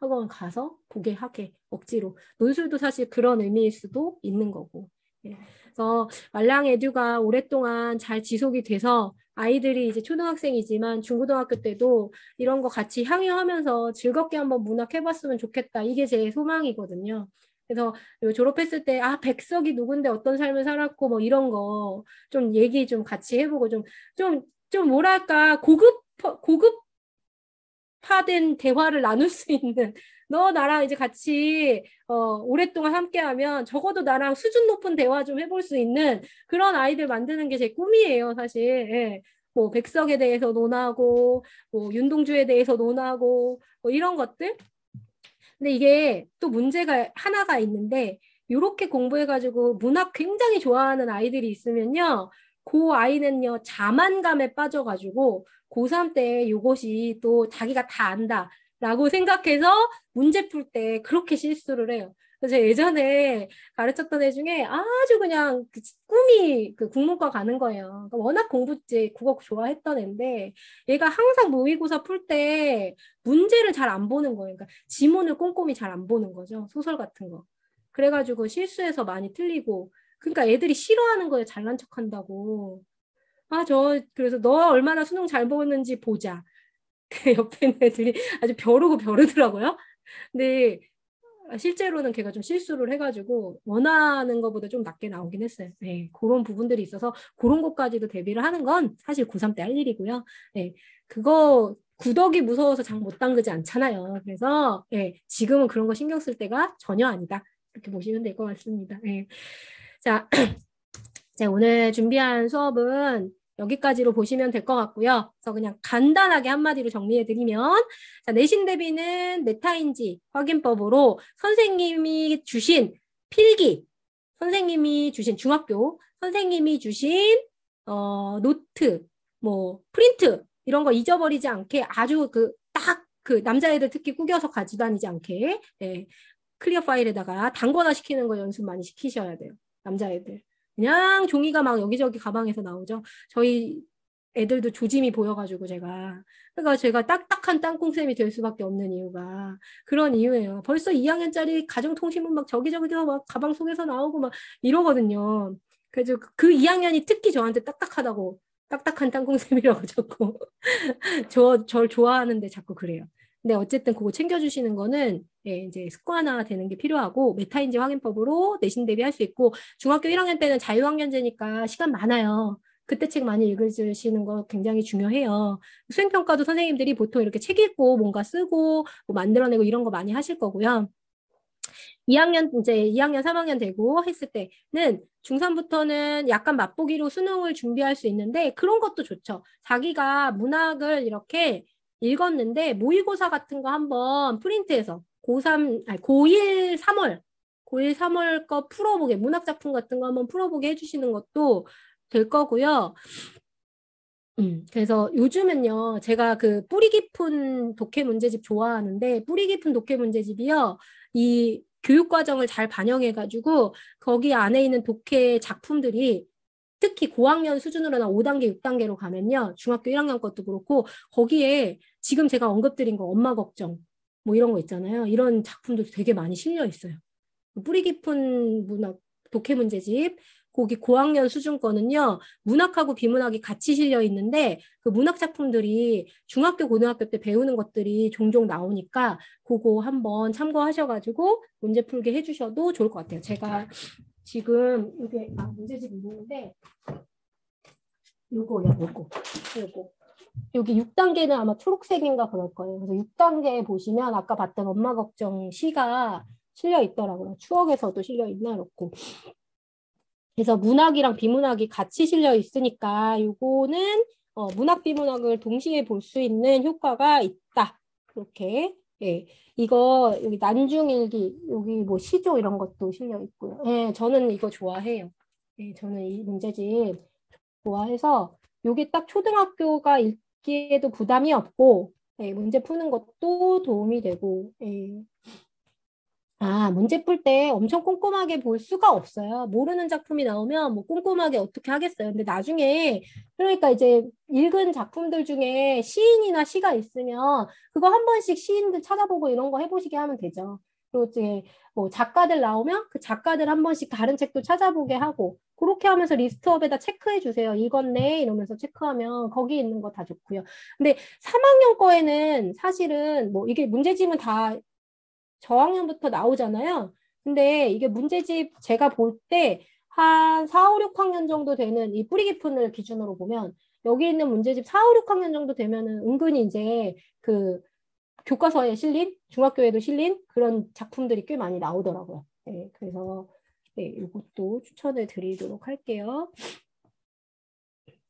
학원 가서 보게 하게 억지로. 논술도 사실 그런 의미일 수도 있는 거고. 네. 그래서 말랑 에듀가 오랫동안 잘 지속이 돼서 아이들이 이제 초등학생이지만 중고등학교 때도 이런 거 같이 향유하면서 즐겁게 한번 문학 해봤으면 좋겠다. 이게 제 소망이거든요. 그래서 졸업했을 때, 아, 백석이 누군데 어떤 삶을 살았고, 뭐 이런 거 좀 얘기 좀 같이 해보고 좀 뭐랄까, 고급화된 대화를 나눌 수 있는, 너 나랑 이제 같이, 오랫동안 함께하면 적어도 나랑 수준 높은 대화 좀 해볼 수 있는 그런 아이들 만드는 게 제 꿈이에요, 사실. 예. 뭐, 백석에 대해서 논하고, 뭐, 윤동주에 대해서 논하고, 뭐, 이런 것들. 근데 이게 또 문제가 하나가 있는데 이렇게 공부해가지고 문학 굉장히 좋아하는 아이들이 있으면요. 그 아이는요. 자만감에 빠져가지고 고3 때 이것이 또 자기가 다 안다라고 생각해서 문제 풀 때 그렇게 실수를 해요. 그래서 제가 예전에 가르쳤던 애 중에 아주 그냥 그 꿈이 그 국문과 가는 거예요. 그러니까 워낙 공부 이제 국어 좋아했던 애인데 얘가 항상 모의고사 풀 때 문제를 잘 안 보는 거예요. 그러니까 지문을 꼼꼼히 잘 안 보는 거죠. 소설 같은 거. 그래가지고 실수해서 많이 틀리고. 그러니까 애들이 싫어하는 거예요. 잘난 척 한다고. 그래서 너 얼마나 수능 잘 보는지 보자. 그 옆에 있는 애들이 아주 벼르고 벼르더라고요. 근데 실제로는 걔가 좀 실수를 해가지고 원하는 것보다 좀 낮게 나오긴 했어요. 네, 그런 부분들이 있어서 그런 것까지도 대비를 하는 건 사실 고3 때 할 일이고요. 네, 그거 구덕이 무서워서 장 못 담그지 않잖아요. 그래서 네, 지금은 그런 거 신경 쓸 때가 전혀 아니다. 이렇게 보시면 될 것 같습니다. 네. 자, 제가 오늘 준비한 수업은 여기까지로 보시면 될 것 같고요. 그래서 그냥 간단하게 한마디로 정리해드리면 자, 내신 대비는 메타인지 확인법으로 선생님이 주신 필기, 선생님이 주신 중학교, 선생님이 주신 노트, 뭐 프린트 이런 거 잊어버리지 않게 아주 딱 그 남자애들 특히 구겨서 가지고 다니지 않게 예, 클리어 파일에다가 단권화 시키는 거 연습 많이 시키셔야 돼요. 남자애들. 그냥 종이가 막 여기저기 가방에서 나오죠. 저희 애들도 조짐이 보여가지고 그러니까 제가 딱딱한 땅콩쌤이 될 수밖에 없는 이유가 그런 이유예요. 벌써 2학년짜리 가정통신문 막 저기저기서 막 가방 속에서 나오고 막 이러거든요. 그래서 그 2학년이 특히 저한테 딱딱하다고 딱딱한 땅콩쌤이라고 자꾸 절 좋아하는데 자꾸 그래요. 근데 어쨌든 그거 챙겨주시는 거는 예, 이제 습관화 되는 게 필요하고 메타인지 확인법으로 내신 대비할 수 있고 중학교 1학년 때는 자유학년제니까 시간 많아요. 그때 책 많이 읽으시는 거 굉장히 중요해요. 수행평가도 선생님들이 보통 이렇게 책 읽고 뭔가 쓰고 뭐 만들어내고 이런 거 많이 하실 거고요. 2학년, 3학년 되고 했을 때는 중3부터는 약간 맛보기로 수능을 준비할 수 있는데 그런 것도 좋죠. 자기가 문학을 이렇게 읽었는데 모의고사 같은 거 한번 프린트해서 고1, 3월, 고1, 3월 거 풀어보게, 문학작품 같은 거 한번 풀어보게 해주시는 것도 될 거고요. 그래서 요즘은요, 제가 그 뿌리 깊은 독해 문제집 좋아하는데, 뿌리 깊은 독해 문제집이요, 이 교육과정을 잘 반영해가지고, 거기 안에 있는 독해 작품들이 특히 고학년 수준으로나 5단계, 6단계로 가면요, 중학교 1학년 것도 그렇고, 거기에 지금 제가 언급드린 거, 엄마 걱정, 뭐 이런 거 있잖아요. 이런 작품도 되게 많이 실려 있어요. 뿌리 깊은 문학 독해 문제집 거기 고학년 수준 거는요. 문학하고 비문학이 같이 실려 있는데 그 문학 작품들이 중학교 고등학교 때 배우는 것들이 종종 나오니까 그거 한번 참고하셔가지고 문제 풀게 해주셔도 좋을 것 같아요. 제가 지금 이게 문제집 있는데 요거 여기 6단계는 아마 초록색인가 그럴 거예요. 그래서 6단계 보시면 아까 봤던 엄마 걱정 시가 실려 있더라고요. 추억에서도 실려 있나 그렇고. 그래서 문학이랑 비문학이 같이 실려 있으니까 요거는 문학 비문학을 동시에 볼 수 있는 효과가 있다. 그렇게. 예. 이거 여기 난중일기 여기 뭐 시조 이런 것도 실려 있고요. 예, 저는 이거 좋아해요. 예, 저는 이 문제집 좋아해서 요게 딱 초등학교가 읽기에도 부담이 없고 예, 문제 푸는 것도 도움이 되고 예. 문제 풀 때 엄청 꼼꼼하게 볼 수가 없어요. 모르는 작품이 나오면 뭐 꼼꼼하게 어떻게 하겠어요. 근데 나중에 그러니까 이제 읽은 작품들 중에 시인이나 시가 있으면 그거 한 번씩 시인들 찾아보고 이런 거 해보시게 하면 되죠. 그리고 이제 뭐 작가들 나오면 그 작가들 한 번씩 다른 책도 찾아보게 하고 그렇게 하면서 리스트업에다 체크해 주세요. 읽었네 이러면서 체크하면 거기 있는 거 다 좋고요. 근데 3학년 거에는 사실은 뭐 이게 문제집은 다 저학년부터 나오잖아요. 근데 이게 문제집 제가 볼 때 한 4, 5, 6학년 정도 되는 이 뿌리 깊은을 기준으로 보면 여기 있는 문제집 4, 5, 6학년 정도 되면은 은근히 이제 그 교과서에 실린 중학교에도 실린 그런 작품들이 꽤 많이 나오더라고요. 네, 그래서 네, 이것도 추천을 드리도록 할게요.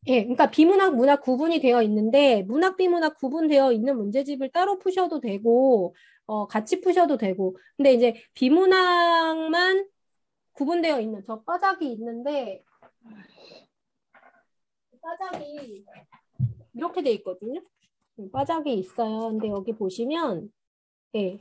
예, 그러니까 비문학, 문학 구분이 되어 있는데 문학, 비문학 구분되어 있는 문제집을 따로 푸셔도 되고 같이 푸셔도 되고 근데 이제 비문학만 구분되어 있는 저 빠작이 있는데 빠작이 이렇게 돼 있거든요. 빠작이 있어요. 근데 여기 보시면 예,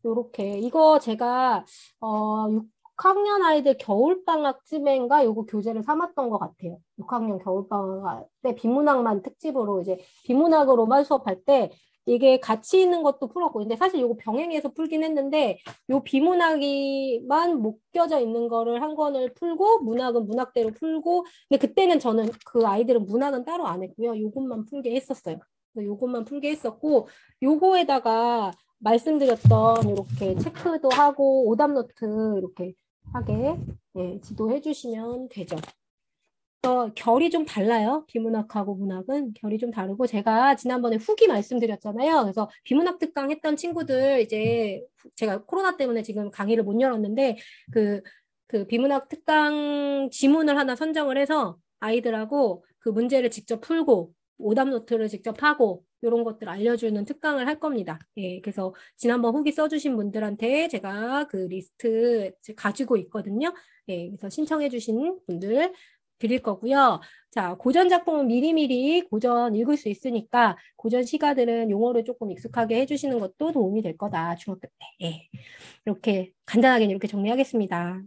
요렇게 이거 제가 6학년 아이들 겨울방학쯤인가 요거 교재를 삼았던 것 같아요. 6학년 겨울방학 때 비문학만 특집으로 이제 비문학으로만 수업할 때 이게 같이 있는 것도 풀었고 근데 사실 요거 병행해서 풀긴 했는데 요 비문학이만 묶여져 있는 거를 한 권을 풀고 문학은 문학대로 풀고 근데 그때는 저는 그 아이들은 문학은 따로 안 했고요. 요것만 풀게 했었어요. 요것만 풀게 했었고 요거에다가 말씀드렸던 이렇게 체크도 하고 오답 노트 이렇게 하게 네, 지도해 주시면 되죠. 결이 좀 달라요. 비문학하고 문학은 결이 좀 다르고 제가 지난번에 후기 말씀드렸잖아요. 그래서 비문학 특강 했던 친구들 이제 제가 코로나 때문에 지금 강의를 못 열었는데 그 비문학 특강 지문을 하나 선정을 해서 아이들하고 그 문제를 직접 풀고 오답 노트를 직접 하고 이런 것들 알려주는 특강을 할 겁니다. 예, 그래서 지난번 후기 써주신 분들한테 제가 그 리스트 가지고 있거든요. 예, 그래서 신청해 주신 분들 드릴 거고요. 자, 고전 작품은 미리미리 고전 읽을 수 있으니까 고전 시가들은 용어를 조금 익숙하게 해주시는 것도 도움이 될 거다. 중학교 때. 예. 이렇게 간단하게 이렇게 정리하겠습니다.